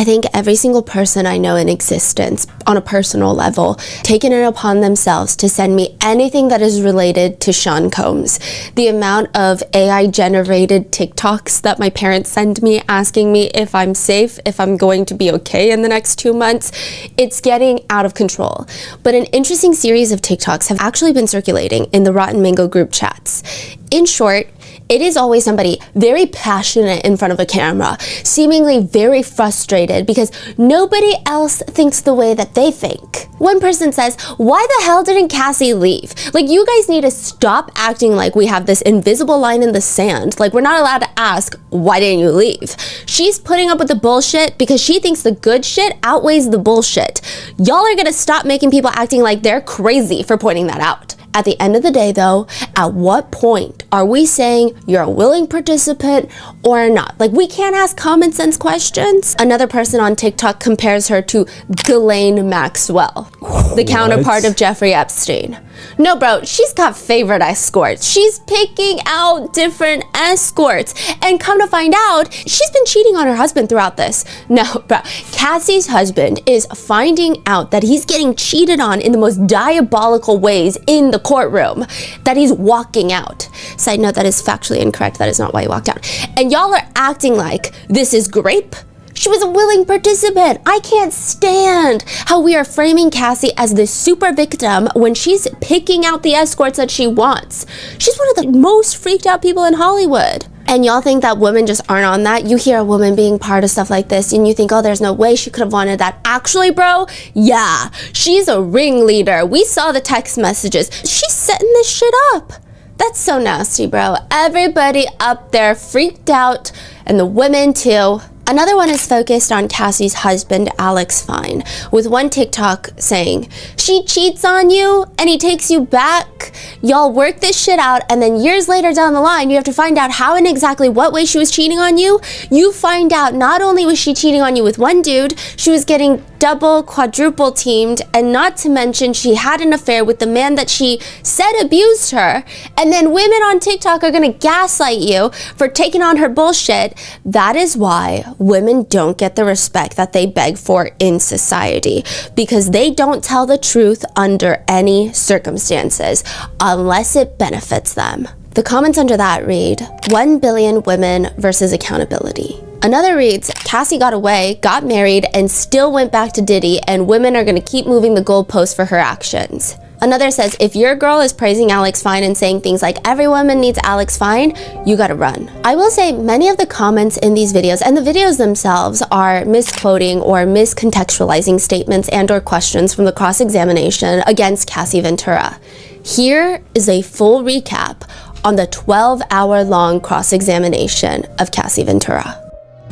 I think every single person I know in existence, on a personal level, taken it upon themselves to send me anything that is related to Sean Combs. The amount of AI-generated TikToks that my parents send me asking me if I'm safe, if I'm going to be okay in the next 2 months, it's getting out of control. But an interesting series of TikToks have actually been circulating in the Rotten Mango group chats. In short, it is always somebody very passionate in front of a camera, seemingly very frustrated because nobody else thinks the way that they think. One person says, "Why the hell didn't Cassie leave? Like, you guys need to stop acting like we have this invisible line in the sand. Like, we're not allowed to ask, why didn't you leave? She's putting up with the bullshit because she thinks the good shit outweighs the bullshit. Y'all are gonna stop making people acting like they're crazy for pointing that out." At the end of the day, though, at what point are we saying you're a willing participant or not? Like, we can't ask common sense questions. Another person on TikTok compares her to Ghislaine Maxwell, the counterpart of Jeffrey Epstein. No, bro, she's got favorite escorts. She's picking out different escorts. And come to find out, she's been cheating on her husband throughout this. No, bro, Cassie's husband is finding out that he's getting cheated on in the most diabolical ways in the courtroom, that he's walking out. Side note, that is factually incorrect. That is not why he walked out. And y'all are acting like this is grape. She was a willing participant. I can't stand how we are framing Cassie as this super victim when she's picking out the escorts that she wants. She's one of the most freaked out people in Hollywood. And y'all think that women just aren't on that? You hear a woman being part of stuff like this and you think, oh, there's no way she could have wanted that. Actually, bro, yeah, she's a ringleader. We saw the text messages. She's setting this shit up. That's so nasty, bro. Everybody up there freaked out, and the women too. Another one is focused on Cassie's husband, Alex Fine, with one TikTok saying, "She cheats on you and he takes you back. Y'all work this shit out, and then years later down the line, you have to find out how and exactly what way she was cheating on you. You find out not only was she cheating on you with one dude, she was getting double, quadruple teamed, and not to mention she had an affair with the man that she said abused her. And then women on TikTok are gonna gaslight you for taking on her bullshit." That is why women don't get the respect that they beg for in society, because they don't tell the truth under any circumstances unless it benefits them. The comments under that read, 1 billion women versus accountability. Another reads, Cassie got away, got married, and still went back to Diddy, and women are gonna keep moving the goalposts for her actions. Another says, if your girl is praising Alex Fine and saying things like, every woman needs Alex Fine, you gotta run. I will say many of the comments in these videos, and the videos themselves, are misquoting or miscontextualizing statements and or questions from the cross-examination against Cassie Ventura. Here is a full recap on the 12-hour-long cross-examination of Cassie Ventura.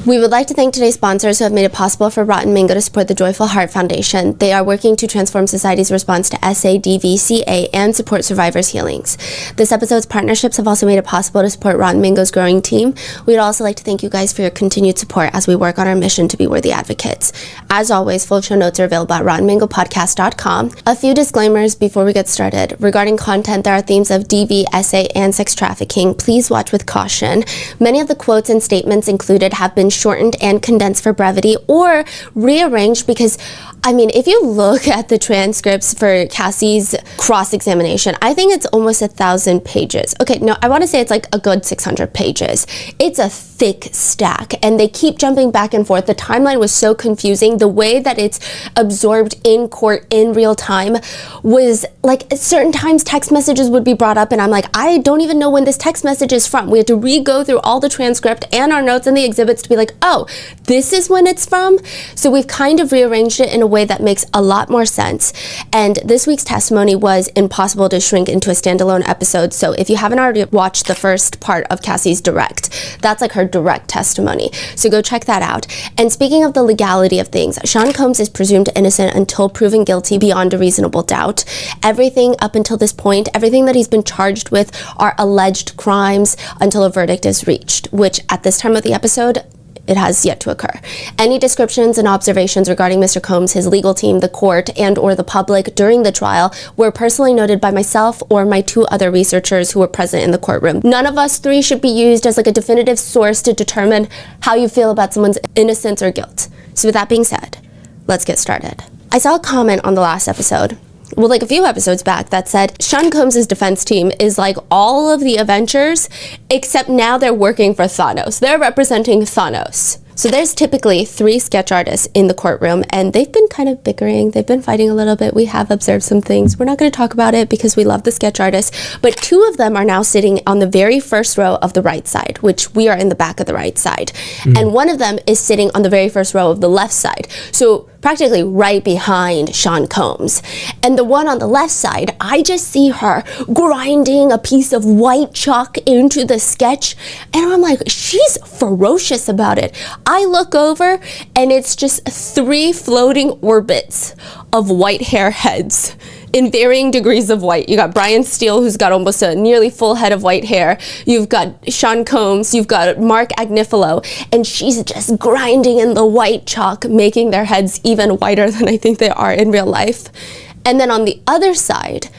We would like to thank today's sponsors who have made it possible for Rotten Mango to support the Joyful Heart Foundation. They are working to transform society's response to SADVCA and support survivors' healings. This episode's partnerships have also made it possible to support Rotten Mango's growing team. We'd also like to thank you guys for your continued support as we work on our mission to be worthy advocates. As always, full show notes are available at RottenMangoPodcast.com. A few disclaimers before we get started. Regarding content, there are themes of DV, SA, and sex trafficking. Please watch with caution. Many of the quotes and statements included have been shortened and condensed for brevity or rearranged because, I mean, if you look at the transcripts for Cassie's cross-examination, I think it's almost 1,000 pages. Okay, no, I want to say it's like a good 600 pages. It's a thick stack, and they keep jumping back and forth. The timeline was so confusing. The way that it's absorbed in court in real time was like, at certain times text messages would be brought up, and I'm like, I don't even know when this text message is from. We had to re-go through all the transcript and our notes and the exhibits to be like, oh, this is when it's from? So we've kind of rearranged it in a way that makes a lot more sense. And this week's testimony was impossible to shrink into a standalone episode. So if you haven't already watched the first part of Cassie's direct, that's like her direct testimony. So go check that out. And speaking of the legality of things, Sean Combs is presumed innocent until proven guilty beyond a reasonable doubt. Everything up until this point, everything that he's been charged with are alleged crimes until a verdict is reached, which at this time of the episode, it has yet to occur. Any descriptions and observations regarding Mr. Combs, his legal team, the court, and or the public during the trial were personally noted by myself or my 2 other researchers who were present in the courtroom. None of us 3 should be used as like a definitive source to determine how you feel about someone's innocence or guilt. So with that being said, let's get started. I saw a comment on the last episode, well, like a few episodes back, that said Sean Combs' defense team is like all of the Avengers, except now they're working for Thanos. They're representing Thanos. So there's typically 3 sketch artists in the courtroom, and they've been kind of bickering. They've been fighting a little bit. We have observed some things. We're not going to talk about it because we love the sketch artists, but 2 of them are now sitting on the very first row of the right side, which we are in the back of the right side. And one of them is sitting on the very first row of the left side. So practically right behind Sean Combs. And the one on the left side, I just see her grinding a piece of white chalk into the sketch. And I'm like, she's ferocious about it. I look over and it's just 3 floating orbits of white hair heads in varying degrees of white. You got Brian Steele, who's got almost a nearly full head of white hair. You've got Sean Combs, you've got Mark Agnifilo, and she's just grinding in the white chalk, making their heads even whiter than I think they are in real life. And then on the other side,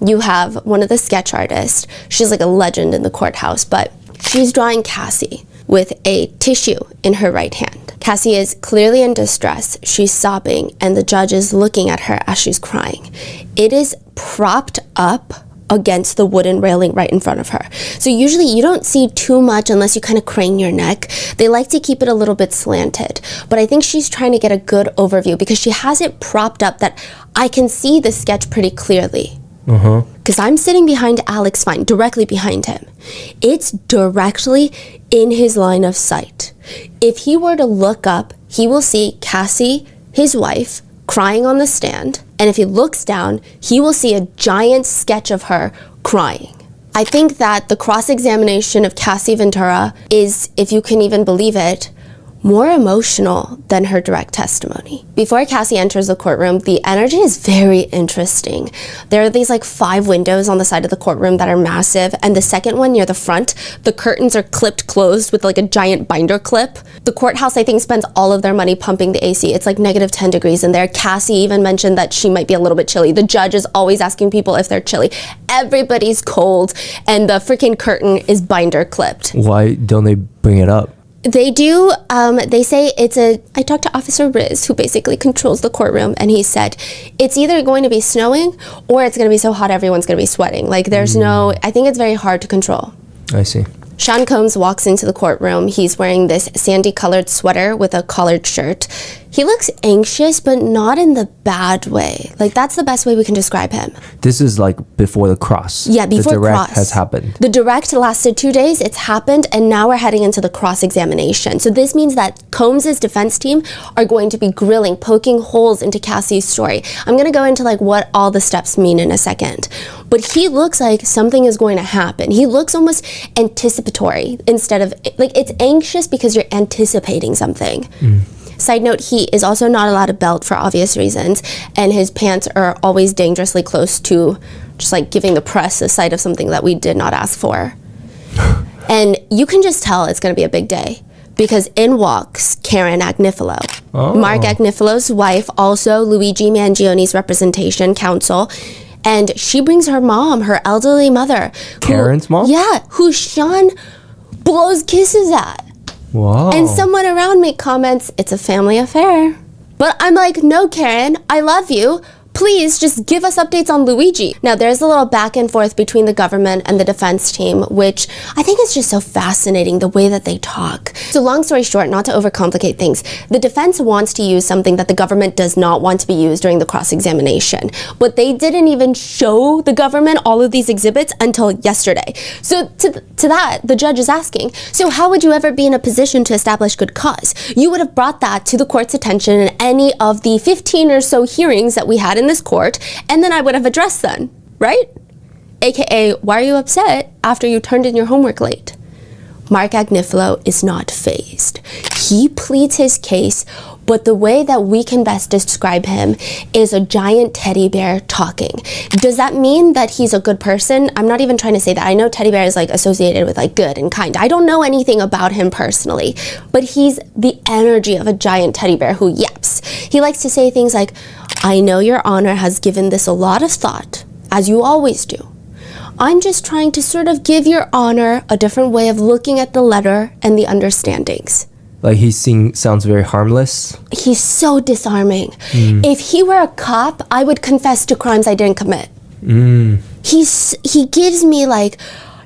you have one of the sketch artists. She's like a legend in the courthouse, but she's drawing Cassie with a tissue in her right hand. Cassie is clearly in distress. She's sobbing, and the judge is looking at her as she's crying. It is propped up against the wooden railing right in front of her. So usually you don't see too much unless you kind of crane your neck. They like to keep it a little bit slanted, but I think she's trying to get a good overview because she has it propped up that I can see the sketch pretty clearly. Because I'm sitting behind Alex Fine, directly behind him. It's directly in his line of sight. If he were to look up, he will see Cassie, his wife, crying on the stand. And if he looks down, he will see a giant sketch of her crying. I think that the cross-examination of Cassie Ventura is, if you can even believe it, more emotional than her direct testimony. Before Cassie enters the courtroom, the energy is very interesting. There are these like 5 windows on the side of the courtroom that are massive, and the second one near the front, the curtains are clipped closed with like a giant binder clip. The courthouse, I think, spends all of their money pumping the AC. It's like -10 degrees in there. Cassie even mentioned that she might be a little bit chilly. The judge is always asking people if they're chilly. Everybody's cold, and the freaking curtain is binder clipped. Why don't they bring it up? They do, they say I talked to Officer Riz, who basically controls the courtroom, and he said, it's either going to be snowing or it's going to be so hot everyone's going to be sweating. Like there's I think it's very hard to control. I see. Sean Combs walks into the courtroom. He's wearing this sandy-colored sweater with a collared shirt. He looks anxious, but not in the bad way. Like, that's the best way we can describe him. This is like before the cross. Yeah, before the direct cross has happened. The direct lasted 2 days. It's happened, and now we're heading into the cross-examination. So this means that Combs' defense team are going to be grilling, poking holes into Cassie's story. I'm going to go into like what all the steps mean in a second. But he looks like something is going to happen. He looks almost anticipatory instead of, like, it's anxious because you're anticipating something. Side note, he is also not allowed a belt for obvious reasons, and his pants are always dangerously close to just like giving the press a sight of something that we did not ask for. And you can just tell it's going to be a big day because in walks Karen Agnifilo. Mark Agnifilo's wife, also Luigi Mangioni's representation counsel, and she brings her mom, her elderly mother. Karen's mom? Yeah, who Sean blows kisses at. Wow. And someone around me comments, it's a family affair. But I'm like, no, Karen, I love you. Please just give us updates on Luigi. Now, there's a little back and forth between the government and the defense team, which I think is just so fascinating, the way that they talk. So long story short, not to overcomplicate things, the defense wants to use something that the government does not want to be used during the cross-examination. But they didn't even show the government all of these exhibits until yesterday. So to that, the judge is asking, so how would you ever be in a position to establish good cause? You would have brought that to the court's attention in any of the 15 or so hearings that we had in this court, and then I would have addressed them, right? AKA, why are you upset after you turned in your homework late? Mark Agnifilo is not fazed. He pleads his case, but the way that we can best describe him is a giant teddy bear talking. Does that mean that he's a good person? I'm not even trying to say that. I know teddy bear is like associated with like good and kind. I don't know anything about him personally, but he's the energy of a giant teddy bear who yaps. He likes to say things like, I know your honor has given this a lot of thought, as you always do. I'm just trying to sort of give your honor a different way of looking at the letter and the understandings. Like sounds very harmless. He's so disarming. If he were a cop, I would confess to crimes I didn't commit. He gives me like,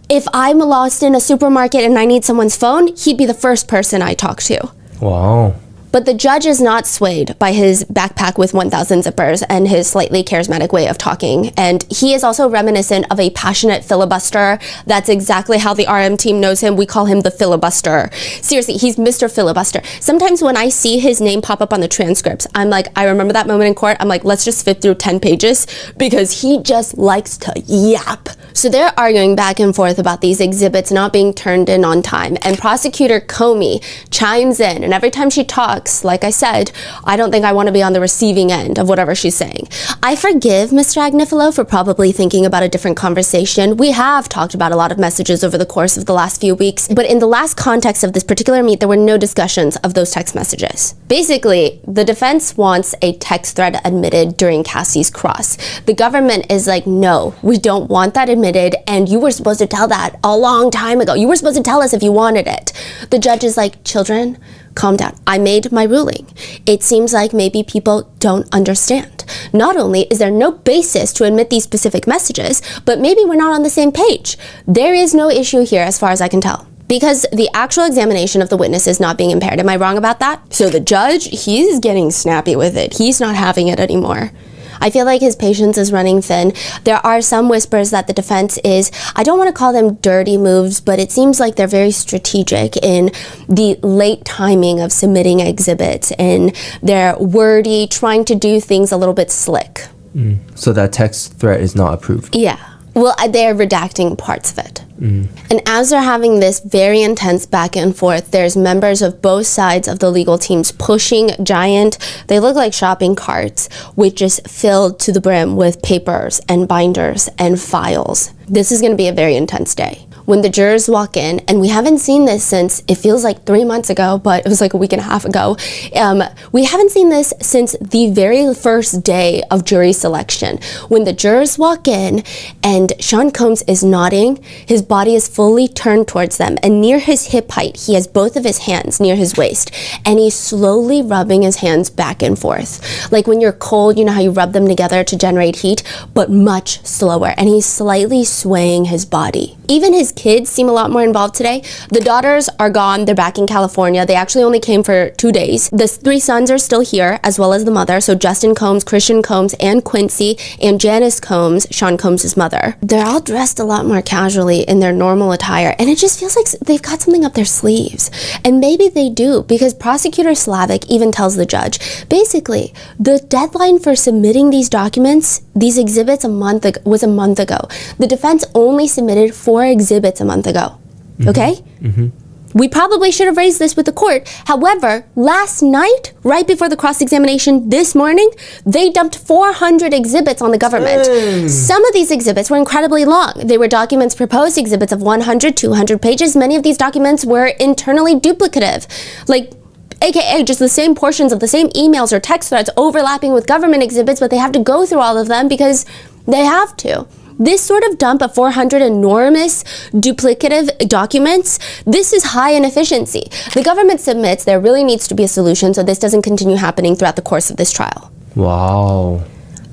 if I'm lost in a supermarket and I need someone's phone, he'd be the first person I talk to. Wow. But the judge is not swayed by his backpack with 1,000 zippers and his slightly charismatic way of talking. And he is also reminiscent of a passionate filibuster. That's exactly how the RM team knows him. We call him the filibuster. Seriously, he's Mr. Filibuster. Sometimes when I see his name pop up on the transcripts, I'm like, I remember that moment in court. I'm like, let's just flip through 10 pages because he just likes to yap. So they're arguing back and forth about these exhibits not being turned in on time. And prosecutor Comey chimes in, and every time she talks, like I said, I don't think I want to be on the receiving end of whatever she's saying. I forgive Mr. Agnifilo for probably thinking about a different conversation. We have talked about a lot of messages over the course of the last few weeks, but in the last context of this particular meet, there were no discussions of those text messages. Basically, the defense wants a text thread admitted during Cassie's cross. The government is like, no, we don't want that admitted, and you were supposed to tell that a long time ago. You were supposed to tell us if you wanted it. The judge is like, children, calm down. I made my ruling. It seems like maybe people don't understand. Not only is there no basis to admit these specific messages, but maybe we're not on the same page. There is no issue here as far as I can tell, because the actual examination of the witness is not being impaired. Am I wrong about that? So the judge, he's getting snappy with it. He's not having it anymore. I feel like his patience is running thin. There are some whispers that the defense is, I don't want to call them dirty moves, but it seems like they're very strategic in the late timing of submitting exhibits, and they're wordy, trying to do things a little bit slick. So that text threat is not approved? Yeah. Well, they're redacting parts of it. And as they're having this very intense back and forth, there's members of both sides of the legal teams pushing giant, they look like shopping carts, which is filled to the brim with papers and binders and files. This is going to be a very intense day. When the jurors walk in, and we haven't seen this since, it feels like 3 months ago, but it was like a week and a half ago. We haven't seen this since the very first day of jury selection. When the jurors walk in and Sean Combs is nodding, his body is fully turned towards them, and near his hip height, he has both of his hands near his waist, and he's slowly rubbing his hands back and forth. Like when you're cold, you know how you rub them together to generate heat, but much slower, and he's slightly swaying his body. Even his kids seem a lot more involved today. The daughters are gone. They're back in California. They actually only came for 2 days. The 3 sons are still here, as well as the mother. So Justin Combs, Christian Combs, and Quincy, and Janice Combs, Sean Combs' mother. They're all dressed a lot more casually in their normal attire, and it just feels like they've got something up their sleeves. And maybe they do, because Prosecutor Slavic even tells the judge, basically, the deadline for submitting these documents, these exhibits was a month ago. The defense only submitted 4 exhibits a month ago. Okay? We probably should have raised this with the court. However, last night, right before the cross-examination this morning, they dumped 400 exhibits on the government. Some of these exhibits were incredibly long. They were documents, proposed exhibits of 100, 200 pages. Many of these documents were internally duplicative. Like, AKA just the same portions of the same emails or text threads overlapping with government exhibits, but they have to go through all of them because they have to. This sort of dump of 400 enormous duplicative documents, this is high inefficiency. The government submits there really needs to be a solution so this doesn't continue happening throughout the course of this trial. Wow.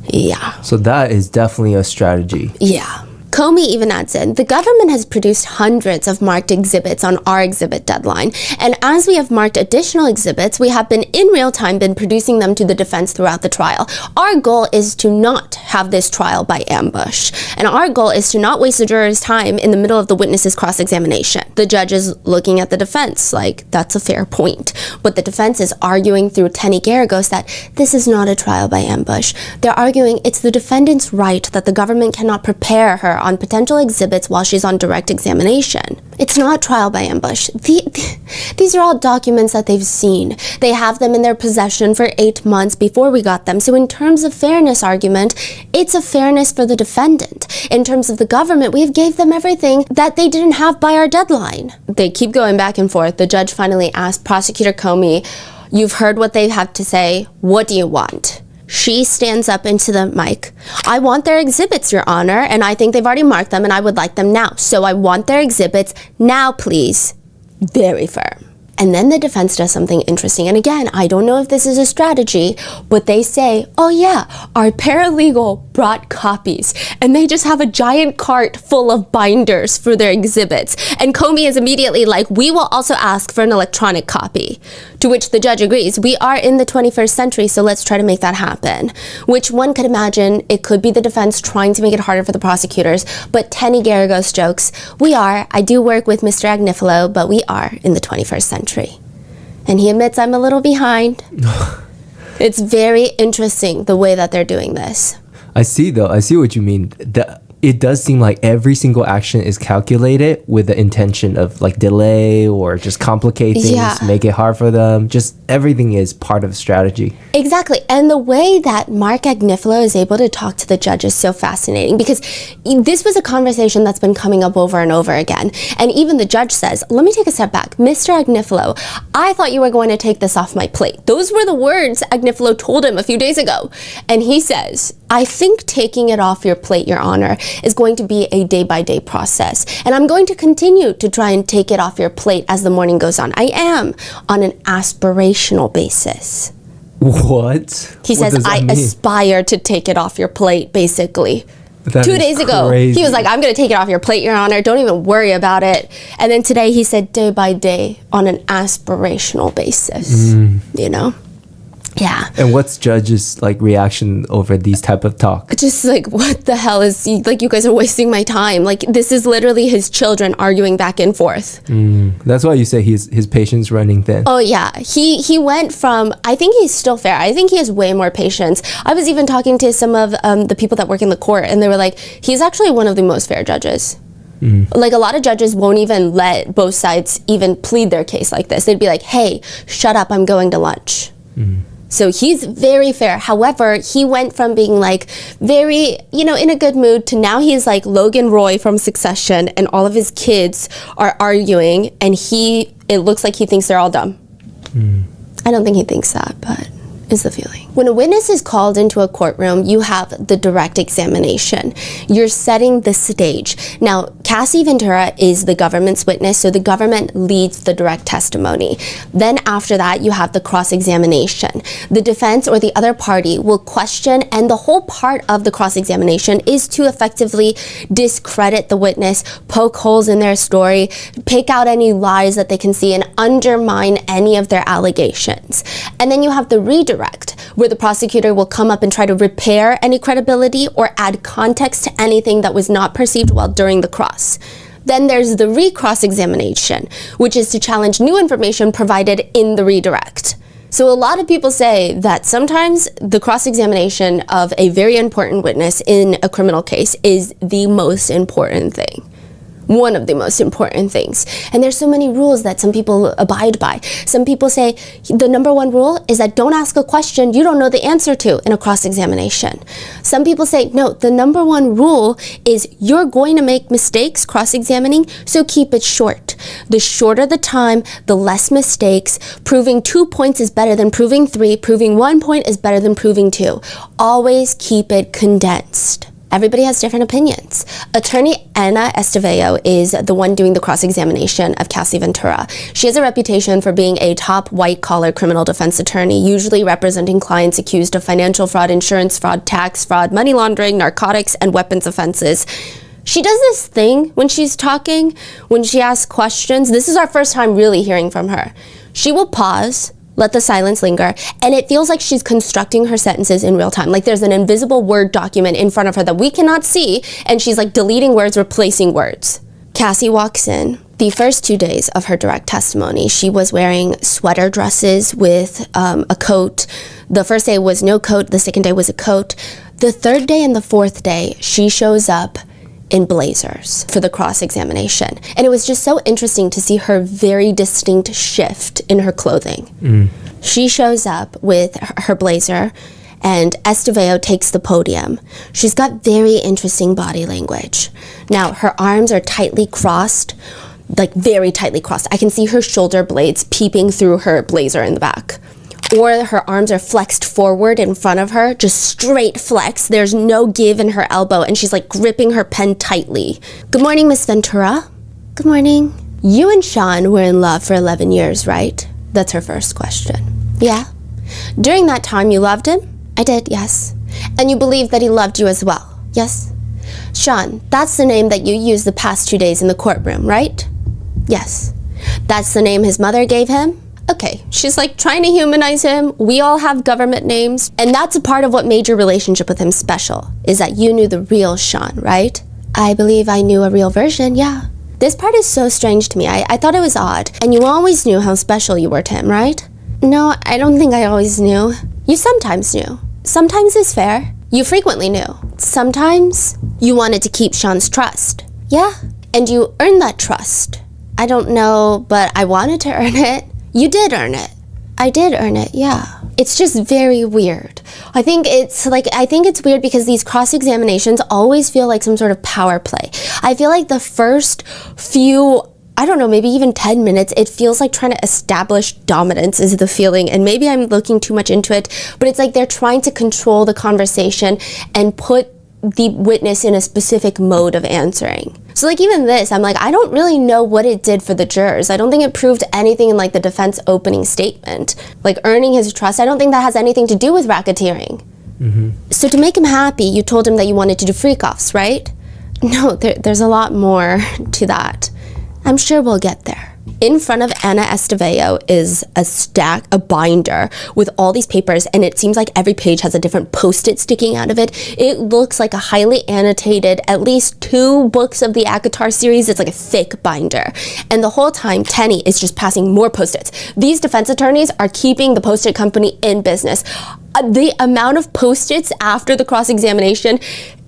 Yeah. So that is definitely a strategy. Yeah. Comey even adds in, the government has produced hundreds of marked exhibits on our exhibit deadline, and as we have marked additional exhibits, we have been in real time producing them to the defense throughout the trial. Our goal is to not have this trial by ambush, and our goal is to not waste the jurors' time in the middle of the witness's cross-examination. The judge is looking at the defense like, that's a fair point, but the defense is arguing through Tenny Garagos that this is not a trial by ambush. They're arguing it's the defendant's right that the government cannot prepare her on potential exhibits while she's on direct examination. It's not trial by ambush. These are all documents that they've seen. They have them in their possession for 8 months before we got them. So in terms of fairness argument, it's a fairness for the defendant. In terms of the government, we have gave them everything that they didn't have by our deadline. They keep going back and forth. The judge finally asked Prosecutor Comey, you've heard what they have to say. What do you want? She stands up into the mic. I want their exhibits, Your Honor, and I think they've already marked them and I would like them now. So I want their exhibits now, please. Very firm. And then the defense does something interesting. And again, I don't know if this is a strategy, but they say, oh yeah, our paralegal brought copies. And they just have a giant cart full of binders for their exhibits. And Comey is immediately like, we will also ask for an electronic copy. To which the judge agrees, we are in the 21st century, so let's try to make that happen. Which one could imagine it could be the defense trying to make it harder for the prosecutors. But Tenny Garagos jokes, I do work with Mr. Agnifilo, but we are in the 21st century. And he admits I'm a little behind. It's very interesting the way that they're doing this. I see what you mean. It does seem like every single action is calculated with the intention of like delay or just complicate things, make it hard for them. Just everything is part of strategy. Exactly. And the way that Mark Agnifilo is able to talk to the judge is so fascinating, because this was a conversation that's been coming up over and over again. And even the judge says, let me take a step back. Mr. Agnifilo, I thought you were going to take this off my plate. Those were the words Agnifilo told him a few days ago. And he says, I think taking it off your plate, Your Honor, is going to be a day-by-day process. And I'm going to continue to try and take it off your plate as the morning goes on. I am on an aspirational basis. What? He says, I aspire to take it off your plate, basically. That 2 days ago, he was like, I'm going to take it off your plate, Your Honor. Don't even worry about it. And then today he said, day by day, on an aspirational basis, you know? Yeah. And what's judge's like reaction over these type of talk? Just like, what the hell is, like, you guys are wasting my time. Like, this is literally his children arguing back and forth. That's why you say his patience running thin. Oh yeah, he went from, I think he's still fair. I think he has way more patience. I was even talking to some of the people that work in the court, and they were like, he's actually one of the most fair judges. Like, a lot of judges won't even let both sides even plead their case like this. They'd be like, hey, shut up, I'm going to lunch. So he's very fair. However, he went from being like very, in a good mood to now he's like Logan Roy from Succession, and all of his kids are arguing, and it looks like he thinks they're all dumb. I don't think he thinks that, but is the feeling. When a witness is called into a courtroom, you have the direct examination. You're setting the stage. Now, Cassie Ventura is the government's witness, so the government leads the direct testimony. Then after that, you have the cross-examination. The defense or the other party will question, and the whole part of the cross-examination is to effectively discredit the witness, poke holes in their story, pick out any lies that they can see, and undermine any of their allegations. And then you have the redirect, where the prosecutor will come up and try to repair any credibility or add context to anything that was not perceived well during the cross. Then there's the recross examination, which is to challenge new information provided in the redirect. So a lot of people say that sometimes the cross-examination of a very important witness in a criminal case is the most important thing. One of the most important things. And there's so many rules that some people abide by. Some people say the number one rule is that don't ask a question you don't know the answer to in a cross-examination. Some people say, no, the number one rule is you're going to make mistakes cross-examining, so keep it short. The shorter the time, the less mistakes. Proving 2 points is better than proving 3. Proving 1 point is better than proving 2. Always keep it condensed. Everybody has different opinions. Attorney Ana Esteveo is the one doing the cross-examination of Cassie Ventura. She has a reputation for being a top white-collar criminal defense attorney, usually representing clients accused of financial fraud, insurance fraud, tax fraud, money laundering, narcotics, and weapons offenses. She does this thing when she's talking, when she asks questions. This is our first time really hearing from her. She will pause, let the silence linger, and it feels like she's constructing her sentences in real time. Like there's an invisible Word document in front of her that we cannot see, and she's like deleting words, replacing words. Cassie walks in. The first 2 days of her direct testimony, she was wearing sweater dresses with a coat. The first day was no coat, the second day was a coat. The third day and the fourth day, she shows up in blazers for the cross-examination. And it was just so interesting to see her very distinct shift in her clothing. She shows up with her blazer, and Esteveo takes the podium. She's got very interesting body language. Now, her arms are tightly crossed, like very tightly crossed. I can see her shoulder blades peeping through her blazer in the back. Or her arms are flexed forward in front of her, just straight flex. There's no give in her elbow, and she's like gripping her pen tightly. Good morning, Miss Ventura. Good morning. You and Sean were in love for 11 years, right? That's her first question. Yeah. During that time, you loved him? I did, yes. And you believed that he loved you as well? Yes. Sean, that's the name that you used the past 2 days in the courtroom, right? Yes. That's the name his mother gave him? Okay, she's like trying to humanize him. We all have government names. And that's a part of what made your relationship with him special, is that you knew the real Sean, right? I believe I knew a real version, yeah. This part is so strange to me. I thought it was odd. And you always knew how special you were to him, right? No, I don't think I always knew. You sometimes knew. Sometimes is fair. You frequently knew. Sometimes you wanted to keep Sean's trust. Yeah, and you earned that trust. I don't know, but I wanted to earn it. You did earn it. I did earn it, yeah. It's just very weird. I think it's weird because these cross-examinations always feel like some sort of power play. I feel like the first few, I don't know, maybe even 10 minutes, it feels like trying to establish dominance is the feeling. And maybe I'm looking too much into it, but it's like they're trying to control the conversation and put the witness in a specific mode of answering. So like even this, I'm like, I don't really know what it did for the jurors. I don't think it proved anything in like the defense opening statement. Like earning his trust, I don't think that has anything to do with racketeering. Mm-hmm. So to make him happy, you told him that you wanted to do freak-offs, right? No, there's a lot more to that. I'm sure we'll get there. In front of Ana Estevao is a binder with all these papers, and it seems like every page has a different post-it sticking out of it. It looks like a highly annotated, at least 2 books of the ACOTAR series. It's like a thick binder. And the whole time, Tenny is just passing more post-its. These defense attorneys are keeping the post-it company in business. The amount of post-its after the cross-examination,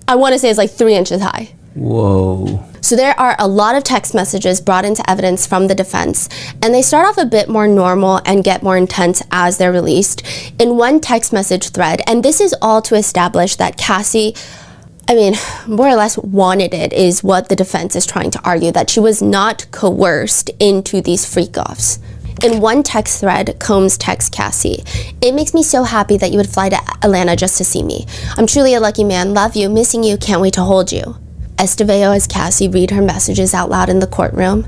I want to say is like 3 inches high. Whoa. So there are a lot of text messages brought into evidence from the defense, and they start off a bit more normal and get more intense as they're released. In one text message thread, and this is all to establish that Cassie, more or less wanted it, is what the defense is trying to argue, that she was not coerced into these freak-offs. In one text thread, Combs texts Cassie, "It makes me so happy that you would fly to Atlanta just to see me. I'm truly a lucky man. Love you, missing you, can't wait to hold you." Estevao has Cassie read her messages out loud in the courtroom.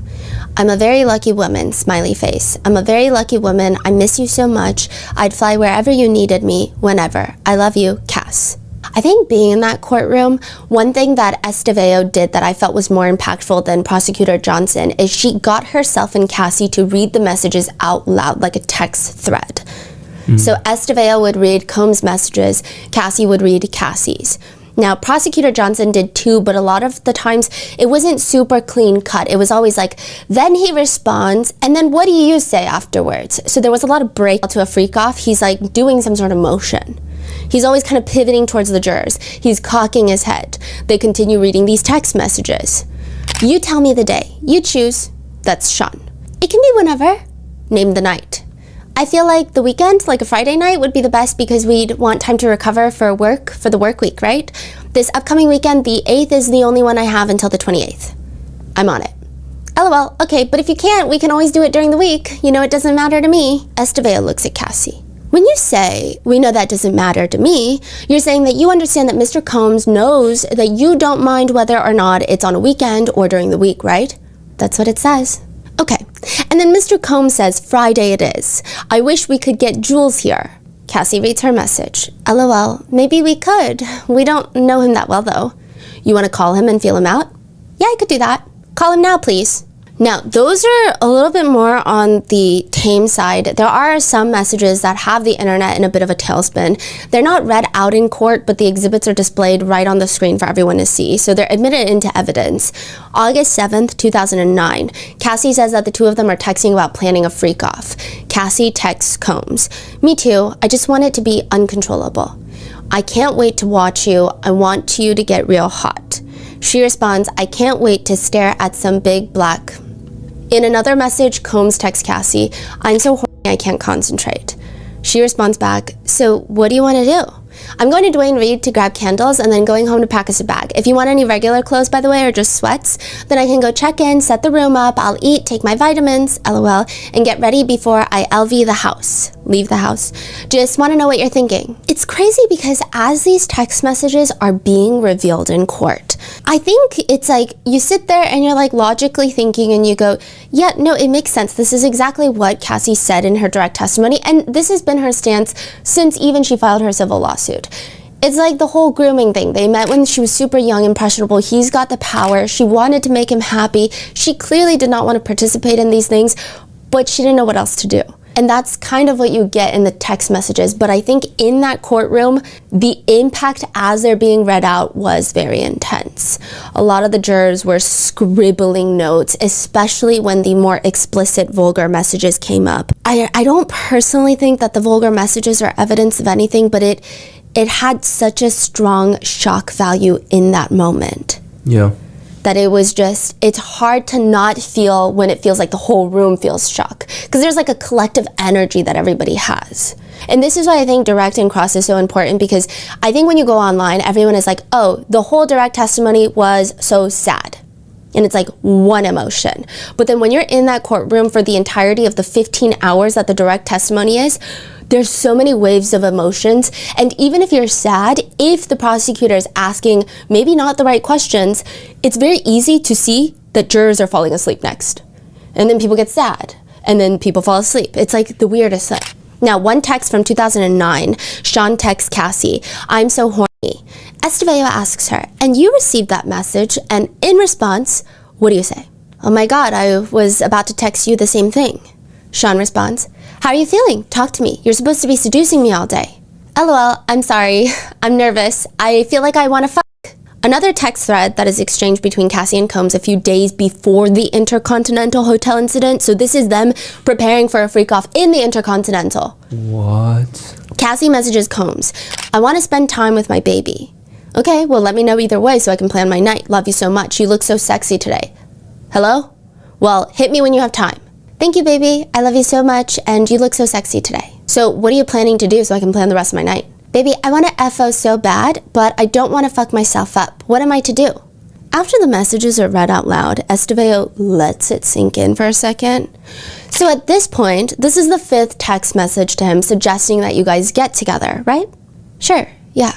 "I'm a very lucky woman," smiley face. "I'm a very lucky woman. I miss you so much. I'd fly wherever you needed me, whenever. I love you, Cass." I think being in that courtroom, one thing that Estevao did that I felt was more impactful than Prosecutor Johnson is she got herself and Cassie to read the messages out loud like a text thread. So Estevao would read Combs' messages, Cassie would read Cassie's. Now, Prosecutor Johnson did too, but a lot of the times it wasn't super clean cut. It was always like, then he responds, and then what do you say afterwards? So there was a lot of break to a freak-off. He's like doing some sort of motion. He's always kind of pivoting towards the jurors. He's cocking his head. They continue reading these text messages. "You tell me the day. You choose." That's Sean. "It can be whenever." Name the night. "I feel like the weekend, like a Friday night, would be the best because we'd want time to recover for the work week, right? This upcoming weekend, the 8th is the only one I have until the 28th. I'm on it." "LOL, okay, but if you can't, we can always do it during the week. You know, it doesn't matter to me." Estevao looks at Cassie. "When you say, 'we know that doesn't matter to me,' you're saying that you understand that Mr. Combs knows that you don't mind whether or not it's on a weekend or during the week, right?" "That's what it says." "Okay. And then Mr. Combs says, 'Friday it is. I wish we could get Jules here.'" Cassie reads her message. "LOL, maybe we could. We don't know him that well, though." "You want to call him and feel him out?" "Yeah, I could do that. Call him now, please." Now, those are a little bit more on the tame side. There are some messages that have the internet in a bit of a tailspin. They're not read out in court, but the exhibits are displayed right on the screen for everyone to see, so they're admitted into evidence. August 7th, 2009, Cassie says that the two of them are texting about planning a freak-off. Cassie texts Combs, "Me too. I just want it to be uncontrollable. I can't wait to watch you. I want you to get real hot." She responds, "I can't wait to stare at some big black." In another message, Combs texts Cassie, "I'm so horny I can't concentrate." She responds back, "So what do you want to do?" "I'm going to Duane Reade to grab candles and then going home to pack us a bag. If you want any regular clothes, by the way, or just sweats, then I can go check in, set the room up, I'll eat, take my vitamins, LOL, and get ready before I LV the house. Leave the house. Just want to know what you're thinking." It's crazy because as these text messages are being revealed in court, I think it's like you sit there and you're like logically thinking and you go, yeah, no, it makes sense. This is exactly what Cassie said in her direct testimony. And this has been her stance since even she filed her civil lawsuit. It's like the whole grooming thing. They met when she was super young, impressionable. He's got the power. She wanted to make him happy. She clearly did not want to participate in these things, but she didn't know what else to do. And that's kind of what you get in the text messages. But I think in that courtroom, the impact as they're being read out was very intense. A lot of the jurors were scribbling notes, especially when the more explicit, vulgar messages came up. I don't personally think that the vulgar messages are evidence of anything, but it had such a strong shock value in that moment. Yeah. That it was just, it's hard to not feel when it feels like the whole room feels shock. Because there's like a collective energy that everybody has. And this is why I think direct and cross is so important, because I think when you go online, everyone is like, oh, the whole direct testimony was so sad. And it's like one emotion. But then when you're in that courtroom for the entirety of the 15 hours that the direct testimony is, there's so many waves of emotions. And even if you're sad, if the prosecutor is asking maybe not the right questions, it's very easy to see that jurors are falling asleep next. And then people get sad. And then people fall asleep. It's like the weirdest thing. Now, one text from 2009, Sean texts Cassie, "I'm so horny." Estevao asks her, "And you received that message, and in response, what do you say?" "Oh my God, I was about to text you the same thing." Sean responds, "How are you feeling? Talk to me. You're supposed to be seducing me all day." "LOL, I'm sorry. I'm nervous. I feel like I want to fuck." Another text thread that is exchanged between Cassie and Combs a few days before the Intercontinental Hotel incident. So this is them preparing for a freak-off in the Intercontinental. What? Cassie messages Combs, "I want to spend time with my baby." "Okay, well, let me know either way so I can plan my night. Love you so much. You look so sexy today." "Hello? Well, hit me when you have time." "Thank you, baby. I love you so much, and you look so sexy today. So what are you planning to do so I can plan the rest of my night?" "Baby, I want to FO so bad, but I don't want to fuck myself up. What am I to do?" After the messages are read out loud, Estevao lets it sink in for a second. So at this point, this is the 5th text message to him suggesting that you guys get together, right? "Sure, yeah."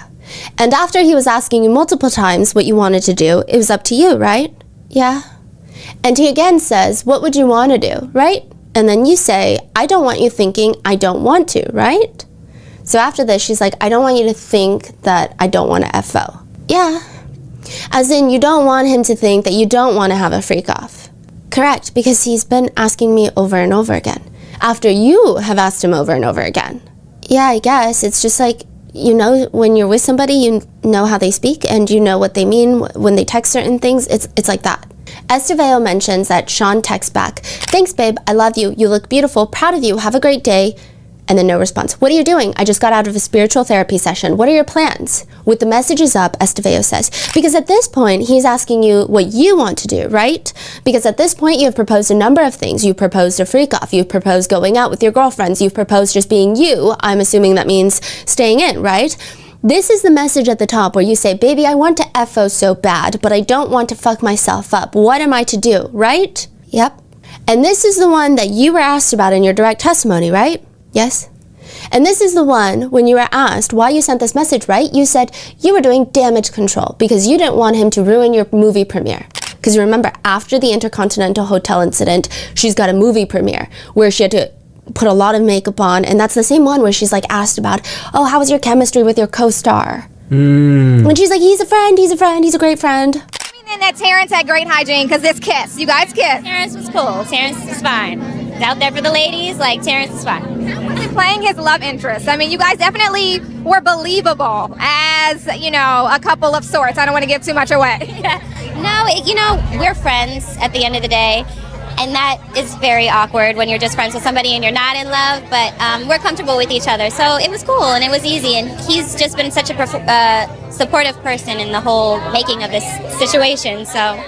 And after he was asking you multiple times what you wanted to do, it was up to you, right? "Yeah." And he again says, "What would you want to do?" Right? And then you say, "I don't want you thinking I don't want to," right? So after this, she's like, "I don't want you to think that I don't want to FO." "Yeah." As in, you don't want him to think that you don't want to have a freak off. "Correct, because he's been asking me over and over again." After you have asked him over and over again. "Yeah, I guess. It's just like, you know, when you're with somebody, you know how they speak and you know what they mean when they text certain things. It's like that." Estevao mentions that Sean texts back, "Thanks, babe. I love you. You look beautiful. Proud of you. Have a great day." And then no response. "What are you doing? I just got out of a spiritual therapy session. What are your plans?" With the messages up, Estevao says, because at this point, he's asking you what you want to do, right? Because at this point, you have proposed a number of things. You've proposed a freak off. You've proposed going out with your girlfriends. You've proposed just being you. I'm assuming that means staying in, right? This is the message at the top where you say, "Baby, I want to FO so bad, but I don't want to fuck myself up. What am I to do?" Right? Yep. And this is the one that you were asked about in your direct testimony, right? Yes. And this is the one when you were asked why you sent this message, right? You said you were doing damage control because you didn't want him to ruin your movie premiere. Because you remember, after the Intercontinental Hotel incident, she's got a movie premiere where she had to put a lot of makeup on, and that's the same one where she's like asked about, "Oh, how was your chemistry with your co-star?" And she's like, he's a friend, he's a great friend. And that Terrence had great hygiene because this kiss, you guys kissed. Terrence was cool. Terrence was fine. It's out there for the ladies, like Terrence is fine. Playing his love interest. I mean, you guys definitely were believable as, you know, a couple of sorts. I don't want to give too much away. No, we're friends at the end of the day. And that is very awkward when you're just friends with somebody and you're not in love, but we're comfortable with each other. So it was cool and it was easy. And he's just been such a supportive person in the whole making of this situation. So.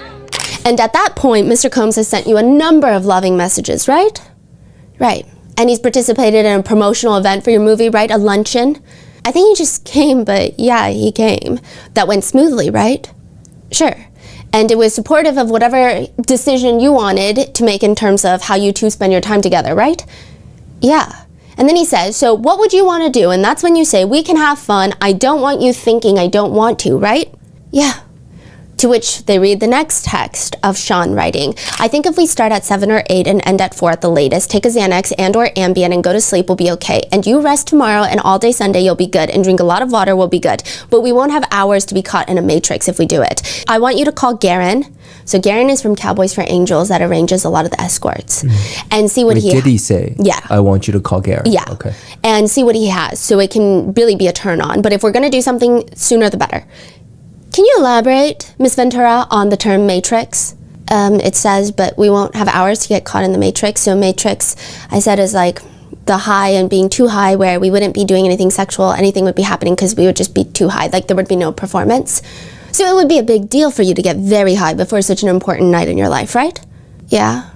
And at that point, Mr. Combs has sent you a number of loving messages, right? Right. And he's participated in a promotional event for your movie, right? A luncheon. I think he just came, but yeah, he came. That went smoothly, right? Sure. And it was supportive of whatever decision you wanted to make in terms of how you two spend your time together, right? Yeah. And then he says, "So what would you want to do?" And that's when you say, "We can have fun. I don't want you thinking I don't want to," right? Yeah. To which they read the next text of Sean writing, I think if we start at 7 or 8 and end at 4 at the latest, take a Xanax and or Ambien and go to sleep, we'll be okay. And you rest tomorrow and all day Sunday, you'll be good. And drink a lot of water, we'll be good. But we won't have hours to be caught in a matrix if we do it. I want you to call Garen. So Garen is from Cowboys for Angels that arranges a lot of the escorts. And see what Did he say? Yeah. I want you to call Garen. Yeah. Okay. And see what he has. So it can really be a turn on. But if we're going to do something, sooner the better. Can you elaborate, Ms. Ventura, on the term matrix? It says, but we won't have hours to get caught in the matrix. So matrix, I said, is like the high and being too high where we wouldn't be doing anything sexual. Anything would be happening because we would just be too high. Like there would be no performance. So it would be a big deal for you to get very high before such an important night in your life, right? Yeah.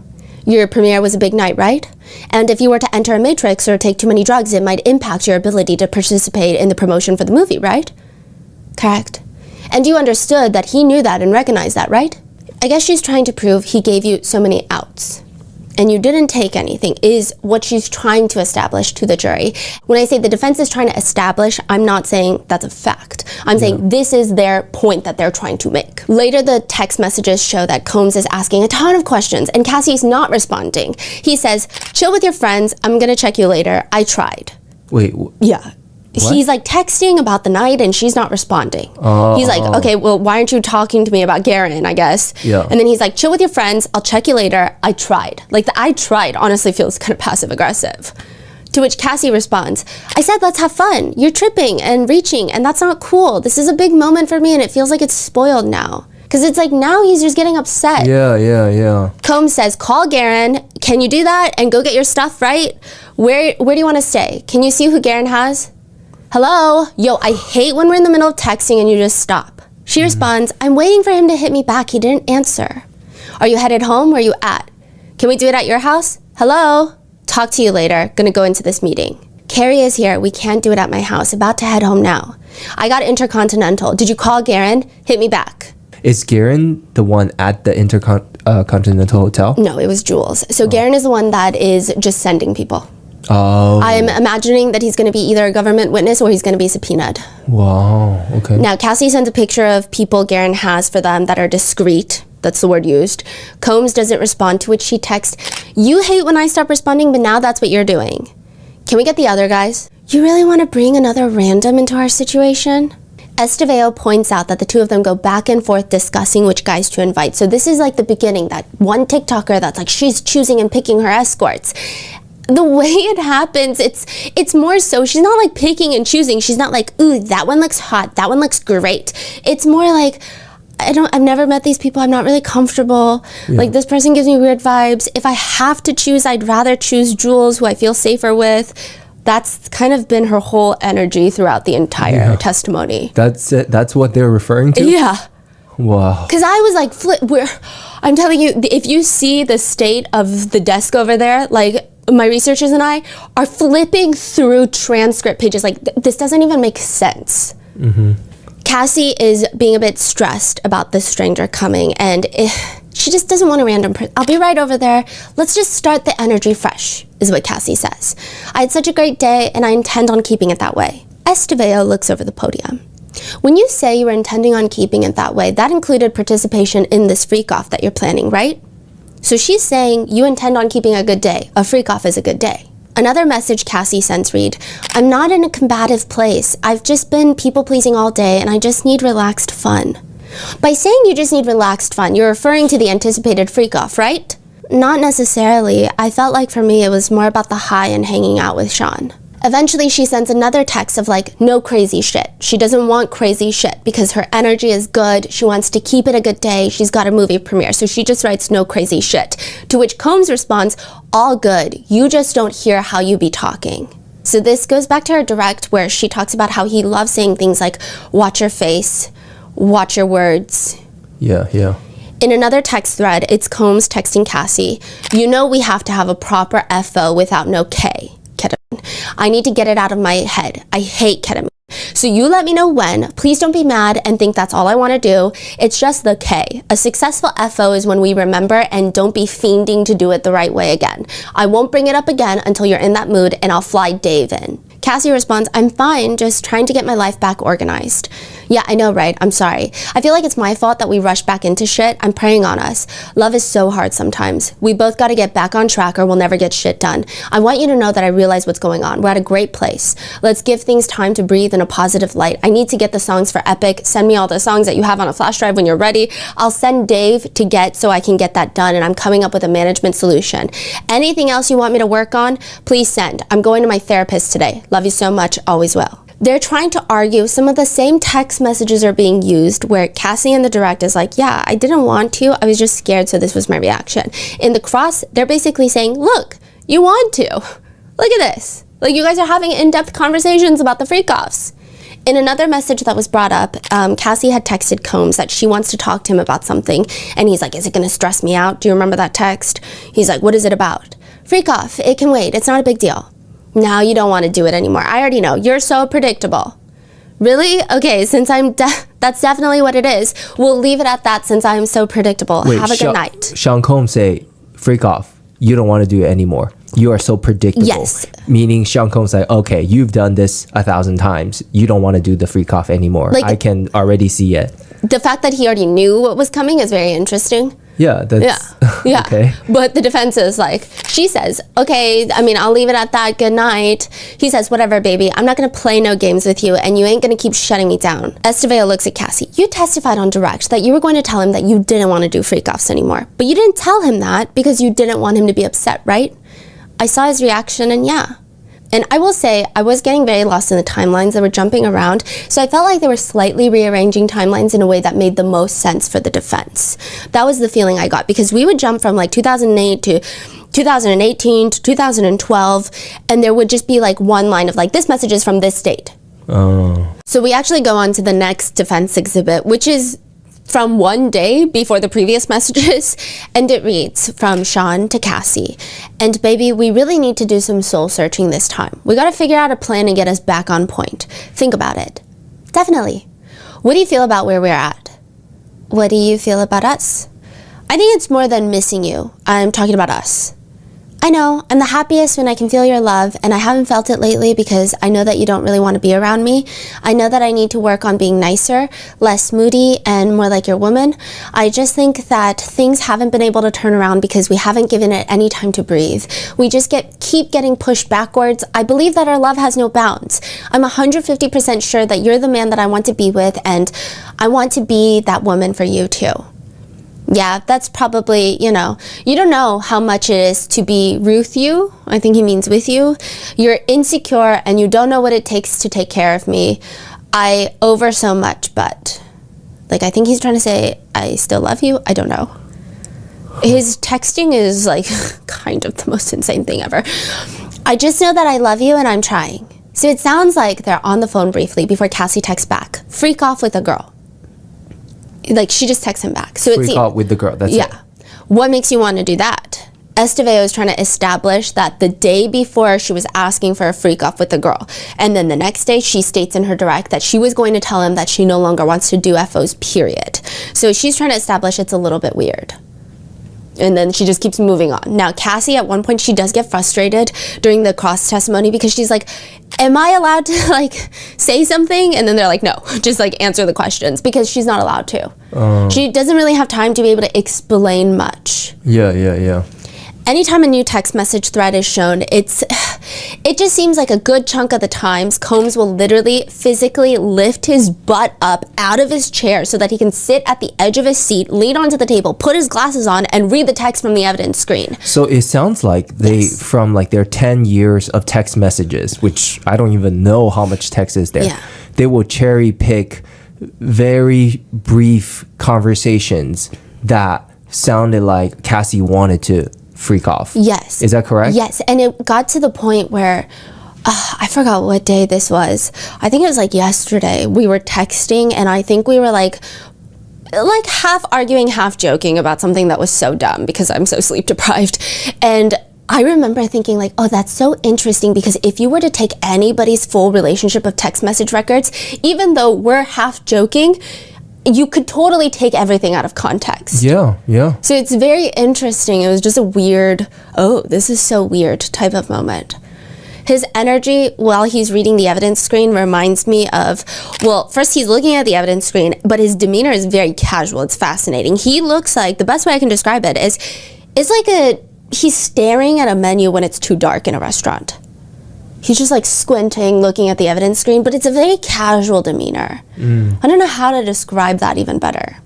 Your premiere was a big night, right? And if you were to enter a matrix or take too many drugs, it might impact your ability to participate in the promotion for the movie, right? Correct. And you understood that he knew that and recognized that, right? I guess she's trying to prove he gave you so many outs. And you didn't take anything, is what she's trying to establish to the jury. When I say the defense is trying to establish, I'm not saying that's a fact. I'm saying this is their point that they're trying to make. Later, the text messages show that Combs is asking a ton of questions and Cassie's not responding. He says, chill with your friends, I'm gonna check you later, I tried. Wait. Yeah. What? He's like texting about the night and she's not responding. He's like, okay, well, why aren't you talking to me about Garen, I guess? Yeah. And then he's like, chill with your friends, I'll check you later, I tried. Like the I tried honestly feels kind of passive aggressive. To which Cassie responds, I said, let's have fun. You're tripping and reaching and that's not cool. This is a big moment for me and it feels like it's spoiled now. Because it's like now he's just getting upset. Yeah. Combs says, call Garen. Can you do that? And go get your stuff, right? Where do you want to stay? Can you see who Garen has? Hello? Yo, I hate when we're in the middle of texting and you just stop. She responds, I'm waiting for him to hit me back. He didn't answer. Are you headed home? Where are you at? Can we do it at your house? Hello? Talk to you later. Gonna go into this meeting. Carrie is here. We can't do it at my house. About to head home now. I got Intercontinental. Did you call Garen? Hit me back. Is Garen the one at the Intercontinental Hotel? No, it was Jules. So Garen is the one that is just sending people. Oh. I'm imagining that he's going to be either a government witness or he's going to be subpoenaed. Wow, okay. Now, Cassie sends a picture of people Garen has for them that are discreet. That's the word used. Combs doesn't respond, to which she texts, you hate when I stop responding, but now that's what you're doing. Can we get the other guys? You really want to bring another random into our situation? Estevao points out that the two of them go back and forth discussing which guys to invite. So this is like the beginning, that one TikToker that's like, she's choosing and picking her escorts. The way it happens, it's more so, she's not like picking and choosing. She's not like, ooh, that one looks hot, that one looks great. It's more like, I've never met these people, I'm not really comfortable. Yeah. Like this person gives me weird vibes. If I have to choose, I'd rather choose Jules, who I feel safer with. That's kind of been her whole energy throughout the entire testimony. That's it. That's what they're referring to? Yeah. Wow. Because I was like, I'm telling you, if you see the state of the desk over there, like my researchers and I are flipping through transcript pages. Like this doesn't even make sense. Mm-hmm. Cassie is being a bit stressed about this stranger coming, and she just doesn't want a random person. I'll be right over there. Let's just start the energy fresh, is what Cassie says. I had such a great day, and I intend on keeping it that way. Estevao looks over the podium. When you say you were intending on keeping it that way, that included participation in this freak-off that you're planning, right? So she's saying you intend on keeping a good day. A freak-off is a good day. Another message Cassie sends read, I'm not in a combative place. I've just been people-pleasing all day, and I just need relaxed fun. By saying you just need relaxed fun, you're referring to the anticipated freak-off, right? Not necessarily. I felt like for me it was more about the high and hanging out with Sean. Eventually she sends another text of like, no crazy shit. She doesn't want crazy shit because her energy is good. She wants to keep it a good day. She's got a movie premiere. So she just writes no crazy shit. To which Combs responds, all good. You just don't hear how you be talking. So this goes back to her direct where she talks about how he loves saying things like, watch your face, watch your words. Yeah. In another text thread, it's Combs texting Cassie, you know we have to have a proper FO without no K. Ketamine. I need to get it out of my head. I hate ketamine. So you let me know when. Please don't be mad and think that's all I want to do. It's just the K. A successful FO is when we remember and don't be fiending to do it the right way again. I won't bring it up again until you're in that mood and I'll fly Dave in. Cassie responds, I'm fine, just trying to get my life back organized. Yeah, I know, right? I'm sorry. I feel like it's my fault that we rush back into shit. I'm praying on us. Love is so hard sometimes. We both got to get back on track or we'll never get shit done. I want you to know that I realize what's going on. We're at a great place. Let's give things time to breathe in a positive light. I need to get the songs for Epic. Send me all the songs that you have on a flash drive when you're ready. I'll send Dave to get so I can get that done, and I'm coming up with a management solution. Anything else you want me to work on, please send. I'm going to my therapist today. Love you so much. Always will. They're trying to argue some of the same text messages are being used where Cassie in the direct is like, yeah, I didn't want to. I was just scared, so this was my reaction. In the cross, they're basically saying, look, you want to. Look at this. Like, you guys are having in-depth conversations about the freak-offs. In another message that was brought up, Cassie had texted Combs that she wants to talk to him about something. And he's like, is it going to stress me out? Do you remember that text? He's like, what is it about? Freak off. It can wait. It's not a big deal. Now you don't want to do it anymore. I already know. You're so predictable. Really? Okay, since that's definitely what it is. We'll leave it at that since I'm so predictable. Wait, have a good night. Sean Combs say, freak off. You don't want to do it anymore. You are so predictable. Yes. Meaning Sean Combs like, okay, you've done this 1,000 times. You don't want to do the freak off anymore. Like, I can already see it. The fact that he already knew what was coming is very interesting. Yeah, that's yeah. okay. But the defense is like, she says, okay, I mean, I'll leave it at that. Good night. He says, whatever, baby. I'm not going to play no games with you, and you ain't going to keep shutting me down. Estevao looks at Cassie. You testified on direct that you were going to tell him that you didn't want to do freak-offs anymore. But you didn't tell him that because you didn't want him to be upset, right? I saw his reaction, and yeah. And I will say, I was getting very lost in the timelines that were jumping around, so I felt like they were slightly rearranging timelines in a way that made the most sense for the defense. That was the feeling I got, because we would jump from like 2008 to 2018 to 2012, and there would just be like one line of like, this message is from this date. Oh. So we actually go on to the next defense exhibit, which is from one day before the previous messages, and it reads, from Sean to Cassie. And baby, we really need to do some soul searching this time. We gotta figure out a plan and get us back on point. Think about it. Definitely. What do you feel about where we're at? What do you feel about us? I think it's more than missing you. I'm talking about us. I know, I'm the happiest when I can feel your love, and I haven't felt it lately because I know that you don't really want to be around me. I know that I need to work on being nicer, less moody, and more like your woman. I just think that things haven't been able to turn around because we haven't given it any time to breathe. We just keep getting pushed backwards. I believe that our love has no bounds. I'm 150% sure that you're the man that I want to be with, and I want to be that woman for you too. Yeah, that's probably, you don't know how much it is to be Ruth you. I think he means with you. You're insecure and you don't know what it takes to take care of me. I over so much, but like, I think he's trying to say, I still love you. I don't know. His texting is like kind of the most insane thing ever. I just know that I love you and I'm trying. So it sounds like they're on the phone briefly before Cassie texts back. Freak off with a girl. Like, she just texts him back. So freak out with the girl. That's it. What makes you want to do that? Estevao is trying to establish that the day before she was asking for a freak off with the girl. And then the next day she states in her direct that she was going to tell him that she no longer wants to do FOs, period. So she's trying to establish it's a little bit weird. And then she just keeps moving on. Now, Cassie, at one point, she does get frustrated during the cross testimony because she's like, am I allowed to, like, say something? And then they're like, no, just, like, answer the questions, because she's not allowed to. She doesn't really have time to be able to explain much. Yeah. Anytime a new text message thread is shown, it just seems like a good chunk of the times Combs will literally physically lift his butt up out of his chair so that he can sit at the edge of his seat, lean onto the table, put his glasses on, and read the text from the evidence screen. So it sounds like from like their 10 years of text messages, which I don't even know how much text is there. Yeah. They will cherry pick very brief conversations that sounded like Cassie wanted to freak off. Yes. Is that correct? Yes. And it got to the point where I forgot what day this was. I think it was like yesterday. We were texting and I think we were like half arguing, half joking about something that was so dumb because I'm so sleep deprived. And I remember thinking like, oh, that's so interesting, because if you were to take anybody's full relationship of text message records, even though we're half joking, you could totally take everything out of context. Yeah. So it's very interesting. It was just a weird, oh, this is so weird type of moment. His energy while he's reading the evidence screen reminds me of, well, first he's looking at the evidence screen, but his demeanor is very casual. It's fascinating. He looks like, the best way I can describe it is, it's like he's staring at a menu when it's too dark in a restaurant. He's just like squinting, looking at the evidence screen, but it's a very casual demeanor. I don't know how to describe that even better.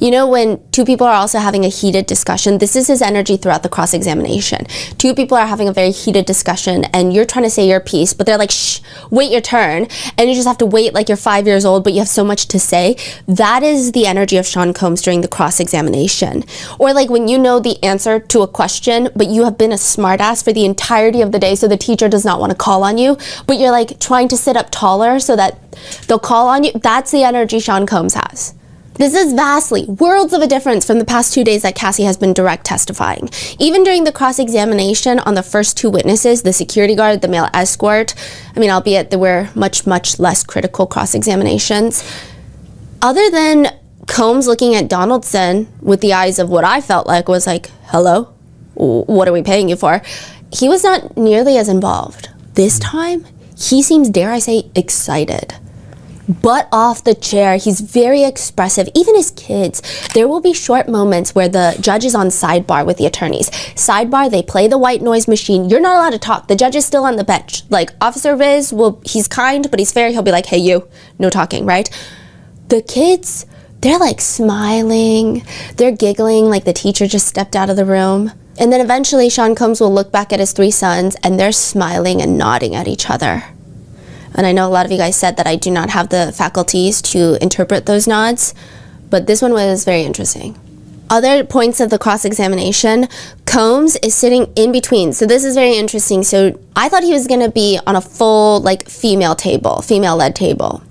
You know, when two people are also having a heated discussion, this is his energy throughout the cross-examination. Two people are having a very heated discussion and you're trying to say your piece, but they're like, shh, wait your turn. And you just have to wait like you're 5 years old, but you have so much to say. That is the energy of Sean Combs during the cross-examination. Or like when you know the answer to a question, but you have been a smartass for the entirety of the day, so the teacher does not want to call on you, but you're like trying to sit up taller so that they'll call on you. That's the energy Sean Combs has. This is vastly, worlds of a difference from the past 2 days that Cassie has been direct testifying. Even during the cross-examination on the first two witnesses, the security guard, the male escort, I mean, albeit there were much, much less critical cross-examinations. Other than Combs looking at Donaldson with the eyes of what I felt like was like, hello, what are we paying you for? He was not nearly as involved. This time, he seems, dare I say, excited. Butt off the chair. He's very expressive. Even his kids. There will be short moments where the judge is on sidebar with the attorneys. Sidebar, they play the white noise machine. You're not allowed to talk. The judge is still on the bench. Like, Officer Riz, he's kind, but he's fair. He'll be like, hey, you, no talking, right? The kids, they're like smiling. They're giggling like the teacher just stepped out of the room. And then eventually Sean Combs will look back at his three sons and they're smiling and nodding at each other. And I know a lot of you guys said that I do not have the faculties to interpret those nods, but this one was very interesting. Other points of the cross-examination, Combs is sitting in between. So this is very interesting. So I thought he was going to be on a full like female-led table.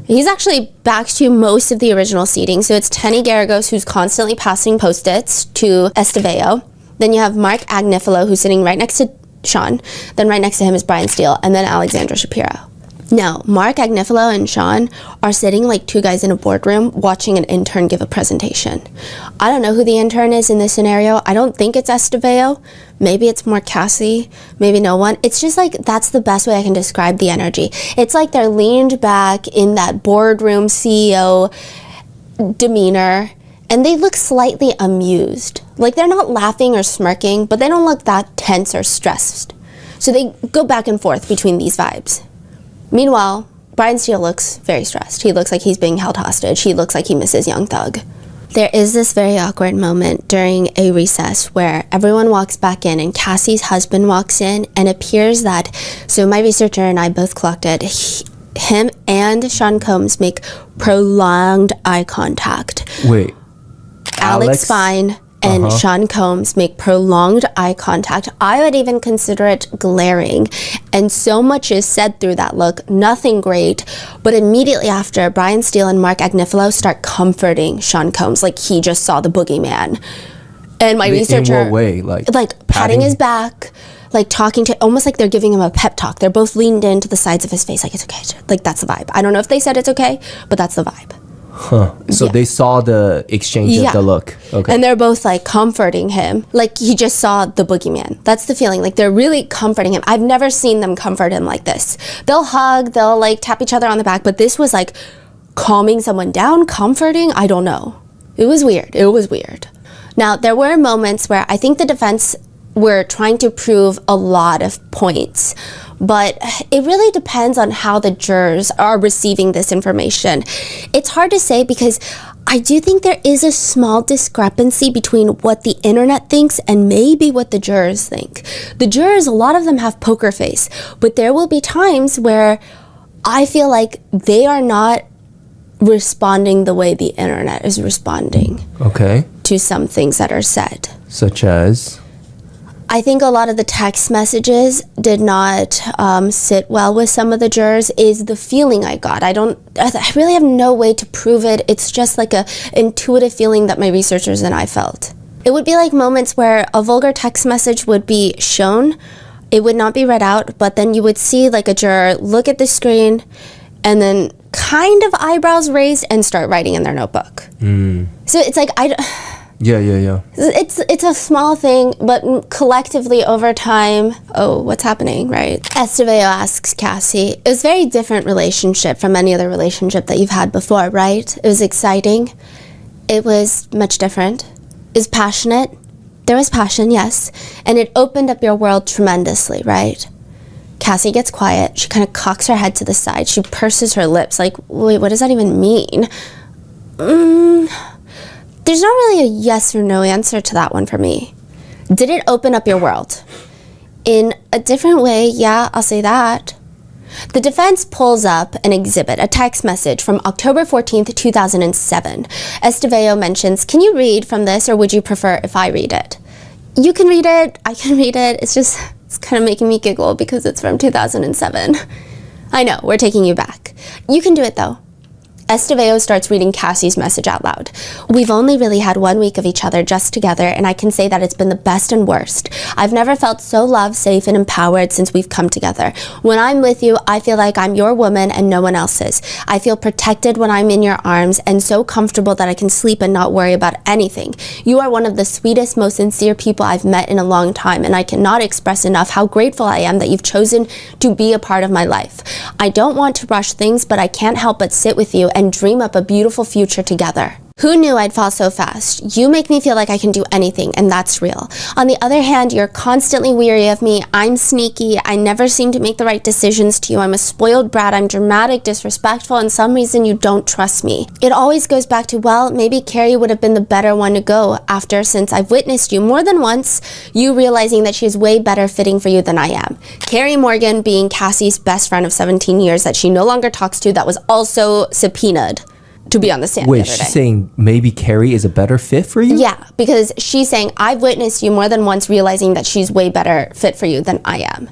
He's actually back to most of the original seating. So it's Tenny Garagos, who's constantly passing Post-its to Estevao. Then you have Mark Agnifilo, who's sitting right next to Sean. Then right next to him is Brian Steele, and then Alexandra Shapiro. Now, Mark Agnifilo and Sean are sitting like two guys in a boardroom watching an intern give a presentation. I don't know who the intern is in this scenario. I don't think it's Estevao. Maybe it's more Cassie. Maybe no one. It's just like, that's the best way I can describe the energy. It's like they're leaned back in that boardroom CEO demeanor, and they look slightly amused. Like they're not laughing or smirking, but they don't look that tense or stressed. So they go back and forth between these vibes. Meanwhile, Brian Steele looks very stressed. He looks like he's being held hostage. He looks like he misses Young Thug. There is this very awkward moment during a recess where everyone walks back in and Cassie's husband walks in, and it appears that, so my researcher and I both clocked it, him and Sean Combs make prolonged eye contact. Wait. Alex Fine and Sean Combs make prolonged eye contact. I would even consider it glaring. And so much is said through that look, nothing great. But immediately after, Brian Steele and Mark Agnifilo start comforting Sean Combs like he just saw the boogeyman. And my researcher... In what way? Like patting his back, like talking to... Almost like they're giving him a pep talk. They're both leaned into the sides of his face like, it's okay. Like, that's the vibe. I don't know if they said it's okay, but that's the vibe. So they saw the exchange of the look. Okay. And they're both like comforting him. Like he just saw the boogeyman. That's the feeling. Like they're really comforting him. I've never seen them comfort him like this. They'll hug, they'll like tap each other on the back, but this was like calming someone down, comforting. I don't know. It was weird. Now, there were moments where I think the defense were trying to prove a lot of points, but it really depends on how the jurors are receiving this information. It's hard to say because I do think there is a small discrepancy between what the internet thinks and maybe what the jurors think. The jurors, a lot of them have poker face, but there will be times where I feel like they are not responding the way the internet is responding. Okay. To some things that are said. Such as? I think a lot of the text messages did not sit well with some of the jurors, is the feeling I got. I really have no way to prove it. It's just like a intuitive feeling that my researchers and I felt. It would be like moments where a vulgar text message would be shown. It would not be read out, but then you would see like a juror look at the screen and then kind of eyebrows raised and start writing in their notebook. So it's like, Yeah. It's a small thing, but collectively over time, oh, what's happening, right? Estevao asks Cassie, it was a very different relationship from any other relationship that you've had before, right? It was exciting. It was much different. It was passionate. There was passion, yes. And it opened up your world tremendously, right? Cassie gets quiet. She kind of cocks her head to the side. She purses her lips like, wait, what does that even mean? There's not really a yes or no answer to that one for me. Did it open up your world? In a different way, yeah, I'll say that. The defense pulls up an exhibit, a text message from October 14th, 2007. Estevao mentions, can you read from this or would you prefer if I read it? You can read it, I can read it. It's kind of making me giggle because it's from 2007. I know, we're taking you back. You can do it though. Estevao starts reading Cassie's message out loud. We've only really had 1 week of each other just together, and I can say that it's been the best and worst. I've never felt so loved, safe, and empowered since we've come together. When I'm with you, I feel like I'm your woman and no one else's. I feel protected when I'm in your arms and so comfortable that I can sleep and not worry about anything. You are one of the sweetest, most sincere people I've met in a long time, and I cannot express enough how grateful I am that you've chosen to be a part of my life. I don't want to rush things, but I can't help but sit with you and dream up a beautiful future together. Who knew I'd fall so fast? You make me feel like I can do anything, and that's real. On the other hand, you're constantly weary of me. I'm sneaky. I never seem to make the right decisions to you. I'm a spoiled brat. I'm dramatic, disrespectful, and some reason you don't trust me. It always goes back to, well, maybe Carrie would have been the better one to go after, since I've witnessed you more than once, you realizing that she's way better fitting for you than I am. Carrie Morgan being Cassie's best friend of 17 years that she no longer talks to, that was also subpoenaed to be on the stand. Wait, she's saying maybe Carrie is a better fit for you? Yeah, because she's saying, I've witnessed you more than once realizing that she's way better fit for you than I am.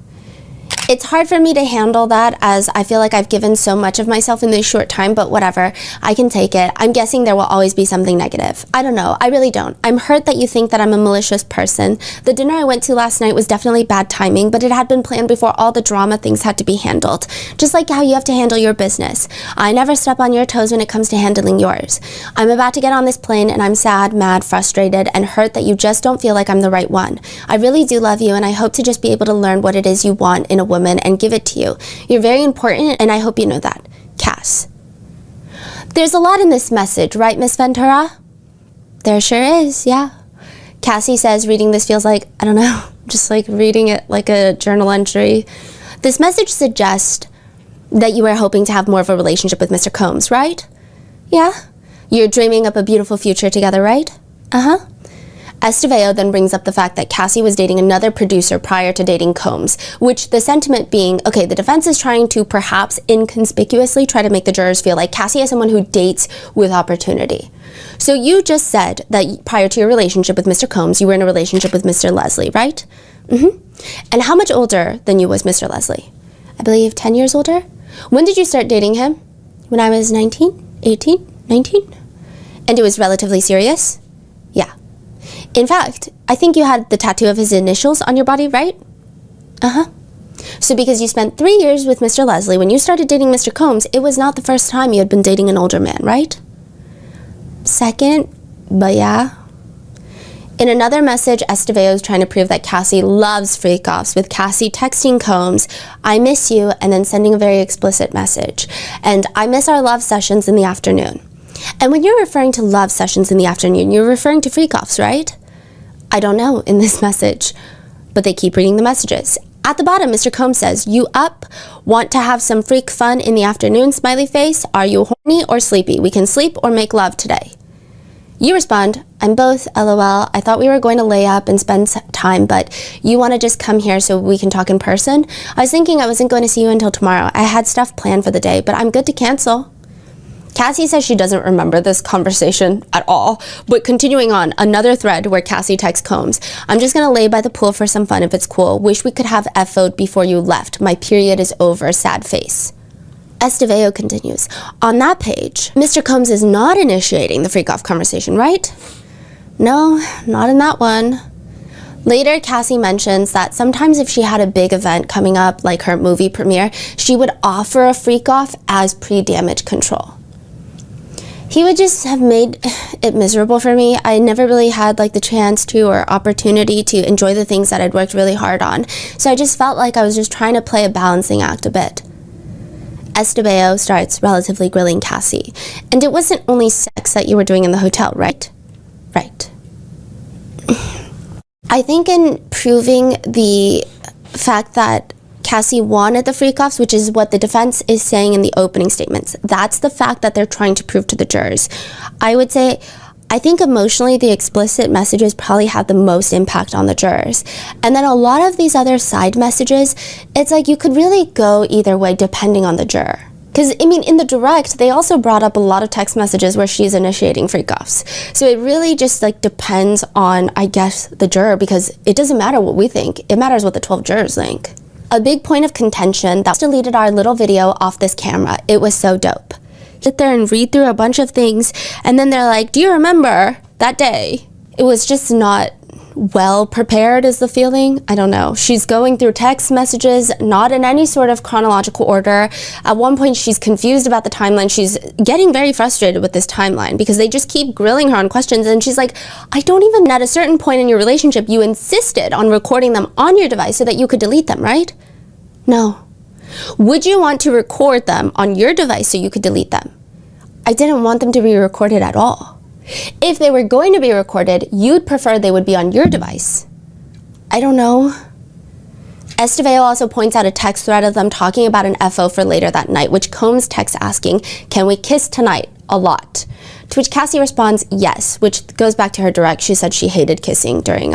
It's hard for me to handle that, as I feel like I've given so much of myself in this short time, but whatever, I can take it. I'm guessing there will always be something negative. I don't know, I really don't. I'm hurt that you think that I'm a malicious person. The dinner I went to last night was definitely bad timing, but it had been planned before all the drama things had to be handled. Just like how you have to handle your business. I never step on your toes when it comes to handling yours. I'm about to get on this plane and I'm sad, mad, frustrated, and hurt that you just don't feel like I'm the right one. I really do love you, and I hope to just be able to learn what it is you want in a woman and give it to you. You're very important, and I hope you know that. Cass. There's a lot in this message, right, Miss Ventura? There sure is, yeah. Cassie says reading this feels like, I don't know, just like reading it like a journal entry. This message suggests that you were hoping to have more of a relationship with Mr. Combs, right? Yeah. You're dreaming up a beautiful future together, right? Uh-huh. Estevao then brings up the fact that Cassie was dating another producer prior to dating Combs, which the sentiment being, okay, the defense is trying to perhaps inconspicuously try to make the jurors feel like Cassie is someone who dates with opportunity. So you just said that prior to your relationship with Mr. Combs, you were in a relationship with Mr. Leslie, right? Mm-hmm. And how much older than you was Mr. Leslie? I believe 10 years older? When did you start dating him? When I was 19, 18, 19? And it was relatively serious? Yeah. In fact, I think you had the tattoo of his initials on your body, right? Uh-huh. So because you spent 3 years with Mr. Leslie, when you started dating Mr. Combs, it was not the first time you had been dating an older man, right? Second, but yeah. In another message, Estevao is trying to prove that Cassie loves freak-offs, with Cassie texting Combs, I miss you, and then sending a very explicit message. And I miss our love sessions in the afternoon. And when you're referring to love sessions in the afternoon, you're referring to freak-offs, right? I don't know in this message, but they keep reading the messages. At the bottom, Mr. Combs says, you up? Want to have some freak fun in the afternoon, smiley face? Are you horny or sleepy? We can sleep or make love today. You respond, I'm both, LOL. I thought we were going to lay up and spend time, but you want to just come here so we can talk in person? I was thinking I wasn't going to see you until tomorrow. I had stuff planned for the day, but I'm good to cancel. Cassie says she doesn't remember this conversation at all, but continuing on, another thread where Cassie texts Combs, I'm just gonna lay by the pool for some fun if it's cool. Wish we could have FO'd before you left. My period is over, sad face. Estevao continues, on that page, Mr. Combs is not initiating the freak-off conversation, right? No, not in that one. Later, Cassie mentions that sometimes if she had a big event coming up, like her movie premiere, she would offer a freak-off as pre-damage control. He would just have made it miserable for me. I never really had like the chance to or opportunity to enjoy the things that I'd worked really hard on. So I just felt like I was just trying to play a balancing act a bit. Estevao starts relatively grilling Cassie. And it wasn't only sex that you were doing in the hotel, right? Right. I think in proving the fact that Cassie wanted the freak-offs, which is what the defense is saying in the opening statements. That's the fact that they're trying to prove to the jurors. I would say, I think emotionally the explicit messages probably have the most impact on the jurors. And then a lot of these other side messages, it's like you could really go either way depending on the juror. Because, I mean, in the direct, they also brought up a lot of text messages where she's initiating freak-offs. So it really just, like, depends on, I guess, the juror, because it doesn't matter what we think. It matters what the 12 jurors think. A big point of contention, that deleted our little video off this camera. It was so dope. Sit there and read through a bunch of things, and then they're like, do you remember that day? It was just not well prepared is the feeling. I don't know. She's going through text messages, not in any sort of chronological order. At one point, she's confused about the timeline. She's getting very frustrated with this timeline because they just keep grilling her on questions. And she's like, I don't even, at a certain point in your relationship, you insisted on recording them on your device so that you could delete them, right? No. Would you want to record them on your device so you could delete them? I didn't want them to be recorded at all. If they were going to be recorded, you'd prefer they would be on your device. I don't know. Estevao also points out a text thread of them talking about an FO for later that night, which Combs texts asking, can we kiss tonight? A lot. To which Cassie responds, yes, which goes back to her direct. She said she hated kissing during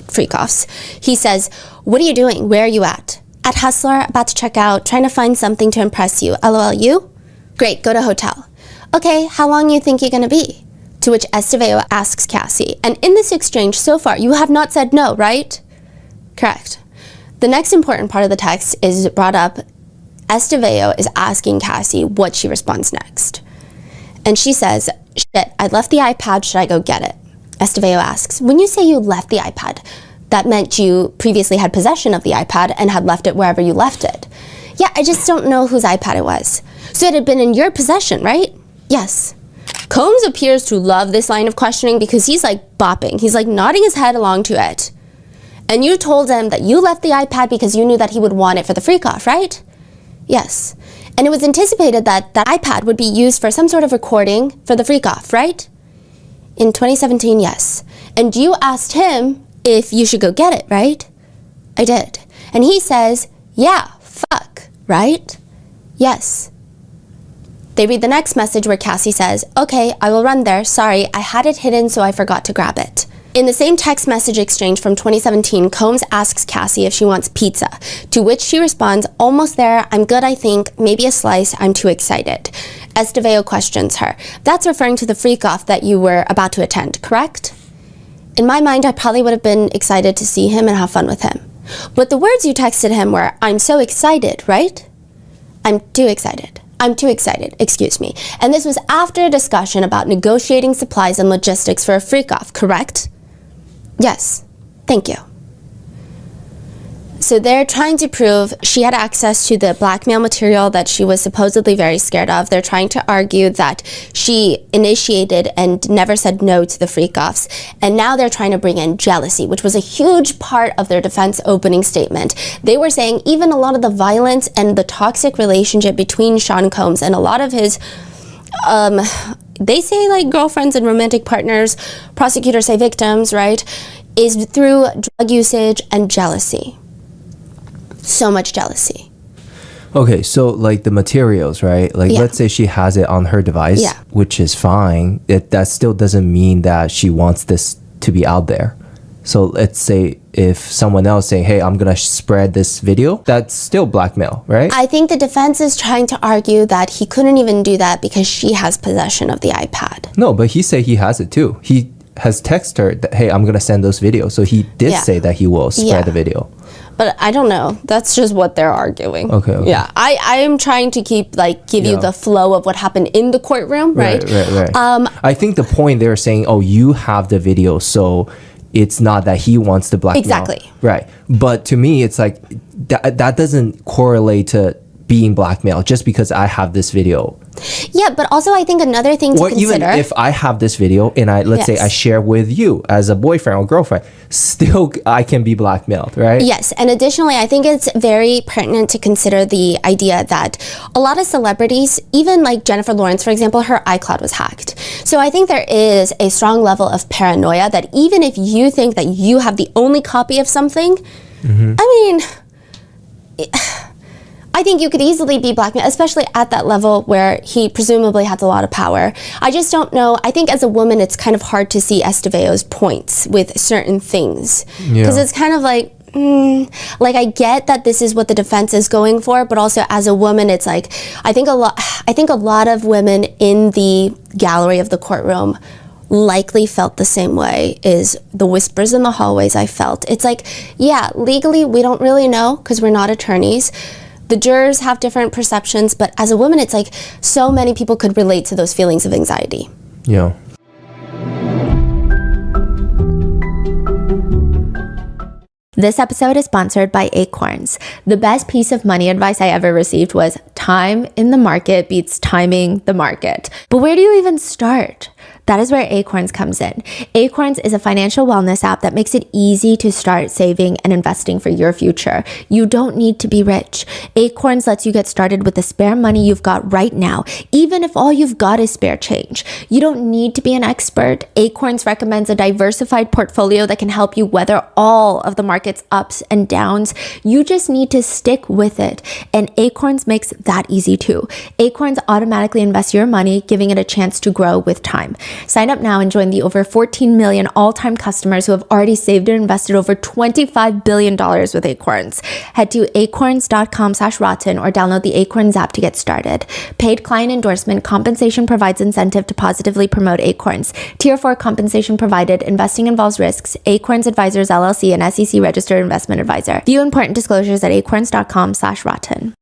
freak-offs. He says, what are you doing? Where are you at? At Hustler, about to check out, trying to find something to impress you. LOL, you? Great, go to hotel. Okay, how long you think you're gonna be? To which Estevao asks Cassie, and in this exchange so far, you have not said no, right? Correct. The next important part of the text is brought up. Estevao is asking Cassie what she responds next. And she says, shit, I left the iPad, should I go get it? Estevao asks, when you say you left the iPad, that meant you previously had possession of the iPad and had left it wherever you left it. Yeah, I just don't know whose iPad it was. So it had been in your possession, right? Yes. Combs appears to love this line of questioning because he's like bopping. He's like nodding his head along to it. And you told him that you left the iPad because you knew that he would want it for the freak-off, right? Yes. And it was anticipated that that iPad would be used for some sort of recording for the freak-off, right? In 2017, yes. And you asked him if you should go get it, right? I did. And he says, yeah, fuck, right? Yes. They read the next message where Cassie says, okay, I will run there. Sorry, I had it hidden, so I forgot to grab it. In the same text message exchange from 2017, Combs asks Cassie if she wants pizza, to which she responds, almost there, I'm good, I think, maybe a slice, I'm too excited. Estevao questions her. That's referring to the freak-off that you were about to attend, correct? In my mind, I probably would have been excited to see him and have fun with him. But the words you texted him were, I'm so excited, right? I'm too excited. I'm too excited, excuse me. And this was after a discussion about negotiating supplies and logistics for a freak-off, correct? Yes, thank you. So they're trying to prove she had access to the blackmail material that she was supposedly very scared of. They're trying to argue that she initiated and never said no to the freak-offs. And now they're trying to bring in jealousy, which was a huge part of their defense opening statement. They were saying even a lot of the violence and the toxic relationship between Sean Combs and a lot of his, they say like girlfriends and romantic partners, prosecutors say victims, right, is through drug usage and jealousy. So much jealousy. Okay, so like the materials, right? Like let's say she has it on her device, which is fine. That still doesn't mean that she wants this to be out there. So let's say if someone else say, hey, I'm going to spread this video, that's still blackmail, right? I think the defense is trying to argue that he couldn't even do that because she has possession of the iPad. No, but he said he has it too. He has texted her that, hey, I'm going to send those videos. So he did say that he will spread the video. But I don't know. That's just what they're arguing. Okay. Yeah. I am trying to keep give you the flow of what happened in the courtroom, right? Right. I think the point they're saying, oh, you have the video, so it's not that he wants to blackmail. Exactly. Right. But to me, it's like that doesn't correlate to being blackmailed just because I have this video. Yeah, but also I think another thing to consider. Even if I have this video and let's say I share with you as a boyfriend or girlfriend, still I can be blackmailed, right? Yes, and additionally, I think it's very pertinent to consider the idea that a lot of celebrities, even like Jennifer Lawrence, for example, her iCloud was hacked. So I think there is a strong level of paranoia that even if you think that you have the only copy of something, I mean, I think you could easily be blackmailed, especially at that level where he presumably has a lot of power. I just don't know. I think as a woman, it's kind of hard to see Esteveo's points with certain things. Because it's kind of like, like I get that this is what the defense is going for, but also as a woman, it's like, I think a lot of women in the gallery of the courtroom likely felt the same way is the whispers in the hallways I felt. It's like, yeah, legally, we don't really know because we're not attorneys. The jurors have different perceptions, but as a woman, it's like so many people could relate to those feelings of anxiety. Yeah. This episode is sponsored by Acorns. The best piece of money advice I ever received was time in the market beats timing the market. But where do you even start? That is where Acorns comes in. Acorns is a financial wellness app that makes it easy to start saving and investing for your future. You don't need to be rich. Acorns lets you get started with the spare money you've got right now, even if all you've got is spare change. You don't need to be an expert. Acorns recommends a diversified portfolio that can help you weather all of the market's ups and downs. You just need to stick with it. And Acorns makes that easy too. Acorns automatically invests your money, giving it a chance to grow with time. Sign up now and join the over 14 million all-time customers who have already saved and invested over $25 billion with Acorns. Head to acorns.com/rotten or download the Acorns app to get started. Paid client endorsement compensation provides incentive to positively promote Acorns. Tier 4 compensation provided. Investing involves risks. Acorns Advisors LLC, an SEC registered investment advisor. View important disclosures at acorns.com/rotten.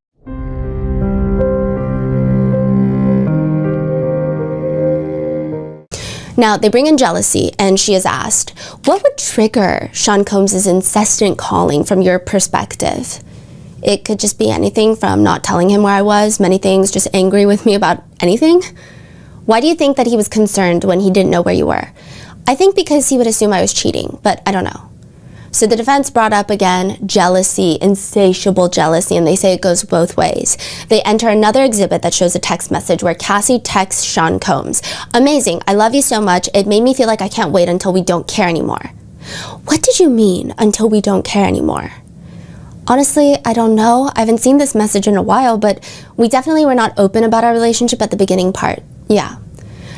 Now, they bring in jealousy, and she is asked, what would trigger Sean Combs' incessant calling from your perspective? It could just be anything from not telling him where I was, many things, just angry with me about anything. Why do you think that he was concerned when he didn't know where you were? I think because he would assume I was cheating, but I don't know. So the defense brought up again jealousy, insatiable jealousy, and they say it goes both ways. They enter another exhibit that shows a text message where Cassie texts Sean Combs. Amazing, I love you so much. It made me feel like I can't wait until we don't care anymore. What did you mean, until we don't care anymore? Honestly, I don't know. I haven't seen this message in a while, but we definitely were not open about our relationship at the beginning part. Yeah.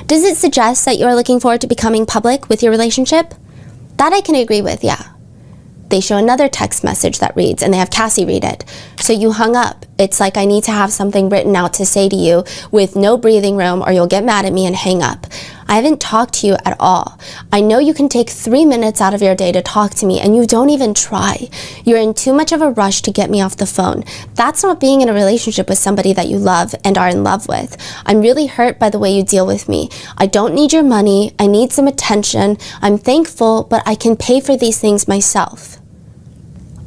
Does it suggest that you're looking forward to becoming public with your relationship? That I can agree with, yeah. They show another text message that reads, and they have Cassie read it. So you hung up. It's like I need to have something written out to say to you with no breathing room or you'll get mad at me and hang up. I haven't talked to you at all. I know you can take 3 minutes out of your day to talk to me and you don't even try. You're in too much of a rush to get me off the phone. That's not being in a relationship with somebody that you love and are in love with. I'm really hurt by the way you deal with me. I don't need your money. I need some attention. I'm thankful, but I can pay for these things myself.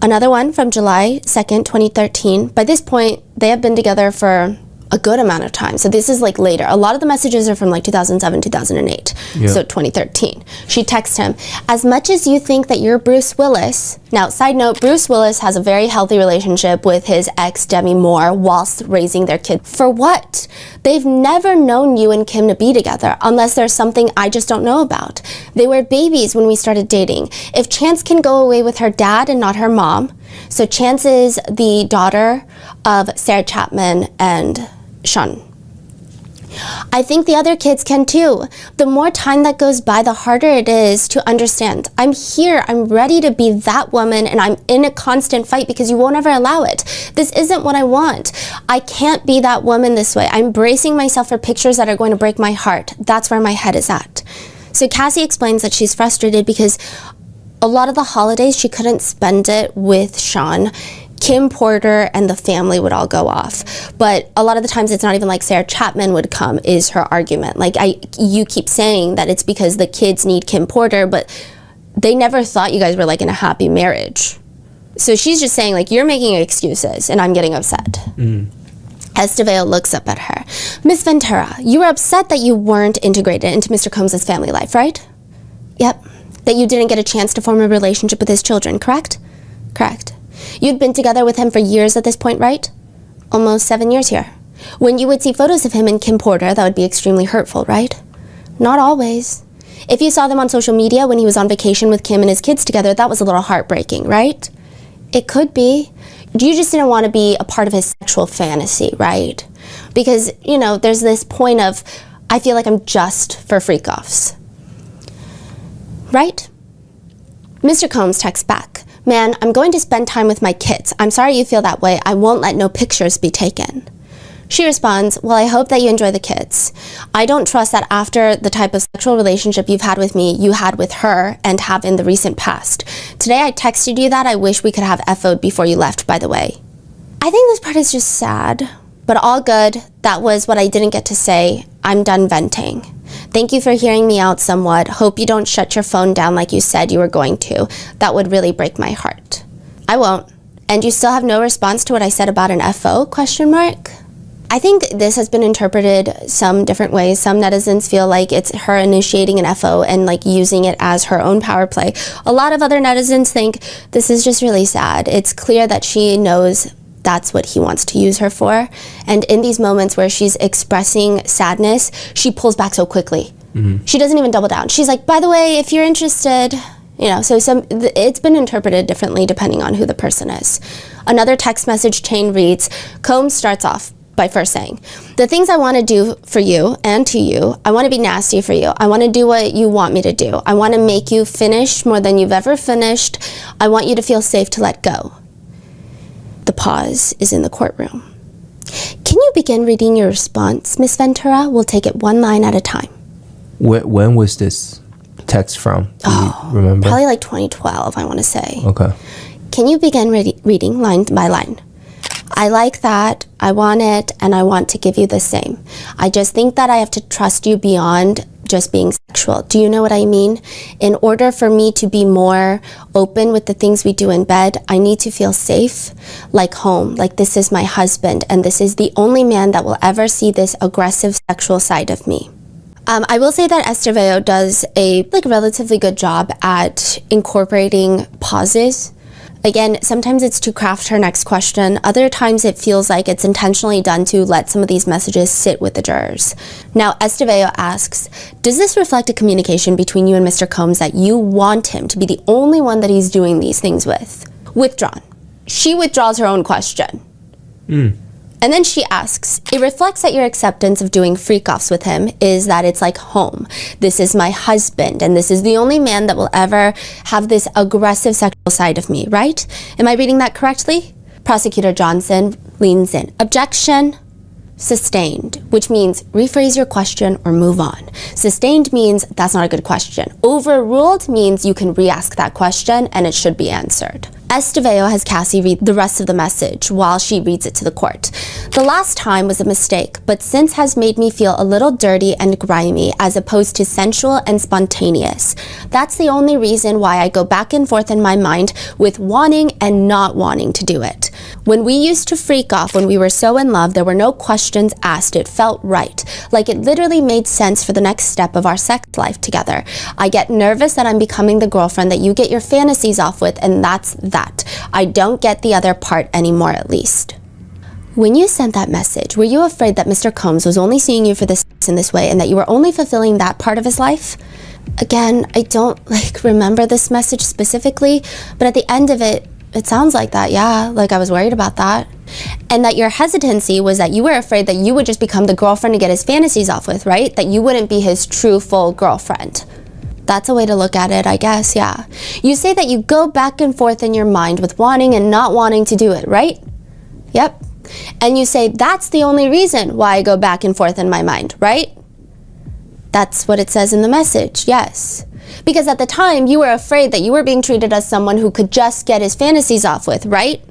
Another one from July 2nd, 2013. By this point, they have been together for a good amount of time. So this is like later. A lot of the messages are from like 2007, 2008. Yeah. So 2013. She texts him, as much as you think that you're Bruce Willis. Now, side note, Bruce Willis has a very healthy relationship with his ex, Demi Moore, whilst raising their kid. For what? They've never known you and Kim to be together, unless there's something I just don't know about. They were babies when we started dating. If Chance can go away with her dad and not her mom, so Chance is the daughter of Sarah Chapman and Sean. I think the other kids can too. The more time that goes by, the harder it is to understand. I'm here, I'm ready to be that woman, and I'm in a constant fight because you won't ever allow it. This isn't what I want. I can't be that woman this way. I'm bracing myself for pictures that are going to break my heart. That's where my head is at. So Cassie explains that she's frustrated because a lot of the holidays she couldn't spend it with Sean. Kim Porter and the family would all go off. But a lot of the times it's not even like Sarah Chapman would come is her argument. Like you keep saying that it's because the kids need Kim Porter, but they never thought you guys were like in a happy marriage. So she's just saying like, you're making excuses and I'm getting upset. Estevao looks up at her. Miss Ventura, you were upset that you weren't integrated into Mr. Combs' family life, right? Yep. That you didn't get a chance to form a relationship with his children, correct? Correct. You'd been together with him for years at this point, right? Almost 7 years here. When you would see photos of him and Kim Porter, that would be extremely hurtful, right? Not always. If you saw them on social media when he was on vacation with Kim and his kids together, that was a little heartbreaking, right? It could be. You just didn't want to be a part of his sexual fantasy, right? Because, there's this point of, I feel like I'm just for freak-offs. Right? Mr. Combs texts back, man, I'm going to spend time with my kids. I'm sorry you feel that way. I won't let no pictures be taken. She responds, well, I hope that you enjoy the kids. I don't trust that after the type of sexual relationship you've had with me, you had with her and have in the recent past. Today I texted you that I wish we could have FO'd before you left, by the way. I think this part is just sad, but all good. That was what I didn't get to say. I'm done venting. Thank you for hearing me out somewhat. Hope you don't shut your phone down like you said you were going to. That would really break my heart. I won't. And you still have no response to what I said about an FO, ? I think this has been interpreted some different ways. Some netizens feel like it's her initiating an FO and using it as her own power play. A lot of other netizens think this is just really sad. It's clear that she knows that's what he wants to use her for. And in these moments where she's expressing sadness, she pulls back so quickly. Mm-hmm. She doesn't even double down. She's like, by the way, if you're interested, so it's been interpreted differently depending on who the person is. Another text message chain reads, Combs starts off by first saying, the things I want to do for you and to you, I want to be nasty for you. I want to do what you want me to do. I want to make you finish more than you've ever finished. I want you to feel safe to let go. The pause is in the courtroom. Can you begin reading your response, Miss Ventura? We'll take it one line at a time. When was this text from? Do you remember? Probably 2012, I want to say. Okay. Can you begin reading line by line? I like that, I want it, and I want to give you the same. I just think that I have to trust you beyond just being sexual. Do you know what I mean? In order for me to be more open with the things we do in bed, I need to feel safe, like home, like this is my husband, and this is the only man that will ever see this aggressive sexual side of me. I will say that Estevao does a relatively good job at incorporating pauses. Again, sometimes it's to craft her next question. Other times it feels like it's intentionally done to let some of these messages sit with the jurors. Now, Estevao asks, does this reflect a communication between you and Mr. Combs that you want him to be the only one that he's doing these things with? Withdrawn. She withdraws her own question. And then she asks, it reflects that your acceptance of doing freak-offs with him is that it's like home. This is my husband, and this is the only man that will ever have this aggressive sexual side of me, right? Am I reading that correctly? Prosecutor Johnson leans in. Objection. Sustained, which means rephrase your question or move on. Sustained means that's not a good question. Overruled means you can re-ask that question and it should be answered. Estevao has Cassie read the rest of the message while she reads it to the court. The last time was a mistake, but since has made me feel a little dirty and grimy as opposed to sensual and spontaneous. That's the only reason why I go back and forth in my mind with wanting and not wanting to do it. When we used to freak off when we were so in love, there were no questions asked. It felt right. Like it literally made sense for the next step of our sex life together. I get nervous that I'm becoming the girlfriend that you get your fantasies off with, and that's that. I don't get the other part anymore, at least. When you sent that message, were you afraid that Mr. Combs was only seeing you for this in this way and that you were only fulfilling that part of his life? Again, I don't remember this message specifically, but at the end of it, it sounds like that, yeah, I was worried about that. And that your hesitancy was that you were afraid that you would just become the girlfriend to get his fantasies off with, right? That you wouldn't be his true, full girlfriend. That's a way to look at it, I guess, yeah. You say that you go back and forth in your mind with wanting and not wanting to do it, right? Yep. And you say, that's the only reason why I go back and forth in my mind, right? That's what it says in the message, yes. Because at the time, you were afraid that you were being treated as someone who could just get his fantasies off with, right?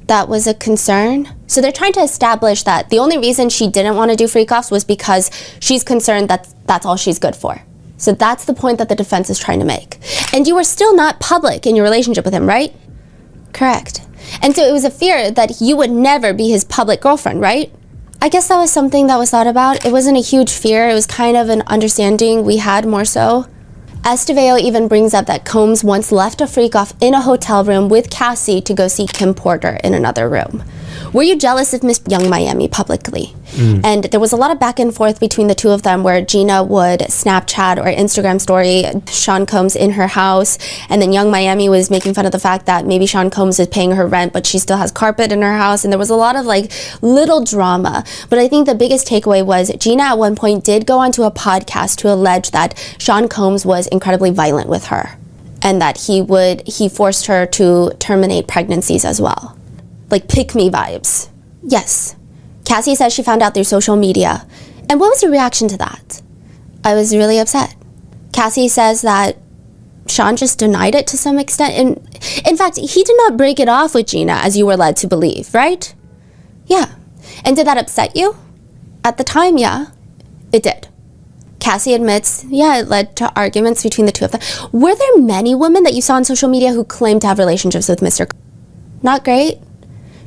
That was a concern. So they're trying to establish that the only reason she didn't want to do freak-offs was because she's concerned that that's all she's good for. So that's the point that the defense is trying to make. And you were still not public in your relationship with him, right? Correct. And so it was a fear that you would never be his public girlfriend, right? I guess that was something that was thought about. It wasn't a huge fear. It was kind of an understanding we had more so. Estevao even brings up that Combs once left a freak off in a hotel room with Cassie to go see Kim Porter in another room. Were you jealous of Miss Young Miami publicly? And there was a lot of back and forth between the two of them where Gina would Snapchat or Instagram story Sean Combs in her house, and then Young Miami was making fun of the fact that maybe Sean Combs is paying her rent, but she still has carpet in her house, and there was a lot of like little drama. But I think the biggest takeaway was Gina at one point did go onto a podcast to allege that Sean Combs was incredibly violent with her, and that he forced her to terminate pregnancies as well. Like pick me vibes. Yes. Cassie says she found out through social media. And what was your reaction to that? I was really upset. Cassie says that Sean just denied it to some extent. And in fact, he did not break it off with Gina as you were led to believe, right? Yeah. And did that upset you? At the time, yeah, it did. Cassie admits, yeah, it led to arguments between the two of them. Were there many women that you saw on social media who claimed to have relationships with Mr. Not great?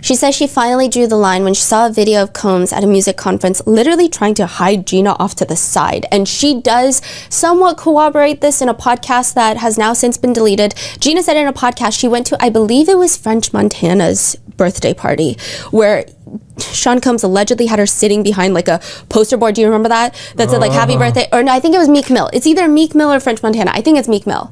She says she finally drew the line when she saw a video of Combs at a music conference literally trying to hide Gina off to the side. And she does somewhat corroborate this in a podcast that has now since been deleted. Gina said in a podcast she went to, I believe it was French Montana's birthday party, where Sean Combs allegedly had her sitting behind like a poster board. Do you remember that? That said like happy birthday, or no, I think it was Meek Mill. It's either Meek Mill or French Montana. I think it's Meek Mill.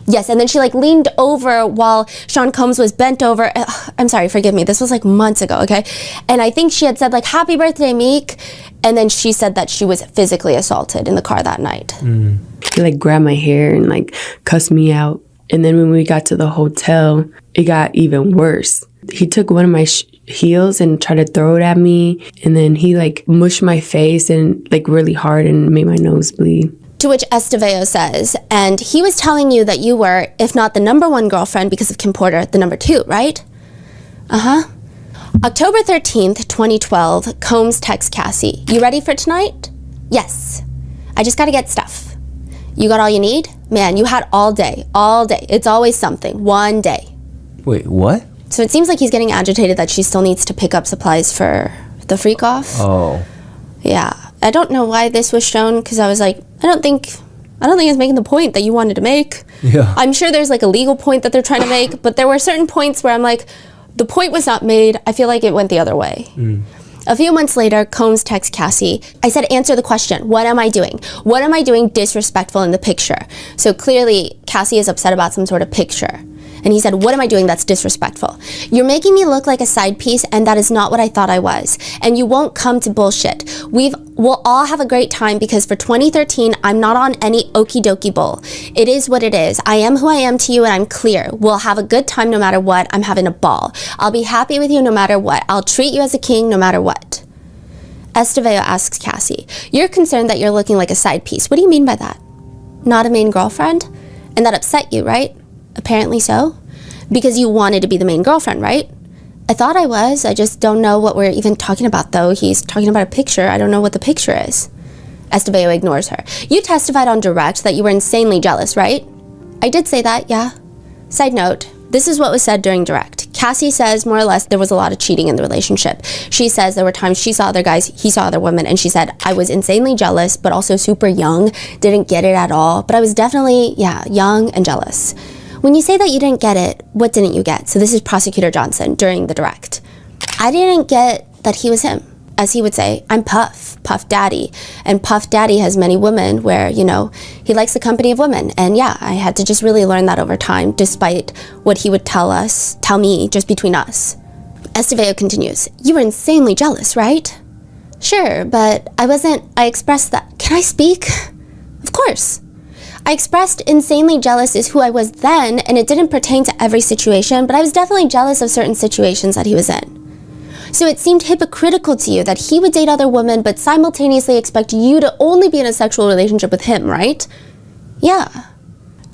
Yes, and then she like leaned over while Sean Combs was bent over. I'm sorry, forgive me. This was like months ago, okay? And I think she had said like, happy birthday, Meek. And then she said that she was physically assaulted in the car that night. He like grabbed my hair and like cussed me out. And then when we got to the hotel, it got even worse. He took one of my heels and tried to throw it at me. And then he like mushed my face and like really hard and made my nose bleed. To which Estevao says, and he was telling you that you were, if not the number one girlfriend because of Kim Porter, the number two, right? October 13th, 2012, Combs texts Cassie, you ready for tonight? Yes. I just gotta get stuff. You got all you need? Man, you had all day, all day. It's always something, one day. Wait, what? So it seems like he's getting agitated that she still needs to pick up supplies for the freak off. Oh. Yeah. I don't know why this was shown, because I was like, I don't think it's making the point that you wanted to make. Yeah. I'm sure there's like a legal point that they're trying to make, but there were certain points where I'm like, the point was not made. I feel like it went the other way. A few months later, Combs texts Cassie. I said, answer the question. What am I doing? What am I doing disrespectful in the picture? So clearly, Cassie is upset about some sort of picture. And he said, what am I doing that's disrespectful? You're making me look like a side piece, and that is not what I thought I was. And you won't come to bullshit. We'll all have a great time because for 2013, I'm not on any okie dokie bull. It is what it is. I am who I am to you, and I'm clear. We'll have a good time no matter what. I'm having a ball. I'll be happy with you no matter what. I'll treat you as a king no matter what. Estevao asks Cassie, you're concerned that you're looking like a side piece. What do you mean by that? Not a main girlfriend? And that upset you, right? Apparently so. Because you wanted to be the main girlfriend, right? I thought I was. I just don't know what we're even talking about, though. He's talking about a picture. I don't know what the picture is. Estevao ignores her. You testified on direct that you were insanely jealous, right? I did say that, yeah. Side note, this is what was said during direct. Cassie says, more or less, there was a lot of cheating in the relationship. She says there were times she saw other guys, he saw other women, and she said, I was insanely jealous, but also super young, didn't get it at all, but I was definitely, young and jealous. When you say that you didn't get it, what didn't you get? So this is Prosecutor Johnson during the direct. I didn't get that he was him. As he would say, I'm Puff Daddy. And Puff Daddy has many women where, he likes the company of women. And yeah, I had to just really learn that over time, despite what he would tell me, just between us. Estevao continues, you were insanely jealous, right? Sure, but I expressed that. Can I speak? Of course. I expressed insanely jealous is who I was then, and it didn't pertain to every situation, but I was definitely jealous of certain situations that he was in. So it seemed hypocritical to you that he would date other women, but simultaneously expect you to only be in a sexual relationship with him, right? Yeah.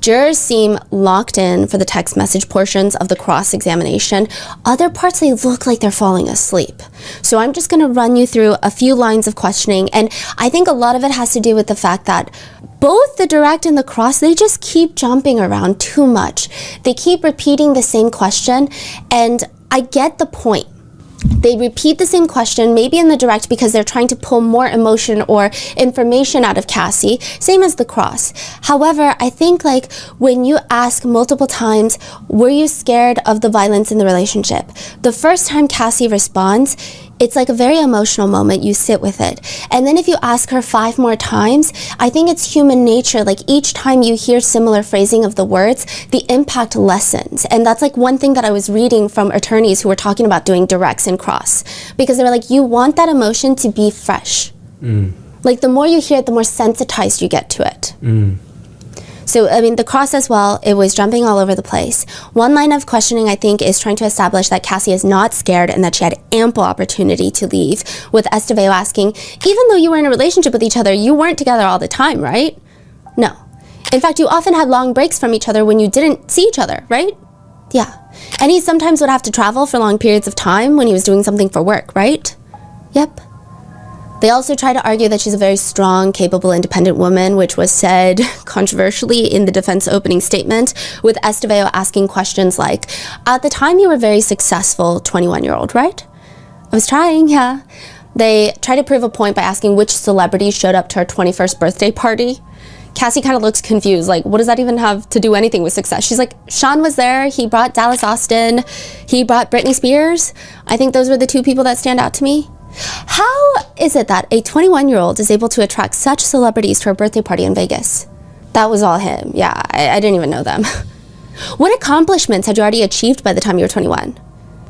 Jurors seem locked in for the text message portions of the cross-examination. Other parts, they look like they're falling asleep. So I'm just going to run you through a few lines of questioning, and I think a lot of it has to do with the fact that both the direct and the cross, they just keep jumping around too much. They keep repeating the same question, and I get the point. They repeat the same question, maybe in the direct because they're trying to pull more emotion or information out of Cassie, same as the cross. However, I think like when you ask multiple times, were you scared of the violence in the relationship? The first time Cassie responds, it's like a very emotional moment. You sit with it. And then if you ask her 5 more times, I think it's human nature. Like each time you hear similar phrasing of the words, the impact lessens. And that's like one thing that I was reading from attorneys who were talking about doing directs and cross. Because they were like, you want that emotion to be fresh. Like the more you hear it, the more sensitized you get to it. So, I mean, the cross as well, it was jumping all over the place. One line of questioning, I think, is trying to establish that Cassie is not scared and that she had ample opportunity to leave, with Estevao asking, even though you were in a relationship with each other, you weren't together all the time, right? No. In fact, you often had long breaks from each other when you didn't see each other, right? Yeah. And he sometimes would have to travel for long periods of time when he was doing something for work, right? Yep. They also try to argue that she's a very strong, capable, independent woman, which was said controversially in the defense opening statement, with Estevao asking questions like, at the time you were a very successful 21-year-old, right? I was trying, yeah. They try to prove a point by asking which celebrity showed up to her 21st birthday party. Cassie kind of looks confused, like, what does that even have to do anything with success? She's like, Sean was there, he brought Dallas Austin, he brought Britney Spears. I think those were the 2 people that stand out to me. How is it that a 21-year-old is able to attract such celebrities to her birthday party in Vegas? That was all him. Yeah, I didn't even know them. What accomplishments had you already achieved by the time you were 21?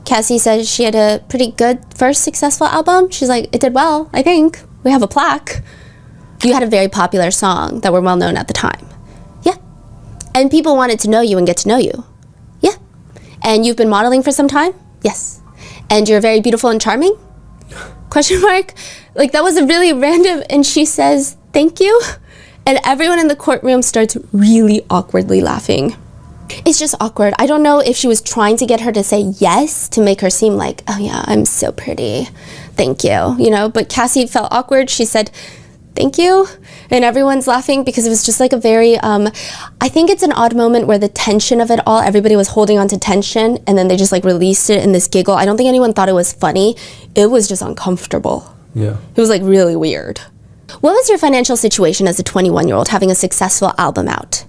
Cassie says she had a pretty good first successful album. She's like, it did well, I think. We have a plaque. You had a very popular song that were well known at the time. Yeah. And people wanted to know you and get to know you. Yeah. And you've been modeling for some time? Yes. And you're very beautiful and charming? Question mark? Like that was a really random, and she says, thank you. And everyone in the courtroom starts really awkwardly laughing. It's just awkward. I don't know if she was trying to get her to say yes to make her seem like, oh yeah, I'm so pretty. Thank you. You know, but Cassie felt awkward. She said, thank you. And everyone's laughing because it was just like a very, I think it's an odd moment where the tension of it all, everybody was holding on to tension and then they just like released it in this giggle. I don't think anyone thought it was funny. It was just uncomfortable. Yeah. It was like really weird. What was your financial situation as a 21-year-old having a successful album out?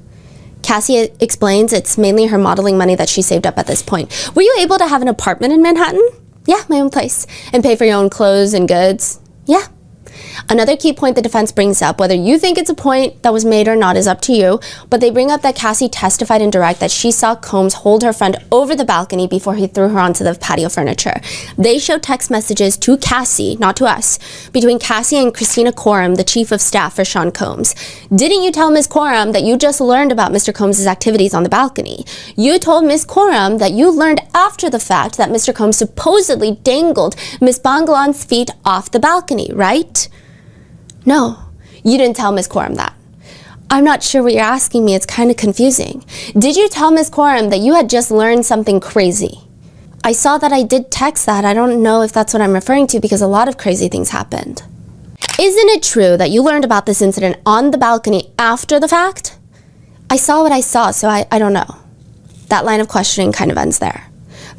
Cassie explains it's mainly her modeling money that she saved up at this point. Were you able to have an apartment in Manhattan? Yeah, my own place. And pay for your own clothes and goods? Yeah. Another key point the defense brings up, whether you think it's a point that was made or not is up to you, but they bring up that Cassie testified in direct that she saw Combs hold her friend over the balcony before he threw her onto the patio furniture. They show text messages to Cassie, not to us, between Cassie and Christina Coram, the chief of staff for Sean Combs. Didn't you tell Ms. Coram that you just learned about Mr. Combs' activities on the balcony? You told Ms. Coram that you learned after the fact that Mr. Combs supposedly dangled Ms. Banglan's feet off the balcony, right? No, you didn't tell Ms. Coram that. I'm not sure what you're asking me. It's kind of confusing. Did you tell Ms. Coram that you had just learned something crazy? I saw that I did text that. I don't know if that's what I'm referring to because a lot of crazy things happened. Isn't it true that you learned about this incident on the balcony after the fact? I saw what I saw, so I don't know. That line of questioning kind of ends there.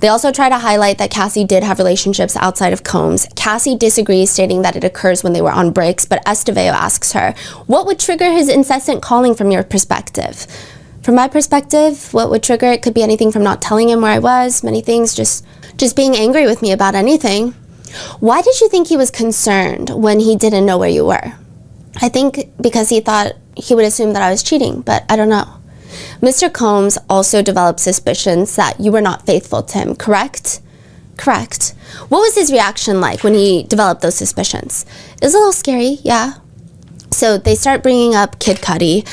They also try to highlight that Cassie did have relationships outside of Combs. Cassie disagrees, stating that it occurs when they were on breaks, but Estevao asks her, what would trigger his incessant calling from your perspective? From my perspective, what would trigger it could be anything from not telling him where I was, many things, just being angry with me about anything. Why did you think he was concerned when he didn't know where you were? I think because he thought he would assume that I was cheating, but I don't know. Mr. Combs also developed suspicions that you were not faithful to him, correct? Correct. What was his reaction like when he developed those suspicions? It was a little scary, yeah. So they start bringing up Kid Cudi.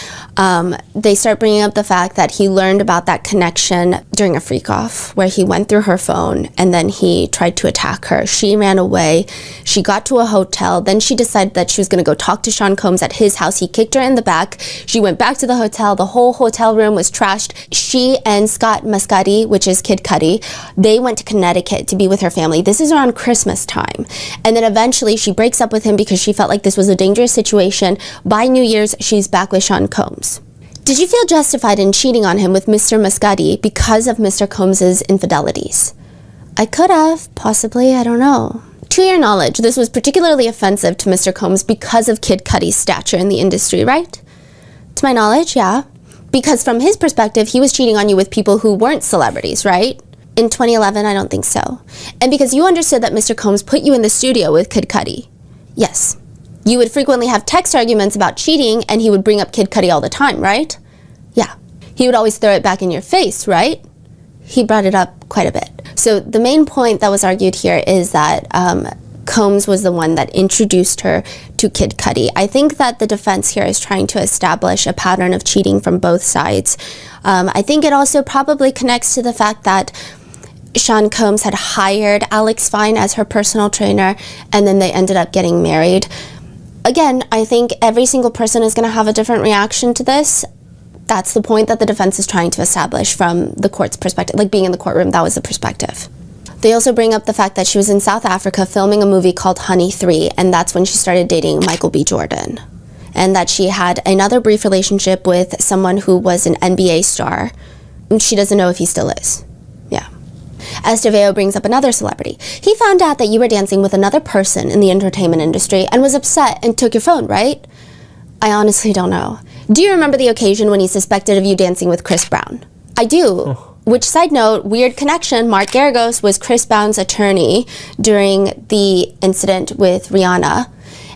They start bringing up the fact that he learned about that connection during a freak-off where he went through her phone and then he tried to attack her. She ran away. She got to a hotel. Then she decided that she was going to go talk to Sean Combs at his house. He kicked her in the back. She went back to the hotel. The whole hotel room was trashed. She and Scott Muscati, which is Kid Cudi, they went to Connecticut to be with her family. This is around Christmas time. And then eventually she breaks up with him because she felt like this was a dangerous situation. By New Year's, she's back with Sean Combs. Did you feel justified in cheating on him with Mr. Muscati because of Mr. Combs' infidelities? I could have, possibly, I don't know. To your knowledge, this was particularly offensive to Mr. Combs because of Kid Cudi's stature in the industry, right? To my knowledge, yeah. Because from his perspective, he was cheating on you with people who weren't celebrities, right? In 2011, I don't think so. And because you understood that Mr. Combs put you in the studio with Kid Cudi. Yes. You would frequently have text arguments about cheating, and he would bring up Kid Cudi all the time, right? Yeah. He would always throw it back in your face, right? He brought it up quite a bit. So the main point that was argued here is that Combs was the one that introduced her to Kid Cudi. I think that the defense here is trying to establish a pattern of cheating from both sides. I think it also probably connects to the fact that Sean Combs had hired Alex Fine as her personal trainer, and then they ended up getting married. Again, I think every single person is going to have a different reaction to this. That's the point that the defense is trying to establish from the court's perspective. Like being in the courtroom, that was the perspective. They also bring up the fact that she was in South Africa filming a movie called Honey 3, and that's when she started dating Michael B. Jordan. And that she had another brief relationship with someone who was an NBA star. She doesn't know if he still is. Yeah. Estevao brings up another celebrity. He found out that you were dancing with another person in the entertainment industry and was upset and took your phone, right? I honestly don't know. Do you remember the occasion when he suspected of you dancing with Chris Brown? I do. Which, side note, weird connection, Mark Garagos was Chris Brown's attorney during the incident with Rihanna,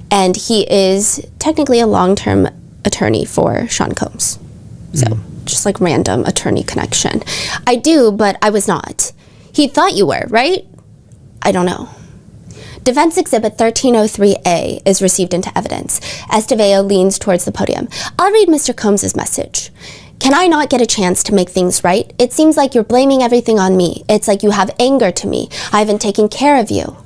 and he is technically a long-term attorney for Sean Combs. So, just like random attorney connection. I do, but I was not. He thought you were, right? I don't know. Defense Exhibit 1303A is received into evidence. Estevao leans towards the podium. I'll read Mr. Combs' message. Can I not get a chance to make things right? It seems like you're blaming everything on me. It's like you have anger to me. I haven't taken care of you.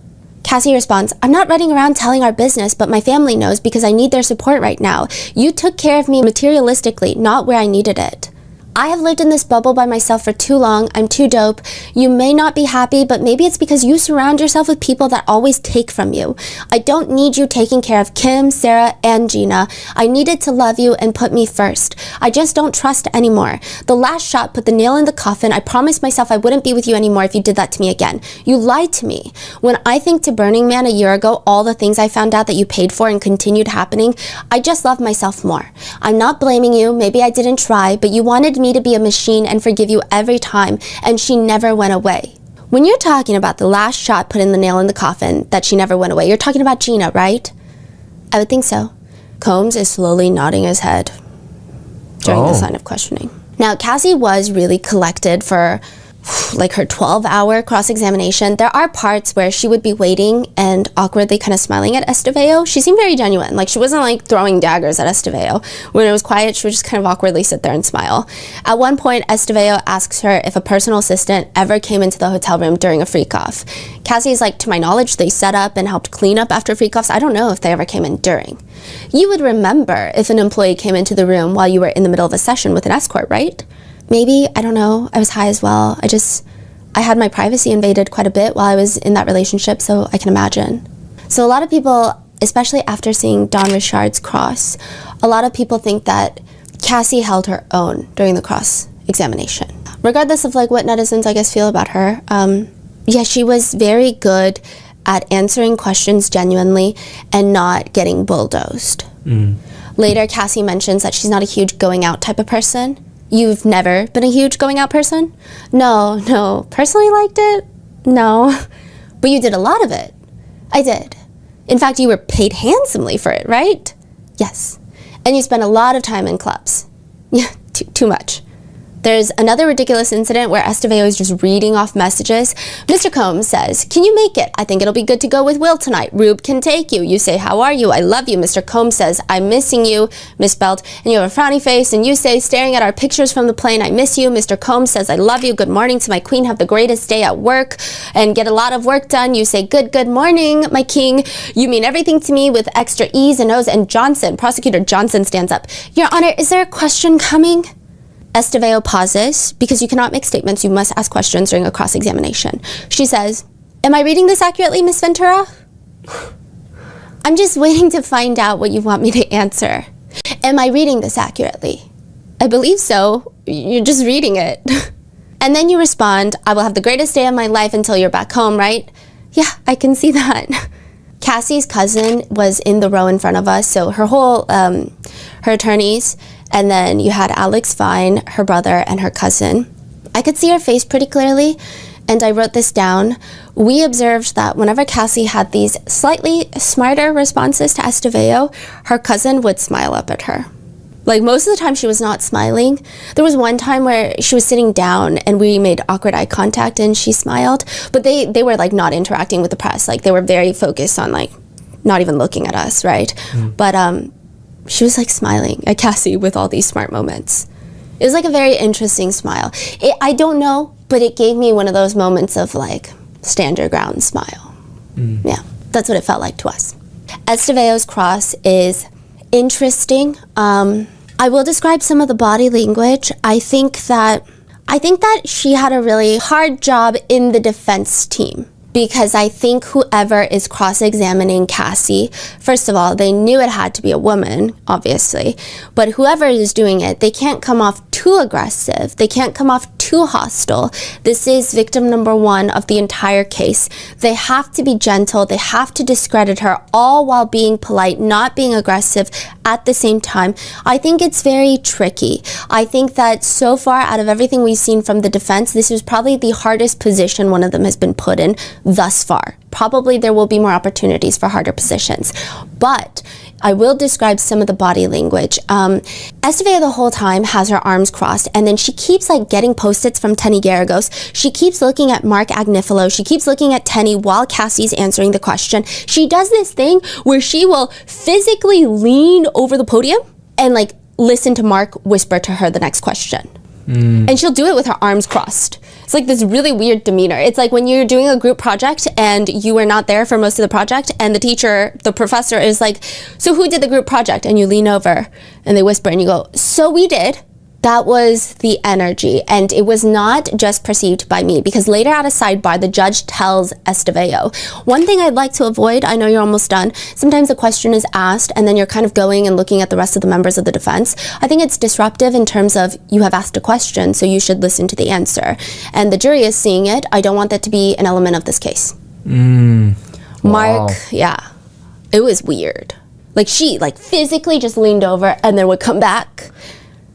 Cassie responds, I'm not running around telling our business, but my family knows because I need their support right now. You took care of me materialistically, not where I needed it. I have lived in this bubble by myself for too long. I'm too dope. You may not be happy, but maybe it's because you surround yourself with people that always take from you. I don't need you taking care of Kim, Sarah, and Gina. I needed to love you and put me first. I just don't trust anymore. The last shot put the nail in the coffin. I promised myself I wouldn't be with you anymore if you did that to me again. You lied to me. When I think to Burning Man a year ago, all the things I found out that you paid for and continued happening, I just love myself more. I'm not blaming you. Maybe I didn't try, but you wanted me to be a machine and forgive you every time, and she never went away. When you're talking about the last shot put in the nail in the coffin, that she never went away, you're talking about Gina, right? I would think so. Combs is slowly nodding his head during the sign of questioning. Now, Cassie was really collected for like her 12-hour cross-examination. There are parts where she would be waiting and awkwardly kind of smiling at Estevao. She seemed very genuine. Like, she wasn't like throwing daggers at Estevao. When it was quiet, she would just kind of awkwardly sit there and smile. At one point, Estevao asks her if a personal assistant ever came into the hotel room during a freak-off. Cassie's like, to my knowledge, they set up and helped clean up after freak-offs. I don't know if they ever came in during. You would remember if an employee came into the room while you were in the middle of a session with an escort, right? Maybe, I don't know. I was high as well. I had my privacy invaded quite a bit while I was in that relationship, so I can imagine. So a lot of people, especially after seeing Dawn Richard's cross, a lot of people think that Cassie held her own during the cross-examination. Regardless of like what netizens, I guess, feel about her, yeah, she was very good at answering questions genuinely and not getting bulldozed. Later, Cassie mentions that she's not a huge going out type of person. You've never been a huge going out person? No. Personally liked it? No. But you did a lot of it. I did. In fact, you were paid handsomely for it, right? Yes. And you spent a lot of time in clubs. Yeah, too much. There's another ridiculous incident where Estevao is just reading off messages. Mr. Combs says, can you make it? I think it'll be good to go with Will tonight. Rube can take you. You say, how are you? I love you. Mr. Combs says, I'm missing you, misspelled. And you have a frowny face. And you say, staring at our pictures from the plane, I miss you. Mr. Combs says, I love you. Good morning to my queen. Have the greatest day at work and get a lot of work done. You say, good morning, my king. You mean everything to me with extra E's and O's. And Prosecutor Johnson stands up. Your Honor, is there a question coming? Estevao pauses. Because you cannot make statements, you must ask questions during a cross-examination. She says, am I reading this accurately, Miss Ventura? I'm just waiting to find out what you want me to answer. Am I reading this accurately? I believe so. You're just reading it. And then you respond, I will have the greatest day of my life until you're back home, right? Yeah, I can see that. Cassie's cousin was in the row in front of us, so her whole, her attorneys, and then you had Alex Fine, her brother, and her cousin. I could see her face pretty clearly, and I wrote this down. We observed that whenever Cassie had these slightly smarter responses to Estevao, her cousin would smile up at her. Like, most of the time she was not smiling. There was one time where she was sitting down and we made awkward eye contact and she smiled, but they were like not interacting with the press. Like, they were very focused on like not even looking at us, right? But she was like smiling at Cassie with all these smart moments. It was like a very interesting smile. I don't know, but it gave me one of those moments of like stand your ground smile. Yeah, that's what it felt like to us. Estevao's cross is interesting. I will describe some of the body language. I think that she had a really hard job in the defense team, because I think whoever is cross-examining Cassie, first of all, they knew it had to be a woman, obviously, but whoever is doing it, they can't come off too aggressive. They can't come off too hostile. This is victim number one of the entire case. They have to be gentle. They have to discredit her, all while being polite, not being aggressive at the same time. I think it's very tricky. I think that so far, out of everything we've seen from the defense, this is probably the hardest position one of them has been put in thus far. Probably there will be more opportunities for harder positions, but I will describe some of the body language. Estevao the whole time has her arms crossed, and then she keeps like getting post-its from Tenny Garagos. She keeps looking at Mark Agnifilo. She keeps looking at Tenny while Cassie's answering the question. She does this thing where she will physically lean over the podium and like listen to Mark whisper to her the next question. And she'll do it with her arms crossed. It's like this really weird demeanor. It's like when you're doing a group project and you were not there for most of the project, and the professor is like, so who did the group project? And you lean over and they whisper and you go, so we did. That was the energy, and it was not just perceived by me, because later at a sidebar, the judge tells Estevao, one thing I'd like to avoid, I know you're almost done, sometimes a question is asked and then you're kind of going and looking at the rest of the members of the defense. I think it's disruptive in terms of you have asked a question, so you should listen to the answer. And the jury is seeing it. I don't want that to be an element of this case. Mark, yeah, it was weird. Like, she like physically just leaned over and then would come back.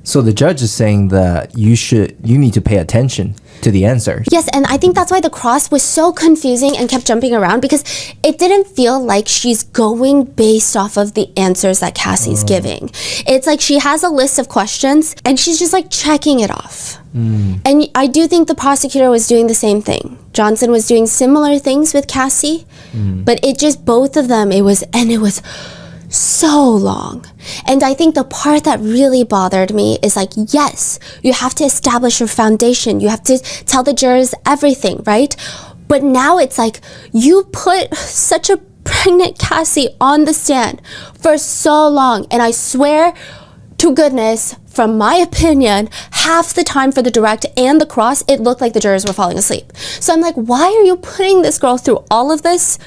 So the judge is saying that you need to pay attention to the answers. Yes, and I think that's why the cross was so confusing and kept jumping around, because it didn't feel like she's going based off of the answers that Cassie's giving. It's like she has a list of questions and she's just like checking it off. And I do think the prosecutor was doing the same thing. Johnson was doing similar things with Cassie, but it just, both of them, it was so long. And I think the part that really bothered me is like, yes, you have to establish your foundation. You have to tell the jurors everything, right? But now it's like, you put such a pregnant Cassie on the stand for so long. And I swear to goodness, from my opinion, half the time for the direct and the cross, it looked like the jurors were falling asleep. So I'm like, why are you putting this girl through all of this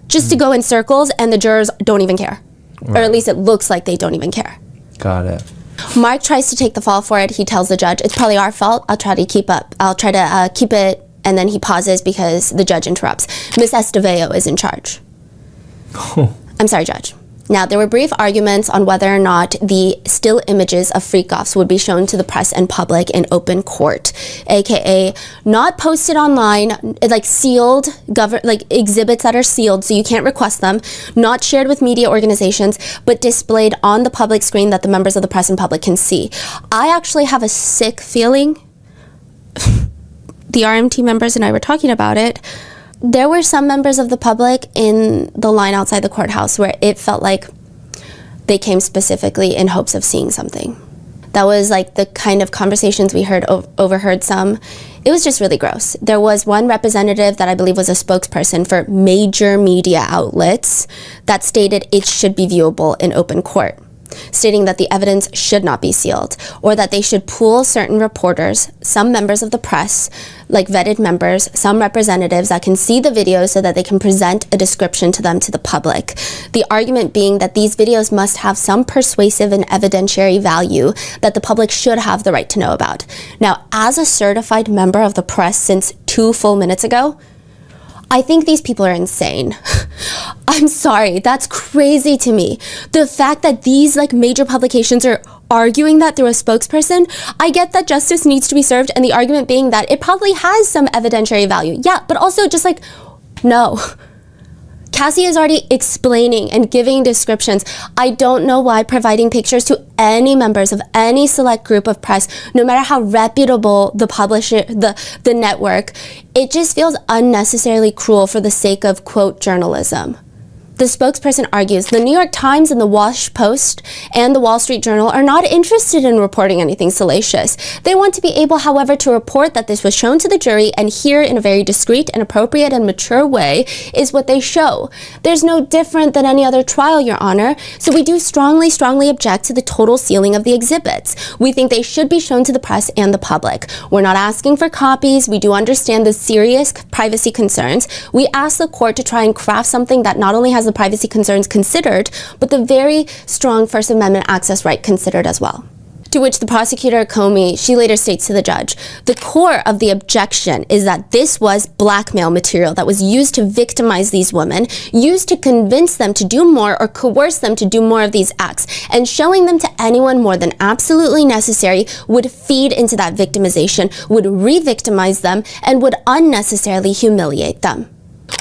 just to go in circles and the jurors don't even care? Right. Or at least it looks like they don't even care. Got it. Mark tries to take the fall for it. He tells the judge, it's probably our fault. I'll try to keep it. And then he pauses because the judge interrupts. Miss Estevao is in charge. I'm sorry, Judge. Now, there were brief arguments on whether or not the still images of freak-offs would be shown to the press and public in open court, aka not posted online, like sealed, like exhibits that are sealed so you can't request them, not shared with media organizations, but displayed on the public screen that the members of the press and public can see. I actually have a sick feeling. The RMT members and I were talking about it. There were some members of the public in the line outside the courthouse where it felt like they came specifically in hopes of seeing something. That was like the kind of conversations we overheard some. It was just really gross. There was one representative that I believe was a spokesperson for major media outlets that stated it should be viewable in open court. stating that the evidence should not be sealed, or that they should pool certain reporters, some members of the press, like vetted members, some representatives that can see the videos so that they can present a description to them to the public. The argument being that these videos must have some persuasive and evidentiary value that the public should have the right to know about. Now, as a certified member of the press since 2 full minutes ago, I think these people are insane. I'm sorry, that's crazy to me. The fact that these major publications are arguing that through a spokesperson, I get that justice needs to be served, and the argument being that it probably has some evidentiary value. Yeah, but also just no. Cassie is already explaining and giving descriptions. I don't know why providing pictures to any members of any select group of press, no matter how reputable the publisher, the network, it just feels unnecessarily cruel for the sake of, quote, journalism. The spokesperson argues the New York Times and the Wash Post and the Wall Street Journal are not interested in reporting anything salacious. They want to be able, however, to report that this was shown to the jury, and here in a very discreet and appropriate and mature way is what they show. There's no different than any other trial, Your Honor, so we do strongly object to the total sealing of the exhibits. We think they should be shown to the press and the public. We're not asking for copies. We do understand the serious privacy concerns. We ask the court to try and craft something that not only has the privacy concerns considered, but the very strong First Amendment access right considered as well. To which the prosecutor, Comey, she later states to the judge, the core of the objection is that this was blackmail material that was used to victimize these women, used to convince them to do more or coerce them to do more of these acts, and showing them to anyone more than absolutely necessary would feed into that victimization, would re-victimize them, and would unnecessarily humiliate them.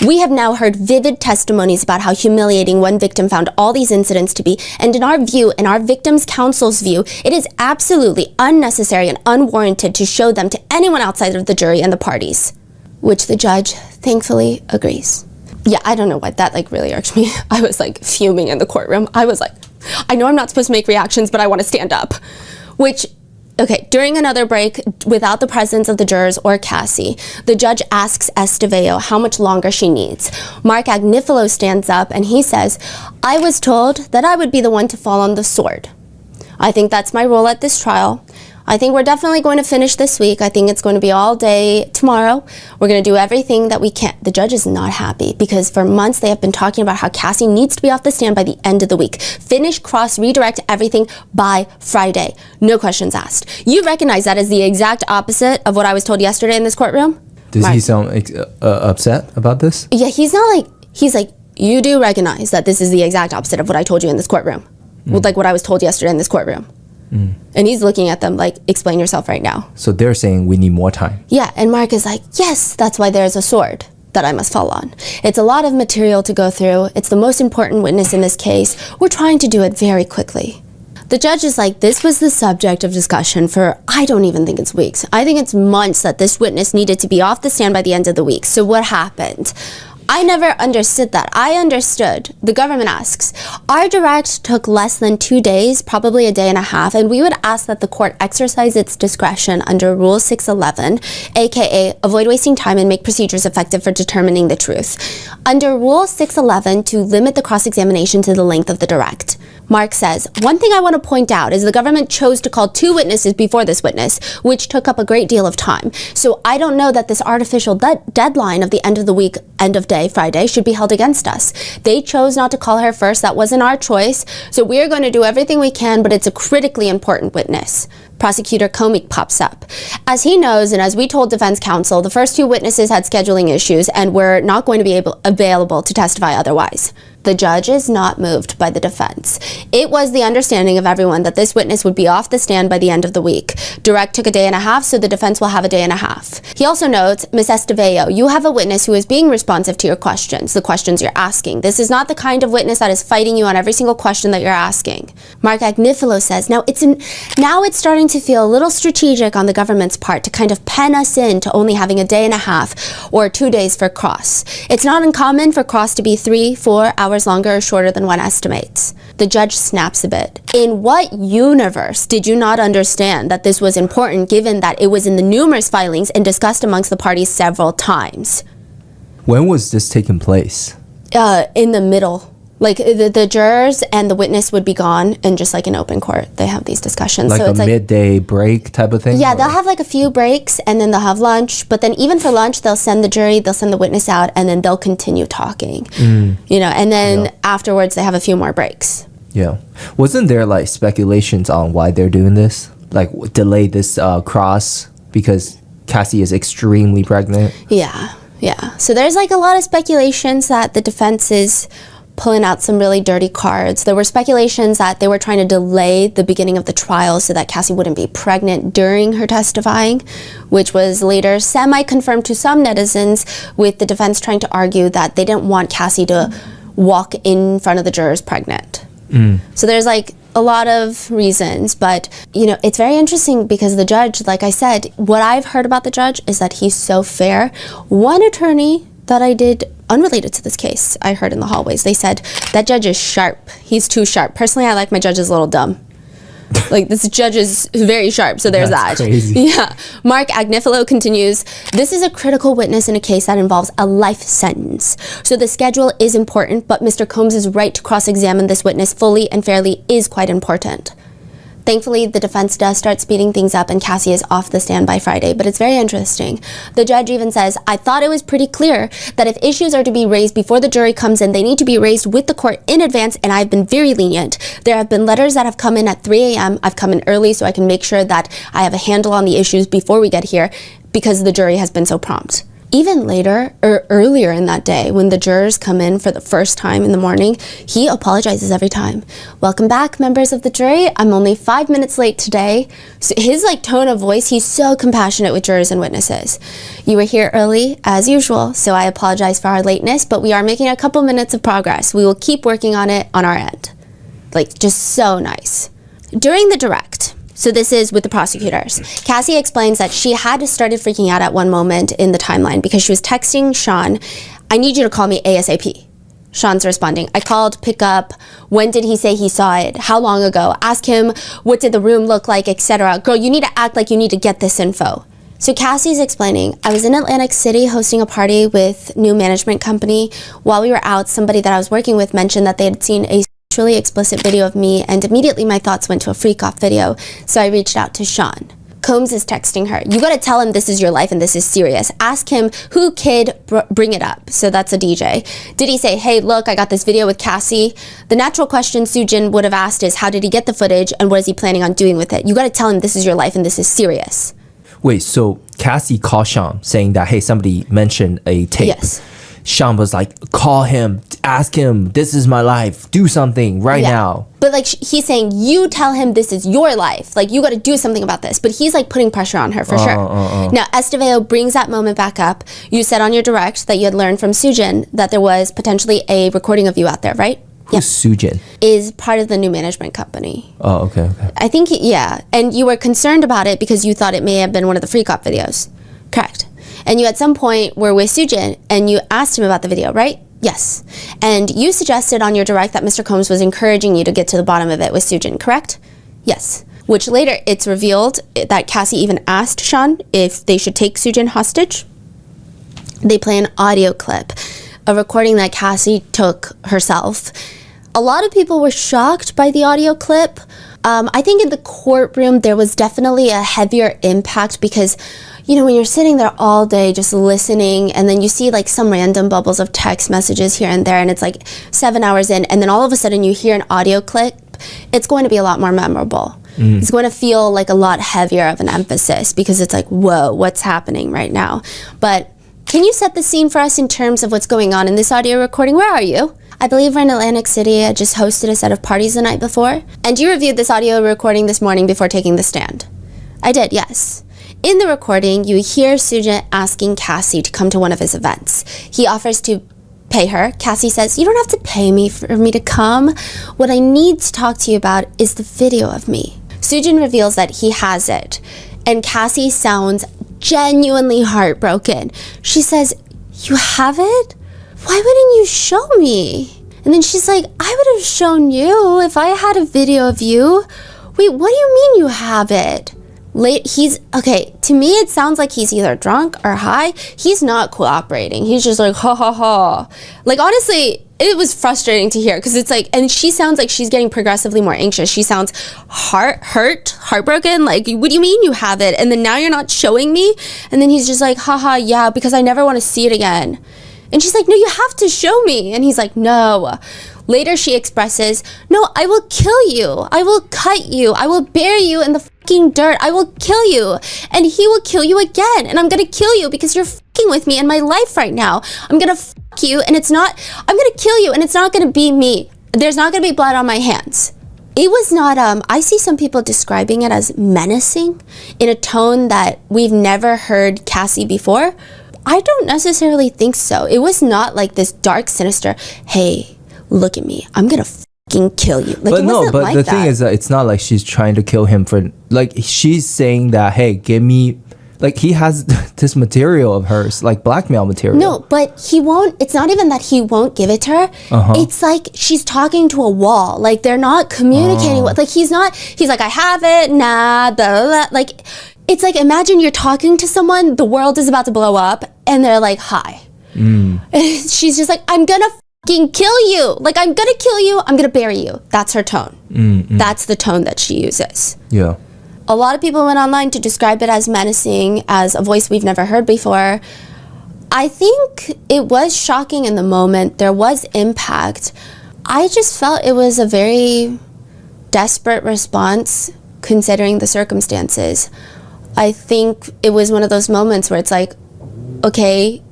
We have now heard vivid testimonies about how humiliating one victim found all these incidents to be, and in our view, in our victims' counsel's view, it is absolutely unnecessary and unwarranted to show them to anyone outside of the jury and the parties. Which the judge, thankfully, agrees. Yeah, I don't know why that really irked me. I was fuming in the courtroom. I was I know I'm not supposed to make reactions, but I want to stand up. Okay, during another break, without the presence of the jurors or Cassie, the judge asks Estevao how much longer she needs. Mark Agnifilo stands up and he says, I was told that I would be the one to fall on the sword. I think that's my role at this trial. I think we're definitely going to finish this week. I think it's going to be all day tomorrow. We're going to do everything that we can. The judge is not happy because for months they have been talking about how Cassie needs to be off the stand by the end of the week. Finish, cross, redirect everything by Friday. No questions asked. You recognize that as the exact opposite of what I was told yesterday in this courtroom? Does he sound upset about this? Yeah, he's not he's you do recognize that this is the exact opposite of what I told you in this courtroom. What I was told yesterday in this courtroom. And he's looking at them explain yourself right now. So they're saying we need more time. Yeah, and Mark is yes, that's why there's a sword that I must fall on. It's a lot of material to go through. It's the most important witness in this case. We're trying to do it very quickly. The judge is this was the subject of discussion for, I don't even think it's weeks. I think it's months that this witness needed to be off the stand by the end of the week. So what happened? I never understood that. I understood. The government asks, our direct took less than 2 days, probably a day and a half, and we would ask that the court exercise its discretion under Rule 611, aka avoid wasting time and make procedures effective for determining the truth. Under Rule 611, to limit the cross-examination to the length of the direct. Mark says, one thing I want to point out is the government chose to call 2 witnesses before this witness, which took up a great deal of time. So I don't know that this artificial deadline of the end of the week, end of day, Friday, should be held against us. They chose not to call her first. That wasn't our choice. So we're going to do everything we can, but it's a critically important witness. Prosecutor Comey pops up. As he knows, and as we told defense counsel, the first 2 witnesses had scheduling issues and were not going to be available to testify otherwise. The judge is not moved by the defense. It was the understanding of everyone that this witness would be off the stand by the end of the week. Direct took a day and a half, so the defense will have a day and a half. He also notes, Ms. Estevao, you have a witness who is being responsive to your questions, the questions you're asking. This is not the kind of witness that is fighting you on every single question that you're asking. Mark Agnifilo says, now it's starting to feel a little strategic on the government's part to kind of pen us in to only having a day and a half or 2 days for cross. It's not uncommon for cross to be 3-4 hours longer or shorter than one estimates. The judge snaps a bit. In what universe did you not understand that this was important given that it was in the numerous filings and discussed amongst the parties several times? When was this taking place? In the middle. Like the jurors and the witness would be gone, and just like in open court, they have these discussions. Like so it's a midday break type of thing? Yeah, they'll have like a few breaks, and then they'll have lunch. But then even for lunch, they'll send the jury, they'll send the witness out, and then they'll continue talking. You know, and then afterwards they have a few more breaks. Yeah. Wasn't there like speculations on why they're doing this? Like delay this cross because Cassie is extremely pregnant? Yeah. So there's like a lot of speculations that the defense is pulling out some really dirty cards. There were speculations that they were trying to delay the beginning of the trial so that Cassie wouldn't be pregnant during her testifying, which was later semi-confirmed to some netizens, with the defense trying to argue that they didn't want Cassie to walk in front of the jurors pregnant. So there's like a lot of reasons, but you know, it's very interesting because the judge, like I said, what I've heard about the judge is that he's so fair. One attorney that I did unrelated to this case, I heard in the hallways, they said that judge is sharp. He's too sharp. Personally, I like my judges a little dumb. Like, this judge is very sharp, so there's That's that. crazy. Yeah. Mark Agnifilo continues, this is a critical witness in a case that involves a life sentence. So the schedule is important, but Mr. Combs' right to cross-examine this witness fully and fairly is quite important. Thankfully, the defense does start speeding things up and Cassie is off the stand by Friday, but it's very interesting. The judge even says, I thought it was pretty clear that if issues are to be raised before the jury comes in, they need to be raised with the court in advance, and I've been very lenient. There have been letters that have come in at 3 a.m. I've come in early so I can make sure that I have a handle on the issues before we get here because the jury has been so prompt. Even later, or earlier in that day, when the jurors come in for the first time in the morning, he apologizes every time. Welcome back, members of the jury. I'm only 5 minutes late today. So his tone of voice, he's so compassionate with jurors and witnesses. You were here early, as usual, so I apologize for our lateness, but we are making a couple minutes of progress. We will keep working on it on our end. Just so nice. During the direct, so this is with the prosecutors, Cassie explains that she had started freaking out at one moment in the timeline because she was texting Sean, I need you to call me ASAP. Sean's responding, I called, pick up, when did he say he saw it, how long ago, ask him what did the room look like, etc. Girl, you need to act like you need to get this info. So Cassie's explaining, I was in Atlantic City hosting a party with new management company. While we were out, somebody that I was working with mentioned that they had seen a sexually explicit video of me, and immediately my thoughts went to a freak-off video, so I reached out to Sean. Combs is texting her, you gotta tell him this is your life and this is serious. Ask him, who kid, bring it up. So that's a DJ. Did he say, hey, look, I got this video with Cassie? The natural question Sujin would have asked is, how did he get the footage and what is he planning on doing with it? You gotta tell him this is your life and this is serious. Wait, so Cassie called Sean saying that, hey, somebody mentioned a tape. Yes. Sean was like, call him, ask him, this is my life, do something right now. But he's saying, you tell him this is your life. You got to do something about this. But he's putting pressure on her for sure. Now, Estevao brings that moment back up. You said on your direct that you had learned from Sujin that there was potentially a recording of you out there, right? Who's Sujin? Is part of the new management company. Oh, okay. I think, yeah. And you were concerned about it because you thought it may have been one of the freak-off videos. Correct. And you at some point were with Sujin and you asked him about the video, right? Yes. And you suggested on your direct that Mr. Combs was encouraging you to get to the bottom of it with Sujin, correct? Yes. Which later it's revealed that Cassie even asked Sean if they should take Sujin hostage. They play an audio clip, a recording that Cassie took herself. A lot of people were shocked by the audio clip. I think in the courtroom there was definitely a heavier impact because, when you're sitting there all day just listening and then you see some random bubbles of text messages here and there and it's 7 hours in and then all of a sudden you hear an audio clip, it's going to be a lot more memorable. It's going to feel a lot heavier of an emphasis because it's whoa, what's happening right now? But can you set the scene for us in terms of what's going on in this audio recording? Where are you? I believe we're in Atlantic City. I just hosted a set of parties the night before. And you reviewed this audio recording this morning before taking the stand. I did, yes. In the recording, you hear Sujin asking Cassie to come to one of his events. He offers to pay her. Cassie says, you don't have to pay me for me to come. What I need to talk to you about is the video of me. Sujin reveals that he has it. And Cassie sounds genuinely heartbroken. She says, you have it? Why wouldn't you show me? And then she's like, I would have shown you if I had a video of you. Wait, what do you mean you have it? To me it sounds like he's either drunk or high. He's not cooperating. He's just ha ha ha. Honestly, it was frustrating to hear because it's like, and she sounds like she's getting progressively more anxious. She sounds heartbroken. Like, what do you mean you have it? And then now you're not showing me? And then he's just like, haha, yeah, because I never want to see it again. And she's like, no, you have to show me. And he's like, no. Later, she expresses, no, I will kill you. I will cut you. I will bury you in the fucking dirt. I will kill you. And he will kill you again. And I'm going to kill you because you're fucking with me in my life right now. I'm going to fuck you. And I'm going to kill you. And it's not going to be me. There's not going to be blood on my hands. It was not, I see some people describing it as menacing in a tone that we've never heard Cassie before. I don't necessarily think so. It was not like this dark, sinister, hey, look at me, I'm gonna fucking kill you. Like, the thing is that it's not like she's trying to kill him for, like, she's saying that, hey, give me, like, he has this material of hers, like blackmail material. No, but he won't, it's not even that he won't give it to her. It's like she's talking to a wall. Like, they're not communicating. Like, he's like, I have it, nah, blah, blah, blah. Like, it's like, imagine you're talking to someone, the world is about to blow up, and they're like, hi. And she's just like, I'm gonna fucking kill you. Like, I'm gonna kill you, I'm gonna bury you. That's her tone. That's the tone that she uses. Yeah. A lot of people went online to describe it as menacing, as a voice we've never heard before. I think it was shocking in the moment. There was impact. I just felt it was a very desperate response considering the circumstances. I think it was one of those moments where it's like, okay,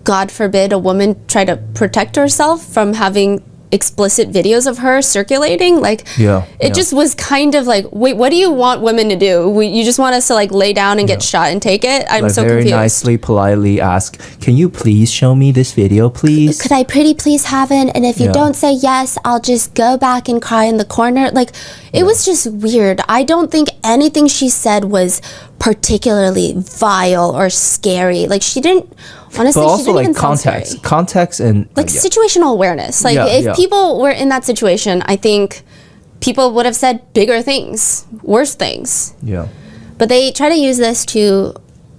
God forbid a woman try to protect herself from having explicit videos of her circulating. Like, it just was kind of like, wait, what do you want women to do? You just want us to like lay down and get shot and take it? I'm so very confused. Nicely, politely ask, can you please show me this video, please? Could I pretty please have it? And if you don't say yes, I'll just go back and cry in the corner. Like, it was just weird. I don't think anything she said was particularly vile or scary. Like, she didn't, honestly, but also, she didn't like, even sound scary. Context and like situational awareness. Like, if people were in that situation, I think people would have said bigger things, worse things. Yeah. But they try to use this to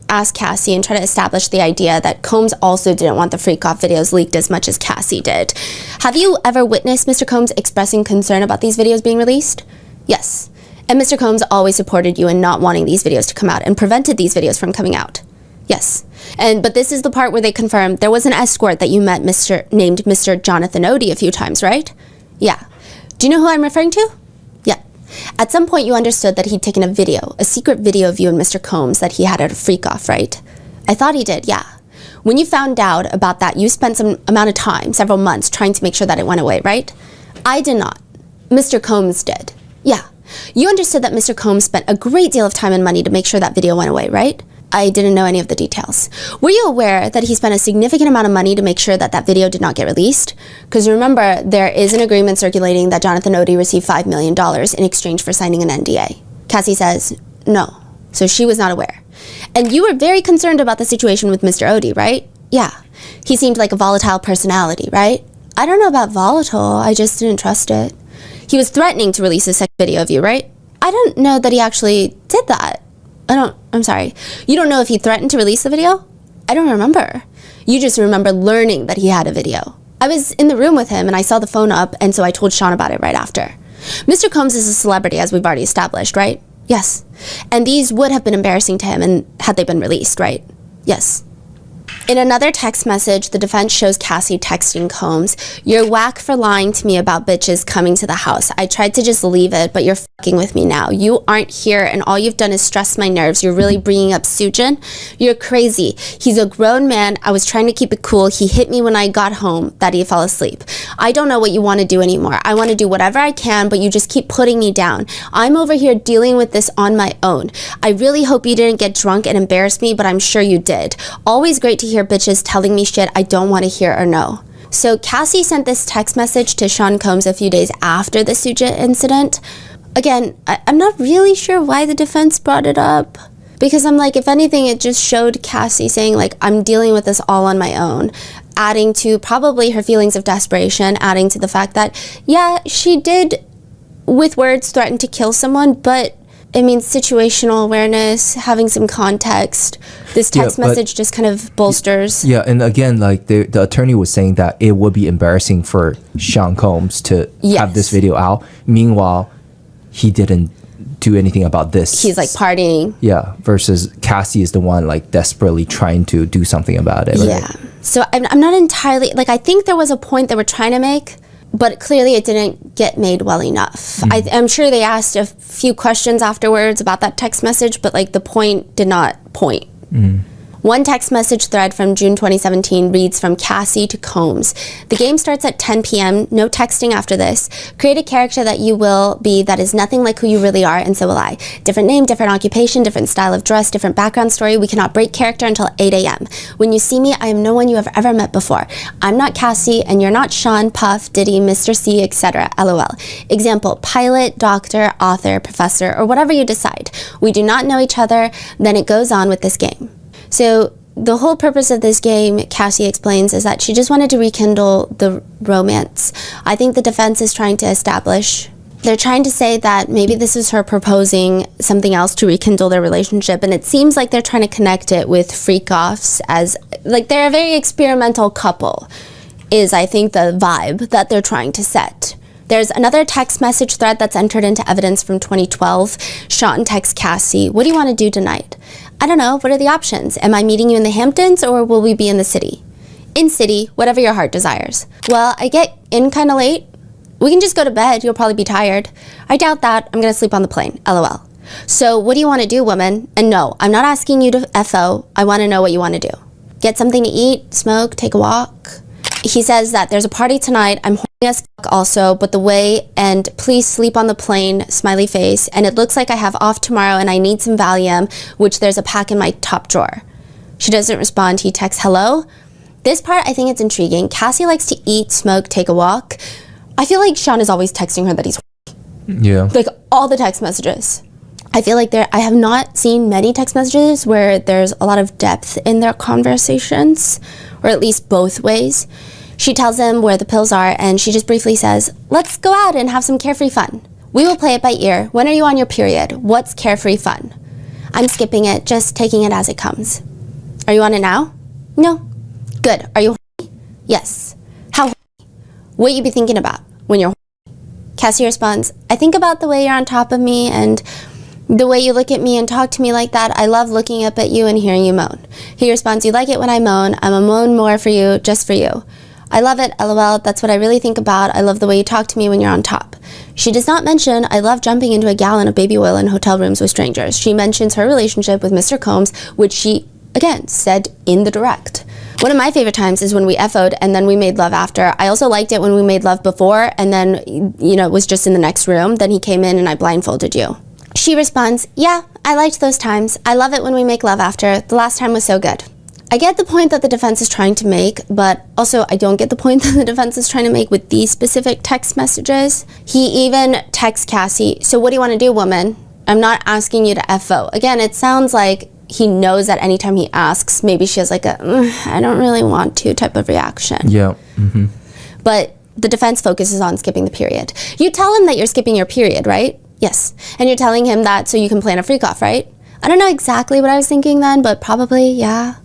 ask Cassie and try to establish the idea that Combs also didn't want the freak off videos leaked as much as Cassie did. Have you ever witnessed Mr. Combs expressing concern about these videos being released? Yes. And Mr. Combs always supported you in not wanting these videos to come out and prevented these videos from coming out. Yes. But this is the part where they confirm there was an escort that you met named Mr. Jonathan Odie a few times, right? Yeah. Do you know who I'm referring to? Yeah. At some point you understood that he'd taken a secret video of you and Mr. Combs that he had at a freak off, right? I thought he did, yeah. When you found out about that, you spent some amount of time, several months, trying to make sure that it went away, right? I did not. Mr. Combs did. Yeah. You understood that Mr. Combs spent a great deal of time and money to make sure that video went away, right? I didn't know any of the details. Were you aware that he spent a significant amount of money to make sure that that video did not get released? Because remember, there is an agreement circulating that Jonathan Odie received $5 million in exchange for signing an NDA. Cassie says, no. So she was not aware. And you were very concerned about the situation with Mr. Odie, right? Yeah. He seemed like a volatile personality, right? I don't know about volatile, I just didn't trust it. He was threatening to release a sex video of you, right? I don't know that he actually did that. I'm sorry. You don't know if he threatened to release the video? I don't remember. You just remember learning that he had a video. I was in the room with him and I saw the phone up, and so I told Sean about it right after. Mr. Combs is a celebrity, as we've already established, right? Yes. And these would have been embarrassing to him and had they been released, right? Yes. In another text message, the defense shows Cassie texting Combs, "You're whack for lying to me about bitches coming to the house. I tried to just leave it, but you're fucking with me now. You aren't here, and all you've done is stress my nerves. You're really bringing up Sujin. You're crazy. He's a grown man. I was trying to keep it cool. He hit me when I got home that he fell asleep. I don't know what you want to do anymore. I want to do whatever I can, but you just keep putting me down. I'm over here dealing with this on my own. I really hope you didn't get drunk and embarrass me, but I'm sure you did. Always great to hear bitches telling me shit I don't want to hear or know." So Cassie sent this text message to Sean Combs a few days after the Sujit incident. Again, I'm not really sure why the defense brought it up, because I'm like, if anything, it just showed Cassie saying, like, I'm dealing with this all on my own, adding to probably her feelings of desperation, adding to the fact that, yeah, she did with words threaten to kill someone, but It means situational awareness, having some context. This text message just kind of bolsters. Yeah, and again, like the attorney was saying that it would be embarrassing for Sean Combs to have this video out. Meanwhile, he didn't do anything about this. He's like partying. Yeah, versus Cassie is the one like desperately trying to do something about it. Right? Yeah. So I'm not entirely, like, I think there was a point they were trying to make, but clearly it didn't get made well enough. I'm sure they asked a few questions afterwards about that text message, but like the point did not point. One text message thread from June 2017 reads, from Cassie to Combs. The game starts at 10 p.m. No texting after this. Create a character that you will be that is nothing like who you really are, and so will I. Different name, different occupation, different style of dress, different background story. We cannot break character until 8 a.m. When you see me, I am no one you have ever met before. I'm not Cassie, and you're not Sean, Puff, Diddy, Mr. C, etc. LOL. Example, pilot, doctor, author, professor, or whatever you decide. We do not know each other. Then it goes on with this game. So the whole purpose of this game, Cassie explains, is that she just wanted to rekindle the romance. I think the defense is trying to establish, they're trying to say that maybe this is her proposing something else to rekindle their relationship, and it seems like they're trying to connect it with freak-offs, as like they're a very experimental couple, is I think the vibe that they're trying to set. There's another text message thread that's entered into evidence from 2012. Sean texts Cassie, what do you want to do tonight? I don't know, what are the options? Am I meeting you in the Hamptons, or will we be in the city? In city, whatever your heart desires. Well, I get in kind of late. We can just go to bed, you'll probably be tired. I doubt that, I'm gonna sleep on the plane, LOL. So what do you want to do, woman? And no, I'm not asking you to FO, I want to know what you want to do. Get something to eat, smoke, take a walk. He says that there's a party tonight, I'm horny as fuck also, but the way, and please sleep on the plane, smiley face, and it looks like I have off tomorrow and I need some Valium, which there's a pack in my top drawer. She doesn't respond, he texts hello. This part, I think it's intriguing. Cassie likes to eat, smoke, take a walk. I feel like Sean is always texting her that he's horny. Yeah. Like all the text messages. I feel like I have not seen many text messages where there's a lot of depth in their conversations, or at least both ways. She tells him where the pills are, and she just briefly says, let's go out and have some carefree fun. We will play it by ear. When are you on your period? What's carefree fun? I'm skipping it, just taking it as it comes. Are you on it now? No. Good. Are you horny? Yes. How horny? What you be thinking about when you're horny? Cassie responds, I think about the way you're on top of me and the way you look at me and talk to me like that. I love looking up at you and hearing you moan. He responds, you like it when I moan. I'm a moan more for you, just for you. I love it, LOL, that's what I really think about. I love the way you talk to me when you're on top. She does not mention, I love jumping into a gallon of baby oil in hotel rooms with strangers. She mentions her relationship with Mr. Combs, which she, again, said in the direct. One of my favorite times is when we FO'd and then we made love after. I also liked it when we made love before and then, it was just in the next room. Then he came in and I blindfolded you. She responds, yeah, I liked those times. I love it when we make love after. The last time was so good. I get the point that the defense is trying to make, but also I don't get the point that the defense is trying to make with these specific text messages. He even texts Cassie, so what do you want to do, woman? I'm not asking you to FO. Again, it sounds like he knows that anytime he asks, maybe she has like a, I don't really want to type of reaction. Yeah. Mm-hmm. But the defense focuses on skipping the period. You tell him that you're skipping your period, right? Yes. And you're telling him that so you can plan a freak off, right? I don't know exactly what I was thinking then, but probably, yeah.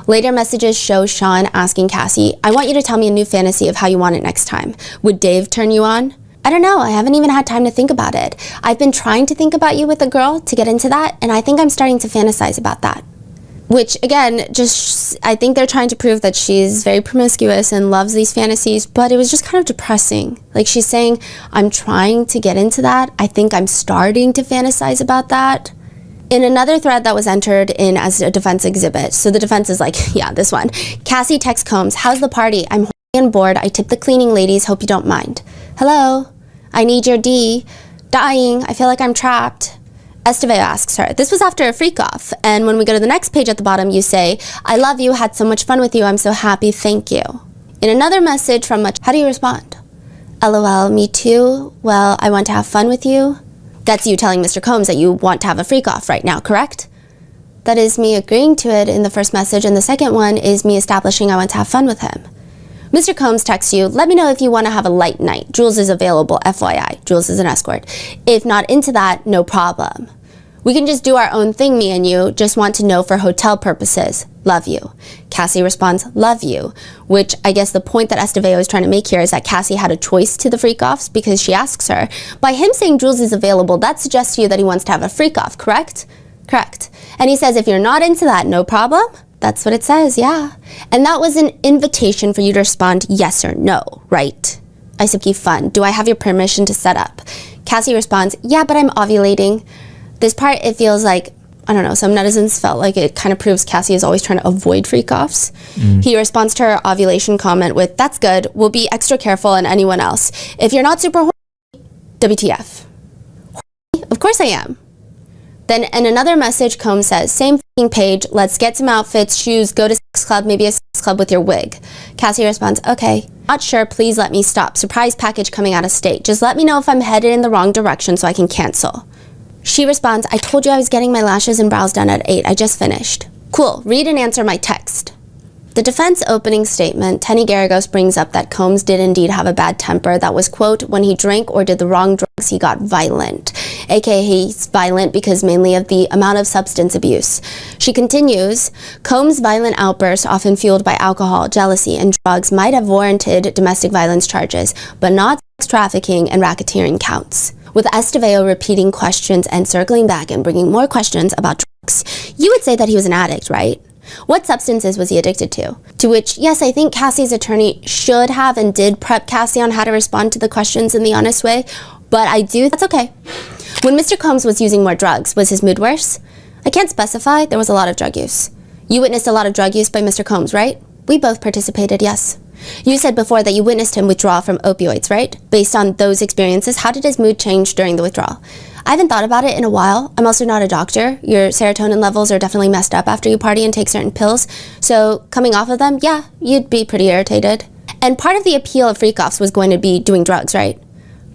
Later messages show Sean asking Cassie, I want you to tell me a new fantasy of how you want it next time. Would Dave turn you on? I don't know, I haven't even had time to think about it. I've been trying to think about you with a girl to get into that, and I think I'm starting to fantasize about that. Which, again, I think they're trying to prove that she's very promiscuous and loves these fantasies, but it was just kind of depressing. Like, she's saying, I'm trying to get into that. I think I'm starting to fantasize about that. In another thread that was entered in as a defense exhibit, so the defense is like, yeah, this one. Cassie texts Combs, how's the party? I'm horny and bored. I tip the cleaning ladies, hope you don't mind. Hello? I need your D. Dying. I feel like I'm trapped. Esteve asks her. This was after a freak off. And when we go to the next page at the bottom, you say, I love you, had so much fun with you, I'm so happy, thank you. In another message from Much, how do you respond? LOL, me too. Well, I want to have fun with you. That's you telling Mr. Combs that you want to have a freak off right now, correct? That is me agreeing to it in the first message, and the second one is me establishing I want to have fun with him. Mr. Combs texts you, let me know if you want to have a light night. Jules is available, FYI. Jules is an escort. If not into that, no problem. We can just do our own thing, me and you. Just want to know for hotel purposes. Love you. Cassie responds, love you, which I guess the point that Estevao is trying to make here is that Cassie had a choice to the freak-offs because she asks her. By him saying Jules is available, that suggests to you that he wants to have a freak-off, correct? Correct. And he says, if you're not into that, no problem. That's what it says, yeah. And that was an invitation for you to respond yes or no, right? Isipki fun. Do I have your permission to set up? Cassie responds, yeah, but I'm ovulating. This part, it feels like, I don't know, some netizens felt like it kind of proves Cassie is always trying to avoid freak-offs. He responds to her ovulation comment with, that's good, we'll be extra careful and anyone else. If you're not super horny, WTF. Of course I am. Then in another message, Combs says, same f***ing page, let's get some outfits, shoes, go to sex club, maybe a sex club with your wig. Cassie responds, okay, not sure, please let me stop. Surprise package coming out of state. Just let me know if I'm headed in the wrong direction so I can cancel. She responds, I told you I was getting my lashes and brows done at 8. I just finished. Cool, read and answer my text. The defense opening statement, Tenny Garagos brings up that Combs did indeed have a bad temper that was, quote, when he drank or did the wrong drugs, he got violent. AKA he's violent because mainly of the amount of substance abuse. She continues, Combs' violent outbursts, often fueled by alcohol, jealousy, and drugs, might have warranted domestic violence charges, but not sex trafficking and racketeering counts. With Estevao repeating questions and circling back and bringing more questions about drugs, you would say that he was an addict, right? What substances was he addicted to? To which, yes, I think Cassie's attorney should have and did prep Cassie on how to respond to the questions in the honest way, but that's okay. When Mr. Combs was using more drugs, was his mood worse? I can't specify, there was a lot of drug use. You witnessed a lot of drug use by Mr. Combs, right? We both participated, yes. You said before that you witnessed him withdraw from opioids, right? Based on those experiences, how did his mood change during the withdrawal? I haven't thought about it in a while. I'm also not a doctor. Your serotonin levels are definitely messed up after you party and take certain pills. So coming off of them, yeah, you'd be pretty irritated. And part of the appeal of freak-offs was going to be doing drugs, right?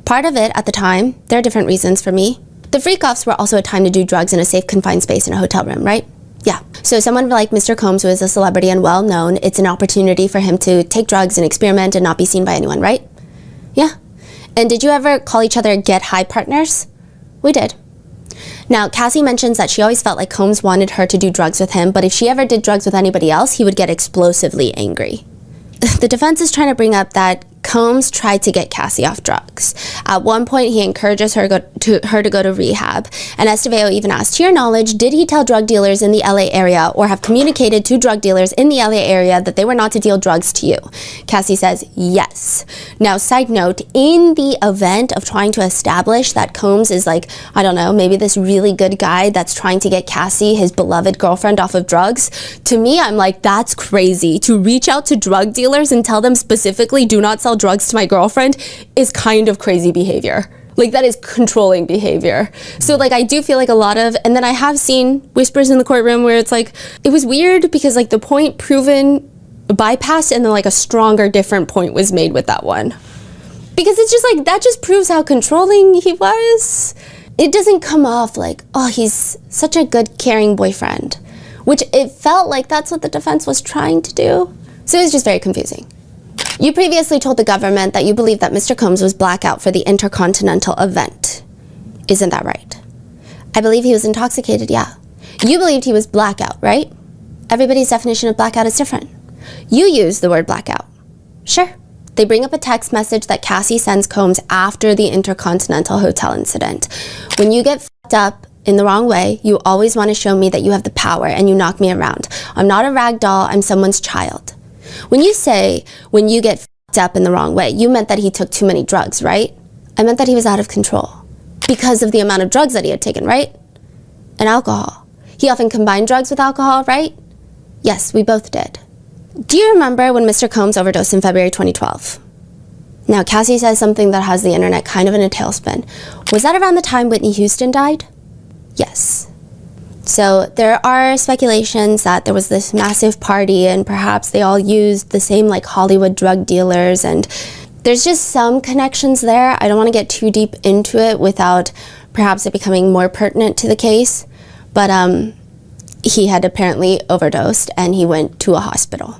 Part of it at the time, there are different reasons for me. The freak-offs were also a time to do drugs in a safe, confined space in a hotel room, right? Yeah. So someone like Mr. Combs, who is a celebrity and well-known, it's an opportunity for him to take drugs and experiment and not be seen by anyone, right? Yeah. And did you ever call each other get high partners? We did. Now, Cassie mentions that she always felt like Combs wanted her to do drugs with him, but if she ever did drugs with anybody else, he would get explosively angry. The defense is trying to bring up that Combs tried to get Cassie off drugs. At one point, he encourages her to go to rehab, and Estevao even asked, to your knowledge, did he tell drug dealers in the LA area or have communicated to drug dealers in the LA area that they were not to deal drugs to you? Cassie says, yes. Now, side note, in the event of trying to establish that Combs is like, I don't know, maybe this really good guy that's trying to get Cassie, his beloved girlfriend, off of drugs, to me, I'm like, that's crazy. To reach out to drug dealers and tell them specifically, do not sell drugs to my girlfriend is kind of crazy behavior. Like, that is controlling behavior. So like, I do feel like a lot of, and then I have seen whispers in the courtroom where it's like, it was weird because like the point proven bypassed and then like a stronger different point was made with that one. Because it's just like, that just proves how controlling he was. It doesn't come off like, oh, he's such a good caring boyfriend, which it felt like that's what the defense was trying to do. So it was just very confusing. You previously told the government that you believe that Mr. Combs was blackout for the Intercontinental event. Isn't that right? I believe he was intoxicated, yeah. You believed he was blackout, right? Everybody's definition of blackout is different. You use the word blackout. Sure. They bring up a text message that Cassie sends Combs after the Intercontinental Hotel incident. When you get fucked up in the wrong way, you always want to show me that you have the power and you knock me around. I'm not a rag doll, I'm someone's child. When you say, when you get f***ed up in the wrong way, you meant that he took too many drugs, right? I meant that he was out of control because of the amount of drugs that he had taken, right? And alcohol. He often combined drugs with alcohol, right? Yes, we both did. Do you remember when Mr. Combs overdosed in February 2012? Now, Cassie says something that has the internet kind of in a tailspin. Was that around the time Whitney Houston died? Yes. So there are speculations that there was this massive party and perhaps they all used the same like Hollywood drug dealers, and there's just some connections there. I don't want to get too deep into it without perhaps it becoming more pertinent to the case, but he had apparently overdosed and he went to a hospital.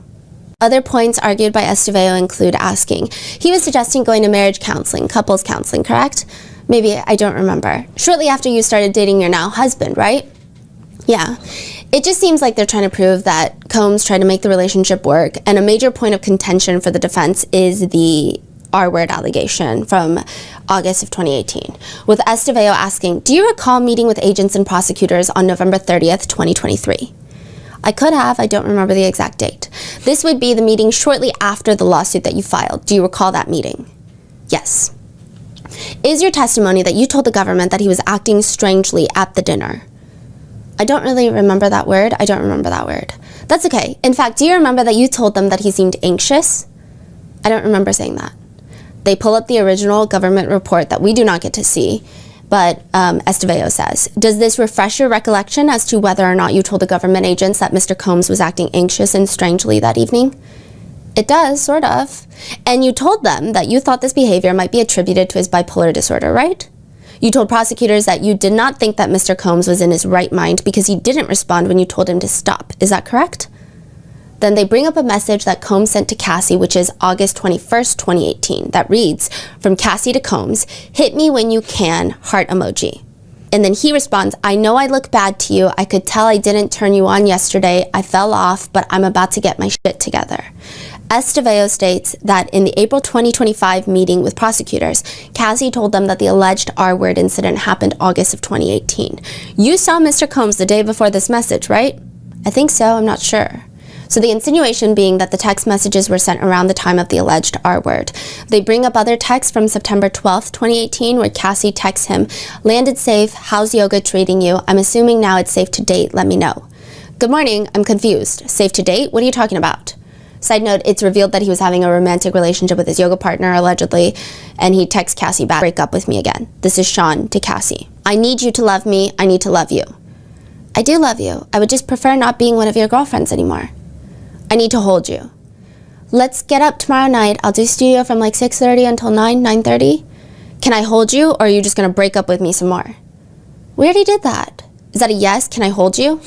Other points argued by Estevao include asking, he was suggesting going to marriage counseling, couples counseling, correct? Maybe, I don't remember. Shortly after you started dating your now husband, right? Yeah. It just seems like they're trying to prove that Combs tried to make the relationship work, and a major point of contention for the defense is the R-word allegation from August of 2018, with Estevao asking, do you recall meeting with agents and prosecutors on November 30th, 2023? I could have, I don't remember the exact date. This would be the meeting shortly after the lawsuit that you filed. Do you recall that meeting? Yes. Is your testimony that you told the government that he was acting strangely at the dinner? I don't really remember that word. I don't remember that word. That's okay. In fact, do you remember that you told them that he seemed anxious? I don't remember saying that. They pull up the original government report that we do not get to see, but Estevao says, does this refresh your recollection as to whether or not you told the government agents that Mr. Combs was acting anxious and strangely that evening? It does, sort of. And you told them that you thought this behavior might be attributed to his bipolar disorder, right? You told prosecutors that you did not think that Mr. Combs was in his right mind because he didn't respond when you told him to stop. Is that correct? Then they bring up a message that Combs sent to Cassie, which is August 21st, 2018, that reads, from Cassie to Combs, hit me when you can, heart emoji. And then he responds, I know I look bad to you. I could tell I didn't turn you on yesterday. I fell off, but I'm about to get my shit together. Estevao states that in the April 2025 meeting with prosecutors, Cassie told them that the alleged R-word incident happened August of 2018. You saw Mr. Combs the day before this message, right? I think so, I'm not sure. So the insinuation being that the text messages were sent around the time of the alleged R-word. They bring up other texts from September 12th, 2018, where Cassie texts him, landed safe, how's yoga treating you? I'm assuming now it's safe to date, let me know. Good morning, I'm confused. Safe to date? What are you talking about? Side note, it's revealed that he was having a romantic relationship with his yoga partner, allegedly, and he texts Cassie back, break up with me again. This is Sean to Cassie. I need you to love me, I need to love you. I do love you. I would just prefer not being one of your girlfriends anymore. I need to hold you. Let's get up tomorrow night. I'll do studio from like 6:30 until 9:30. Can I hold you, or are you just gonna break up with me some more? We already did that. Is that a yes? Can I hold you?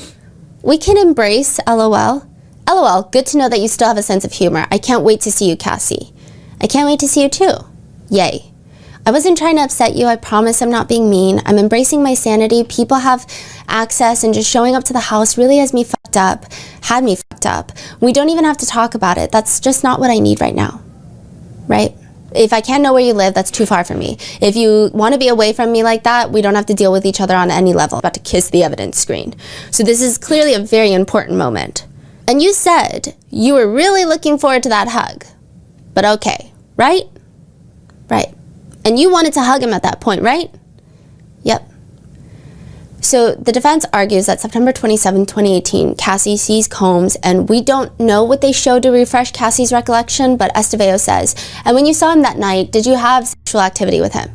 We can embrace, LOL. LOL, good to know that you still have a sense of humor. I can't wait to see you, Cassie. I can't wait to see you too. Yay. I wasn't trying to upset you. I promise I'm not being mean. I'm embracing my sanity. People have access, and just showing up to the house really has me fucked up. Had me fucked up. We don't even have to talk about it. That's just not what I need right now. Right? If I can't know where you live, that's too far for me. If you want to be away from me like that, we don't have to deal with each other on any level. I'm about to kiss the evidence screen. So this is clearly a very important moment. And you said you were really looking forward to that hug. But okay, right? Right. And you wanted to hug him at that point, right? Yep. So the defense argues that September 27, 2018, Cassie sees Combs, and we don't know what they showed to refresh Cassie's recollection, but Estevao says, and when you saw him that night, did you have sexual activity with him?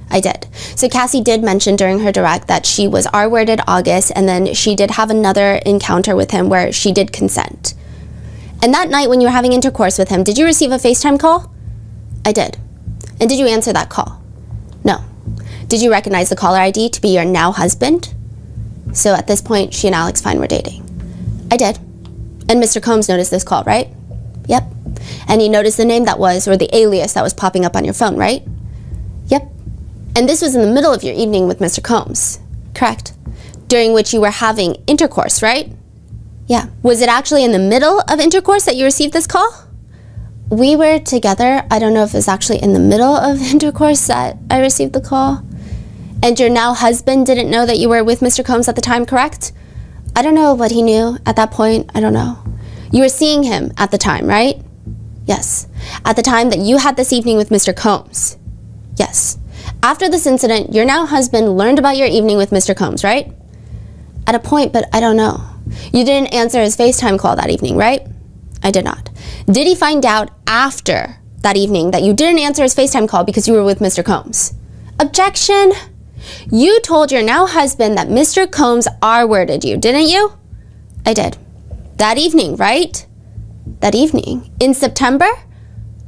I did. So Cassie did mention during her direct that she was R-worded August, and then she did have another encounter with him where she did consent. And that night when you were having intercourse with him, did you receive a FaceTime call? I did. And did you answer that call? No. Did you recognize the caller ID to be your now husband? So at this point, she and Alex Fine were dating. I did. And Mr. Combs noticed this call, right? Yep. And he noticed the name that was, or the alias that was popping up on your phone, right? Yep. And this was in the middle of your evening with Mr. Combs, correct? During which you were having intercourse, right? Yeah. Was it actually in the middle of intercourse that you received this call? We were together. I don't know if it was actually in the middle of intercourse that I received the call. And your now husband didn't know that you were with Mr. Combs at the time, correct? I don't know what he knew at that point. I don't know. You were seeing him at the time, right? Yes. At the time that you had this evening with Mr. Combs. Yes. After this incident, your now husband learned about your evening with Mr. Combs, right? At a point, but I don't know. You didn't answer his FaceTime call that evening, right? I did not. Did he find out after that evening that you didn't answer his FaceTime call because you were with Mr. Combs? Objection! You told your now husband that Mr. Combs R-worded you, didn't you? I did. That evening, right? That evening? In September?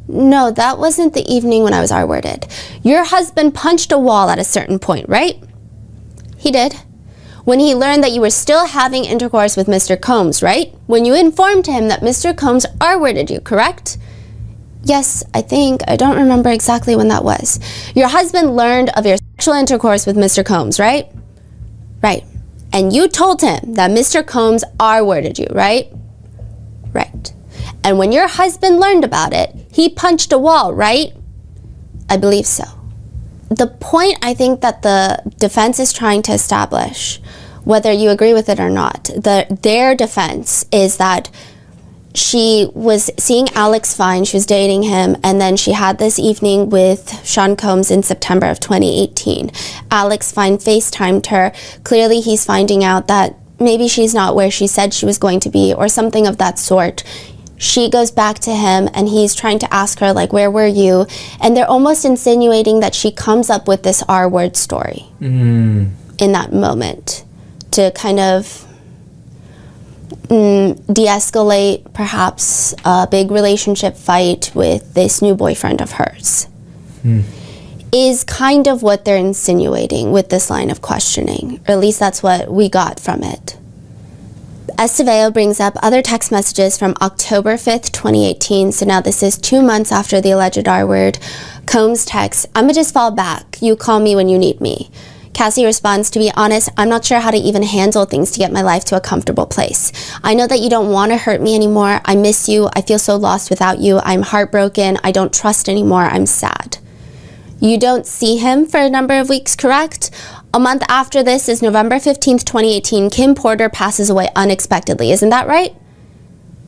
No, that wasn't the evening when I was R-worded. Your husband punched a wall at a certain point, right? He did. When he learned that you were still having intercourse with Mr. Combs, right? When you informed him that Mr. Combs R-worded you, correct? Yes, I think. I don't remember exactly when that was. Your husband learned of your sexual intercourse with Mr. Combs, right? Right. And you told him that Mr. Combs R-worded you, right? Right. And when your husband learned about it, he punched a wall, right? I believe so. The point I think that the defense is trying to establish, whether you agree with it or not, their defense is that she was seeing Alex Fine, she was dating him, and then she had this evening with Sean Combs in September of 2018. Alex Fine FaceTimed her. Clearly he's finding out that maybe she's not where she said she was going to be or something of that sort. She goes back to him and he's trying to ask her, like, where were you? And they're almost insinuating that she comes up with this R-word story in that moment to kind of de-escalate perhaps a big relationship fight with this new boyfriend of hers. Is kind of what they're insinuating with this line of questioning, or at least that's what we got from it. Estevao brings up other text messages from October 5th, 2018, so now this is 2 months after the alleged R-word. Combs texts, "I'ma just fall back. You call me when you need me." Cassie responds, "To be honest, I'm not sure how to even handle things to get my life to a comfortable place. I know that you don't want to hurt me anymore. I miss you. I feel so lost without you. I'm heartbroken. I don't trust anymore. I'm sad." You don't see him for a number of weeks, correct? A month after this is November 15th, 2018. Kim Porter passes away unexpectedly. Isn't that right?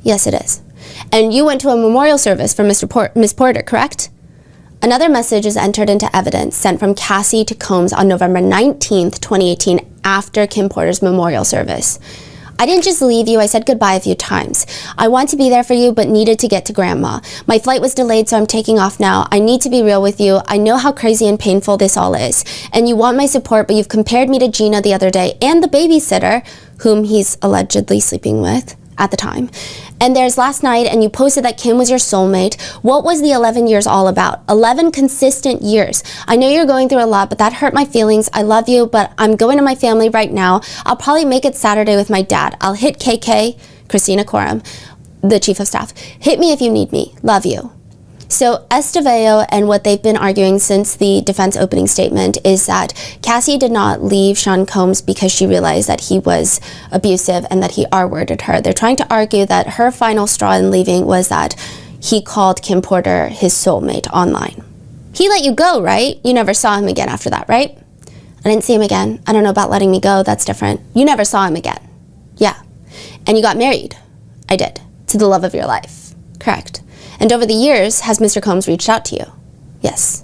Yes, it is. And you went to a memorial service for Miss Porter, correct? Another message is entered into evidence sent from Cassie to Combs on November 19th, 2018, after Kim Porter's memorial service. "I didn't just leave you, I said goodbye a few times. I want to be there for you, but needed to get to Grandma. My flight was delayed, so I'm taking off now. I need to be real with you. I know how crazy and painful this all is. And you want my support, but you've compared me to Gina the other day and the babysitter, whom he's allegedly sleeping with at the time. And there's last night, and you posted that Kim was your soulmate. What was the 11 years all about? 11 consistent years. I know you're going through a lot, but that hurt my feelings. I love you, but I'm going to my family right now. I'll probably make it Saturday with my dad. I'll hit KK, Christina Coram, the chief of staff. Hit me if you need me. Love you." So Estevao and what they've been arguing since the defense opening statement is that Cassie did not leave Sean Combs because she realized that he was abusive and that he R-worded her. They're trying to argue that her final straw in leaving was that he called Kim Porter his soulmate online. He let you go, right? You never saw him again after that, right? "I didn't see him again. I don't know about letting me go. That's different." "You never saw him again." "Yeah." "And you got married?" "I did. To the love of your life." "Correct. And over the years, has Mr. Combs reached out to you?" "Yes."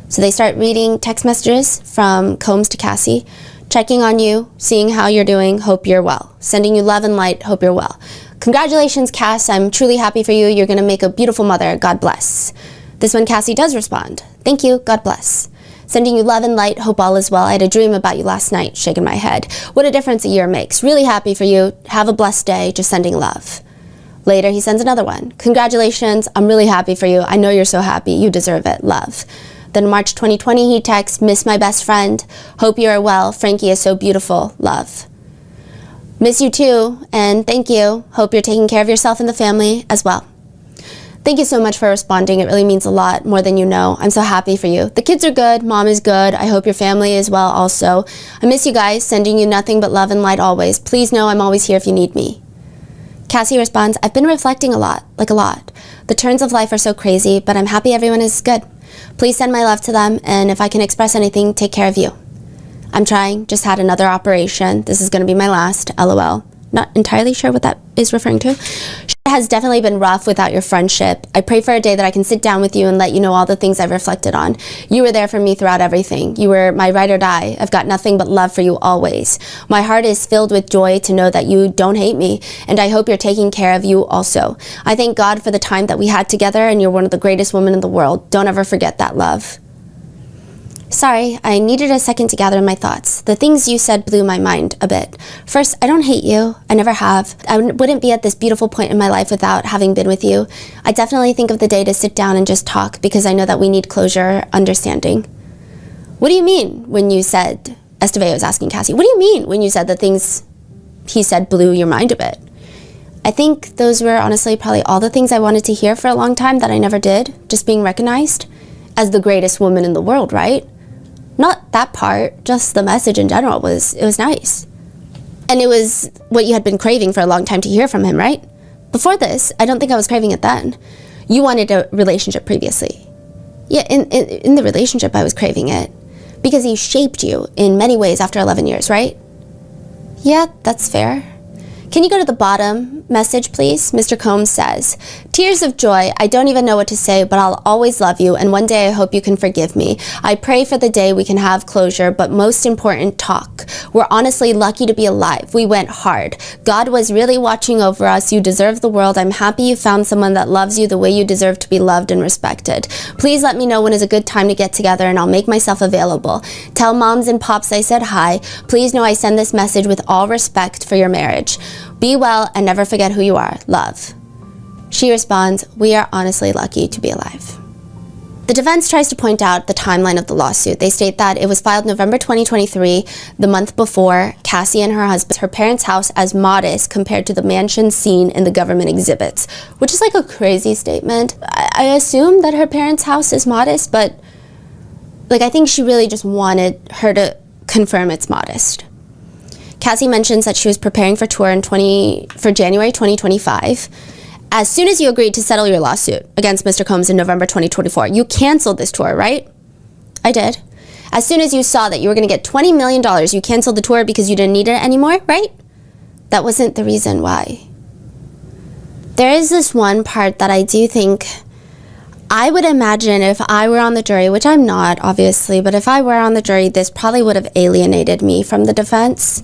So they start reading text messages from Combs to Cassie, checking on you, seeing how you're doing, hope you're well. Sending you love and light, hope you're well. "Congratulations, Cass, I'm truly happy for you. You're going to make a beautiful mother, God bless." This one, Cassie does respond, "Thank you, God bless." Sending you love and light, hope all is well. I had a dream about you last night, shaking my head. What a difference a year makes. Really happy for you. Have a blessed day, just sending love. Later, he sends another one. "Congratulations, I'm really happy for you. I know you're so happy. You deserve it. Love." Then March 2020, he texts, "Miss my best friend. Hope you are well. Frankie is so beautiful. Love." "Miss you too, and thank you. Hope you're taking care of yourself and the family as well." Thank you so much for responding. It really means a lot, more than you know. I'm so happy for you. The kids are good. Mom is good. I hope your family is well also. I miss you guys. Sending you nothing but love and light always. Please know I'm always here if you need me. Cassie responds, "I've been reflecting a lot, like a lot. The turns of life are so crazy, but I'm happy everyone is good. Please send my love to them, and if I can express anything, take care of you. I'm trying, just had another operation. This is going to be my last, LOL." Not entirely sure what that is referring to. "It has definitely been rough without your friendship. I pray for a day that I can sit down with you and let you know all the things I've reflected on. You were there for me throughout everything. You were my ride or die. I've got nothing but love for you always. My heart is filled with joy to know that you don't hate me, and I hope you're taking care of you also. I thank God for the time that we had together, and you're one of the greatest women in the world. Don't ever forget that, love." Sorry, I needed a second to gather my thoughts. The things you said blew my mind a bit. First, I don't hate you. I never have. I wouldn't be at this beautiful point in my life without having been with you. I definitely think of the day to sit down and just talk because I know that we need closure, understanding. What do you mean when you said, Estevao is asking Cassie, what do you mean when you said the things he said blew your mind a bit? I think those were honestly probably all the things I wanted to hear for a long time that I never did, just being recognized as the greatest woman in the world, right? Not that part, just the message in general was nice. And it was what you had been craving for a long time to hear from him, right? Before this, I don't think I was craving it then. You wanted a relationship previously. Yeah, in the relationship, I was craving it. Because he shaped you in many ways after 11 years, right? Yeah, that's fair. Can you go to the bottom message, please? Mr. Combs says, tears of joy. I don't even know what to say, but I'll always love you, and one day I hope you can forgive me. I pray for the day we can have closure, but most important, talk. We're honestly lucky to be alive. We went hard. God was really watching over us. You deserve the world. I'm happy you found someone that loves you the way you deserve to be loved and respected. Please let me know when is a good time to get together, and I'll make myself available. Tell moms and pops I said hi. Please know I send this message with all respect for your marriage. Be well and never forget who you are. Love. She responds, we are honestly lucky to be alive. The defense tries to point out the timeline of the lawsuit. They state that it was filed November 2023, the month before Cassie and her husband, her parents' house as modest compared to the mansion seen in the government exhibits, which is like a crazy statement. I assume that her parents' house is modest, but like I think she really just wanted her to confirm it's modest. Cassie mentions that she was preparing for tour for January 2025. As soon as you agreed to settle your lawsuit against Mr. Combs in November 2024, you canceled this tour, right? I did. As soon as you saw that you were going to get $20 million, you canceled the tour because you didn't need it anymore, right? That wasn't the reason why. There is this one part that I do think, I would imagine if I were on the jury, which I'm not, obviously, but if I were on the jury, this probably would have alienated me from the defense.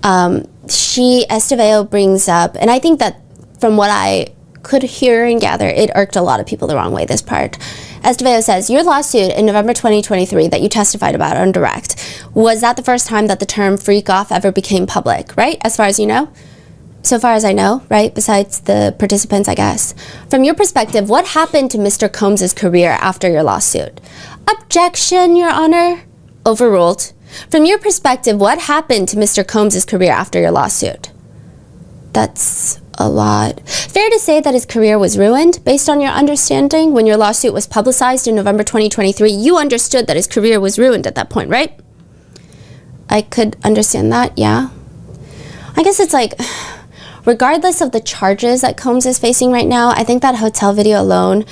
Estevao brings up, and I think that from what I could hear and gather, it irked a lot of people the wrong way, this part. Estevao says, your lawsuit in November 2023 that you testified about on direct, was that the first time that the term freak off ever became public, right? As far as you know? So far as I know, right? Besides the participants, I guess. From your perspective, what happened to Mr. Combs' career after your lawsuit? Objection, Your Honor. Overruled. From your perspective, what happened to Mr. Combs' career after your lawsuit? That's a lot. Fair to say that his career was ruined based on your understanding when your lawsuit was publicized in November 2023. You understood that his career was ruined at that point, right? I could understand that, yeah. I guess it's like, regardless of the charges that Combs is facing right now, I think that hotel video alone,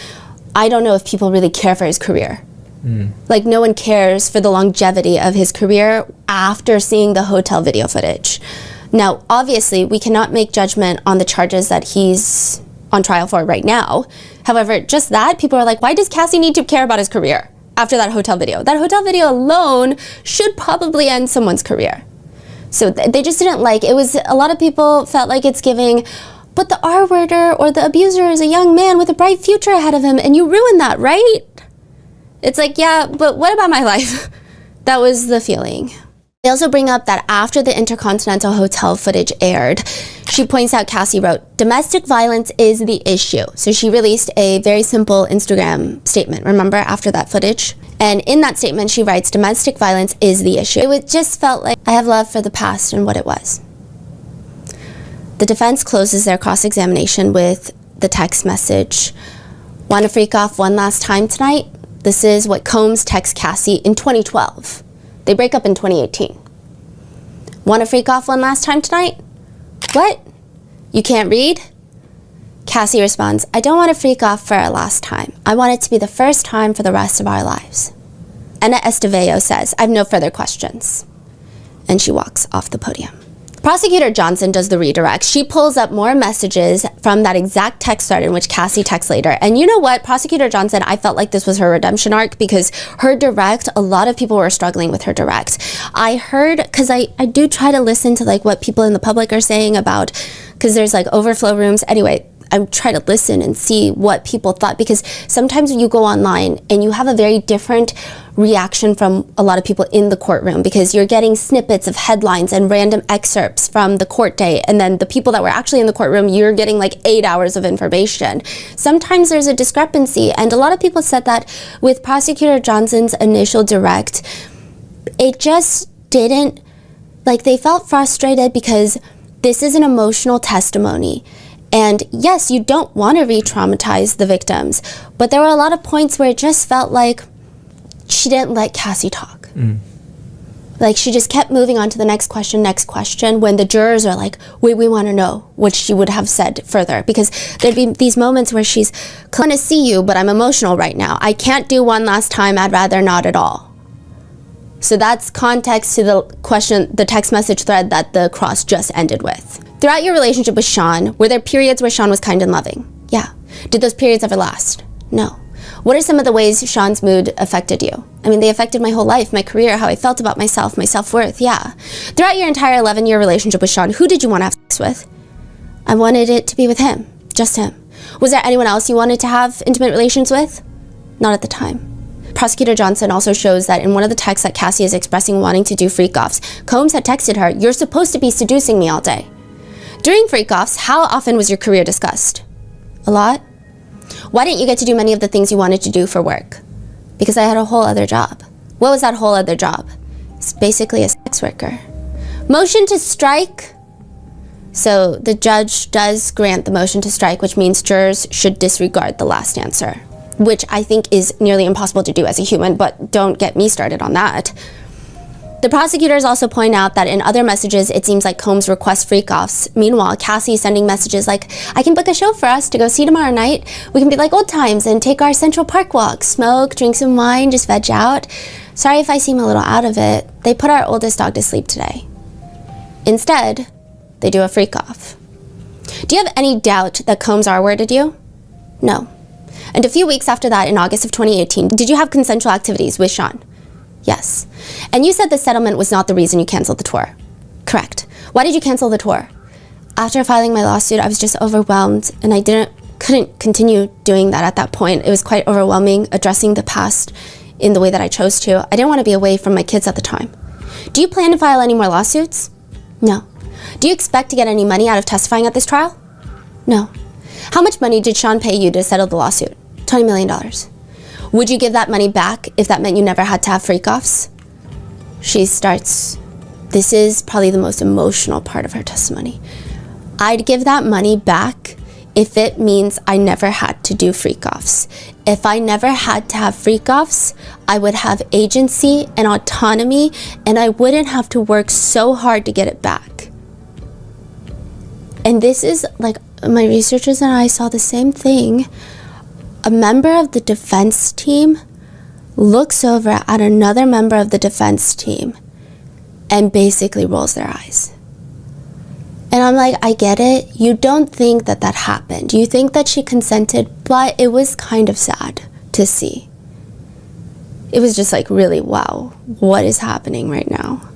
I don't know if people really care for his career. Like, no one cares for the longevity of his career after seeing the hotel video footage. Now, obviously, we cannot make judgment on the charges that he's on trial for right now. However, just that, people are like, why does Cassie need to care about his career after that hotel video? That hotel video alone should probably end someone's career. So they just didn't like, it was, a lot of people felt like it's giving, but the R-worder or the abuser is a young man with a bright future ahead of him, and you ruined that, right? It's like, yeah, but what about my life? That was the feeling. They also bring up that after the Intercontinental Hotel footage aired, she points out Cassie wrote, domestic violence is the issue. So she released a very simple Instagram statement, remember, after that footage? And in that statement, she writes, domestic violence is the issue. It just felt like I have love for the past and what it was. The defense closes their cross-examination with the text message, want to freak off one last time tonight? This is what Combs texts Cassie in 2012. They break up in 2018. Want to freak off one last time tonight? What? You can't read? Cassie responds, I don't want to freak off for a last time. I want it to be the first time for the rest of our lives. Anna Estevao says, I have no further questions. And she walks off the podium. Prosecutor Johnson does the redirect. She pulls up more messages from that exact text thread in which Cassie texts later. And you know what? Prosecutor Johnson, I felt like this was her redemption arc because her direct, a lot of people were struggling with her direct. I heard, because I do try to listen to like what people in the public are saying about, because there's like overflow rooms. Anyway, I try to listen and see what people thought, because sometimes when you go online and you have a very different reaction from a lot of people in the courtroom, because you're getting snippets of headlines and random excerpts from the court day, and then the people that were actually in the courtroom, you're getting like 8 hours of information. Sometimes there's a discrepancy, and a lot of people said that with Prosecutor Johnson's initial direct, it just didn't, like, they felt frustrated because this is an emotional testimony. And yes, you don't want to re-traumatize the victims, but there were a lot of points where it just felt like she didn't let Cassie talk. Like, she just kept moving on to the next question, when the jurors are like, wait, we want to know what she would have said further. Because there'd be these moments where she's, I want to see you, but I'm emotional right now. I can't do one last time. I'd rather not at all. So that's context to the question, the text message thread that the cross just ended with. Throughout your relationship with Sean, were there periods where Sean was kind and loving? Yeah. Did those periods ever last? No. What are some of the ways Sean's mood affected you? I mean, they affected my whole life, my career, how I felt about myself, my self-worth, yeah. Throughout your entire 11-year relationship with Sean, who did you want to have sex with? I wanted it to be with him, just him. Was there anyone else you wanted to have intimate relations with? Not at the time. Prosecutor Johnson also shows that in one of the texts that Cassie is expressing wanting to do freak-offs, Combs had texted her, "You're supposed to be seducing me all day." During freak-offs, how often was your career discussed? A lot? Why didn't you get to do many of the things you wanted to do for work? Because I had a whole other job. What was that whole other job? It's basically a sex worker. Motion to strike. So the judge does grant the motion to strike, which means jurors should disregard the last answer, which I think is nearly impossible to do as a human, but don't get me started on that. The prosecutors also point out that in other messages, it seems like Combs requests freak-offs. Meanwhile, Cassie is sending messages like, I can book a show for us to go see tomorrow night. We can be like old times and take our Central Park walk, smoke, drink some wine, just veg out. Sorry if I seem a little out of it. They put our oldest dog to sleep today. Instead, they do a freak-off. Do you have any doubt that Combs R-worded you? No. And a few weeks after that, in August of 2018, did you have consensual activities with Sean? Yes. And you said the settlement was not the reason you canceled the tour. Correct. Why did you cancel the tour? After filing my lawsuit, I was just overwhelmed, and I couldn't continue doing that at that point. It was quite overwhelming addressing the past in the way that I chose to. I didn't want to be away from my kids at the time. Do you plan to file any more lawsuits? No. Do you expect to get any money out of testifying at this trial? No. How much money did Sean pay you to settle the lawsuit? $20 million. Would you give that money back if that meant you never had to have freak-offs? She starts, this is probably the most emotional part of her testimony. I'd give that money back if it means I never had to do freak-offs. If I never had to have freak-offs, I would have agency and autonomy, and I wouldn't have to work so hard to get it back. And this is, like, my researchers and I saw the same thing. A member of the defense team looks over at another member of the defense team and basically rolls their eyes. And I'm like, I get it. You don't think that that happened. You think that she consented, but it was kind of sad to see. It was just like, really, wow, what is happening right now?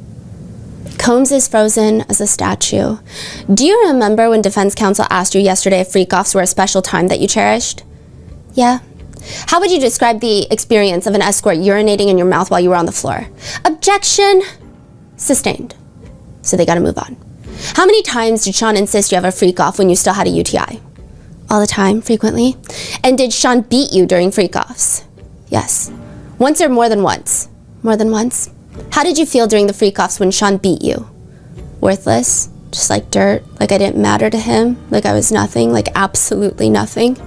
Combs is frozen as a statue. Do you remember when defense counsel asked you yesterday if freak-offs were a special time that you cherished? Yeah. How would you describe the experience of an escort urinating in your mouth while you were on the floor? Objection. Sustained. So they gotta move on. How many times did Sean insist you have a freak-off when you still had a UTI? All the time, frequently. And did Sean beat you during freak-offs? Yes. Once or more than once? More than once. How did you feel during the freak-offs when Sean beat you? Worthless. Just like dirt. Like I didn't matter to him. Like I was nothing. Like absolutely nothing.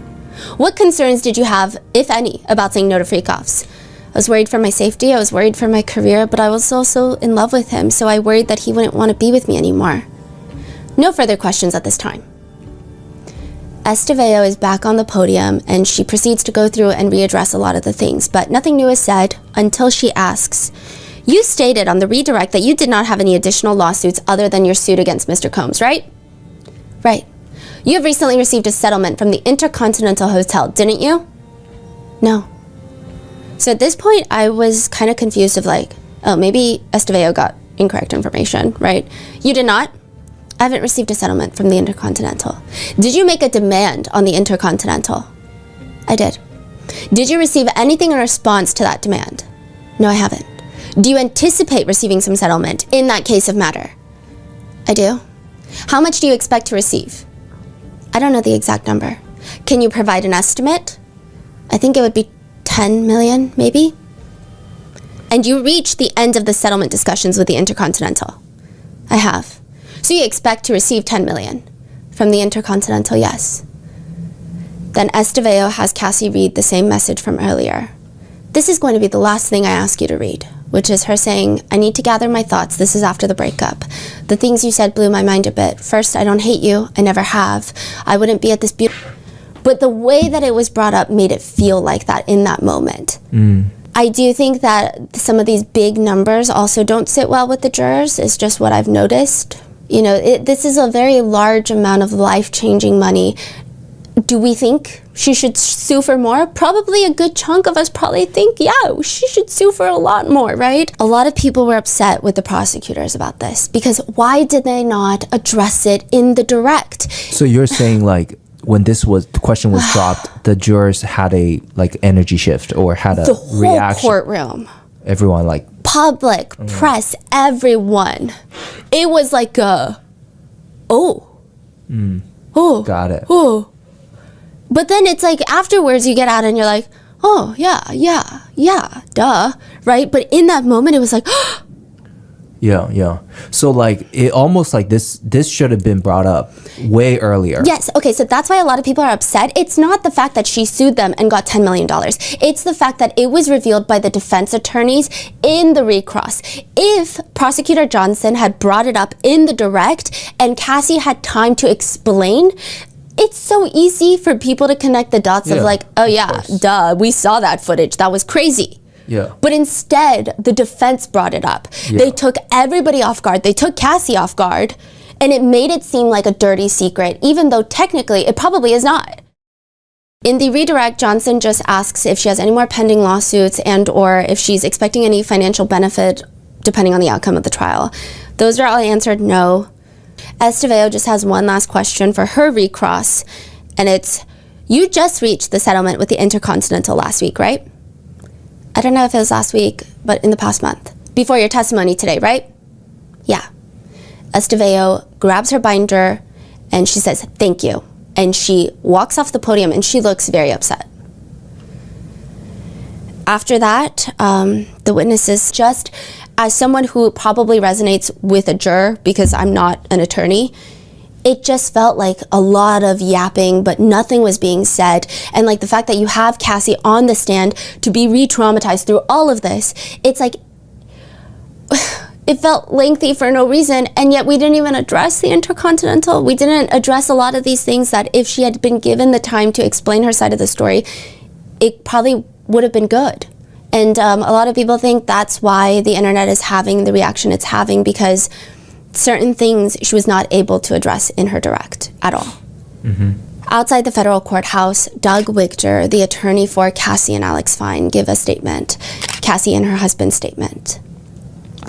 What concerns did you have, if any, about saying no to freak-offs? I was worried for my safety, I was worried for my career, but I was also in love with him, so I worried that he wouldn't want to be with me anymore. No further questions at this time. Esteveo is back on the podium, and she proceeds to go through and readdress a lot of the things, but nothing new is said until she asks, you stated on the redirect that you did not have any additional lawsuits other than your suit against Mr. Combs, right? Right. You have recently received a settlement from the Intercontinental Hotel, didn't you? No. So at this point, I was kind of confused of like, oh, maybe Esteveo got incorrect information, right? You did not? I haven't received a settlement from the Intercontinental. Did you make a demand on the Intercontinental? I did. Did you receive anything in response to that demand? No, I haven't. Do you anticipate receiving some settlement in that case of matter? I do. How much do you expect to receive? I don't know the exact number. Can you provide an estimate? I think it would be 10 million, maybe? And you reached the end of the settlement discussions with the Intercontinental? I have. So you expect to receive 10 million from the Intercontinental, yes. Then Esteveo has Cassie read the same message from earlier. This is going to be the last thing I ask you to read, which is her saying, I need to gather my thoughts. This is after the breakup. The things you said blew my mind a bit. First, I don't hate you. I never have. I wouldn't be at this beautiful... But the way that it was brought up made it feel like that in that moment. I do think that some of these big numbers also don't sit well with the jurors. It's just what I've noticed. You know, this is a very large amount of life-changing money. Do we think she should sue for more? Probably a good chunk of us probably think, yeah, she should sue for a lot more, right? A lot of people were upset with the prosecutors about this because why did they not address it in the direct? So you're saying like when the question was dropped, the jurors had a like energy shift or had a the whole reaction. Courtroom. Everyone like Public, press, everyone. It was like a, oh. Got it. Oh. But then it's like afterwards you get out and you're like, oh, yeah, duh, right? But in that moment it was like, Yeah. So like it almost like this should have been brought up way earlier. yes, okay, so that's why a lot of people are upset. It's not the fact that she sued them and got $10 million. It's the fact that it was revealed by the defense attorneys in the recross. If Prosecutor Johnson had brought it up in the direct and Cassie had time to explain, it's so easy for people to connect the dots of like, oh yeah, duh, we saw that footage. That was crazy. Yeah. But instead, the defense brought it up. Yeah. They took everybody off guard. They took Cassie off guard, and it made it seem like a dirty secret, even though technically it probably is not. In the redirect, Johnson just asks if she has any more pending lawsuits and or if she's expecting any financial benefit depending on the outcome of the trial. Those are all answered no. Estevao just has one last question for her recross, and it's, you just reached the settlement with the Intercontinental last week, right? I don't know if it was last week, but in the past month. Before your testimony today, right? Yeah. Estevao grabs her binder, and she says, thank you. And she walks off the podium, and she looks very upset. After that, the witnesses, just as someone who probably resonates with a juror, because I'm not an attorney, it just felt like a lot of yapping, but nothing was being said. And like the fact that you have Cassie on the stand to be re-traumatized through all of this, it's like, it felt lengthy for no reason, and yet we didn't even address the Intercontinental. We didn't address a lot of these things that if she had been given the time to explain her side of the story, it probably would have been good. And a lot of people think that's why the internet is having the reaction it's having, because certain things she was not able to address in her direct at all. Outside the federal courthouse, Doug Wichter, the attorney for Cassie and Alex Fine, give a statement. Cassie and her husband's statement.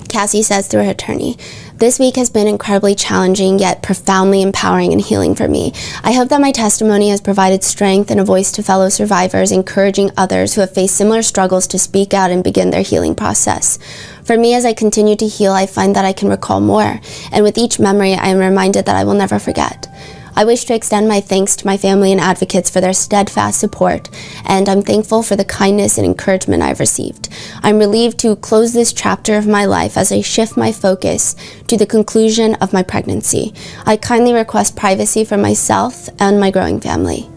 Cassie says through her attorney, "This week has been incredibly challenging yet profoundly empowering and healing for me. I hope that my testimony has provided strength and a voice to fellow survivors, encouraging others who have faced similar struggles to speak out and begin their healing process. For me, as I continue to heal, I find that I can recall more, and with each memory, I am reminded that I will never forget. I wish to extend my thanks to my family and advocates for their steadfast support, and I'm thankful for the kindness and encouragement I've received. I'm relieved to close this chapter of my life as I shift my focus to the conclusion of my pregnancy. I kindly request privacy for myself and my growing family."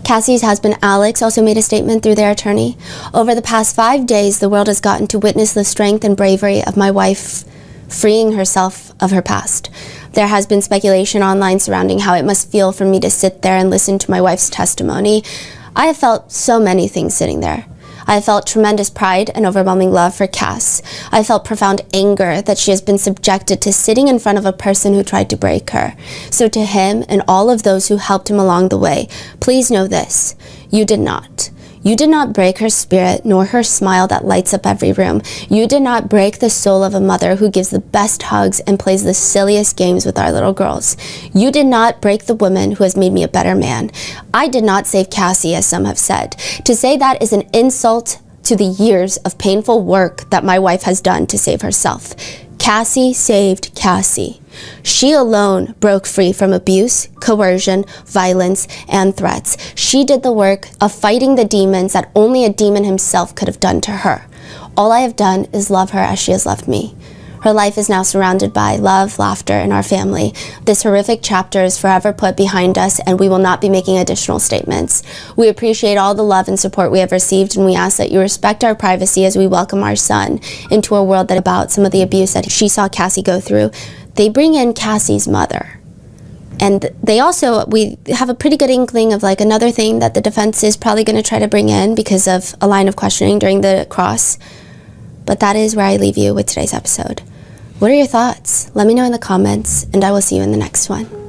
Cassie's husband, Alex, also made a statement through their attorney. "Over the past 5 days, the world has gotten to witness the strength and bravery of my wife freeing herself of her past. There has been speculation online surrounding how it must feel for me to sit there and listen to my wife's testimony. I have felt so many things sitting there. I have felt tremendous pride and overwhelming love for Cass. I felt profound anger that she has been subjected to sitting in front of a person who tried to break her. So to him and all of those who helped him along the way, please know this: you did not. You did not break her spirit, nor her smile that lights up every room. You did not break the soul of a mother who gives the best hugs and plays the silliest games with our little girls. You did not break the woman who has made me a better man. I did not save Cassie, as some have said. To say that is an insult to the years of painful work that my wife has done to save herself. Cassie saved Cassie. She alone broke free from abuse, coercion, violence, and threats. She did the work of fighting the demons that only a demon himself could have done to her. All I have done is love her as she has loved me. Her life is now surrounded by love, laughter, and our family. This horrific chapter is forever put behind us, and we will not be making additional statements. We appreciate all the love and support we have received, and we ask that you respect our privacy as we welcome our son into a world that about some of the abuse that she saw Cassie go through. They bring in Cassie's mother. And we have a pretty good inkling of like another thing that the defense is probably going to try to bring in because of a line of questioning during the cross. But that is where I leave you with today's episode. What are your thoughts? Let me know in the comments, and I will see you in the next one.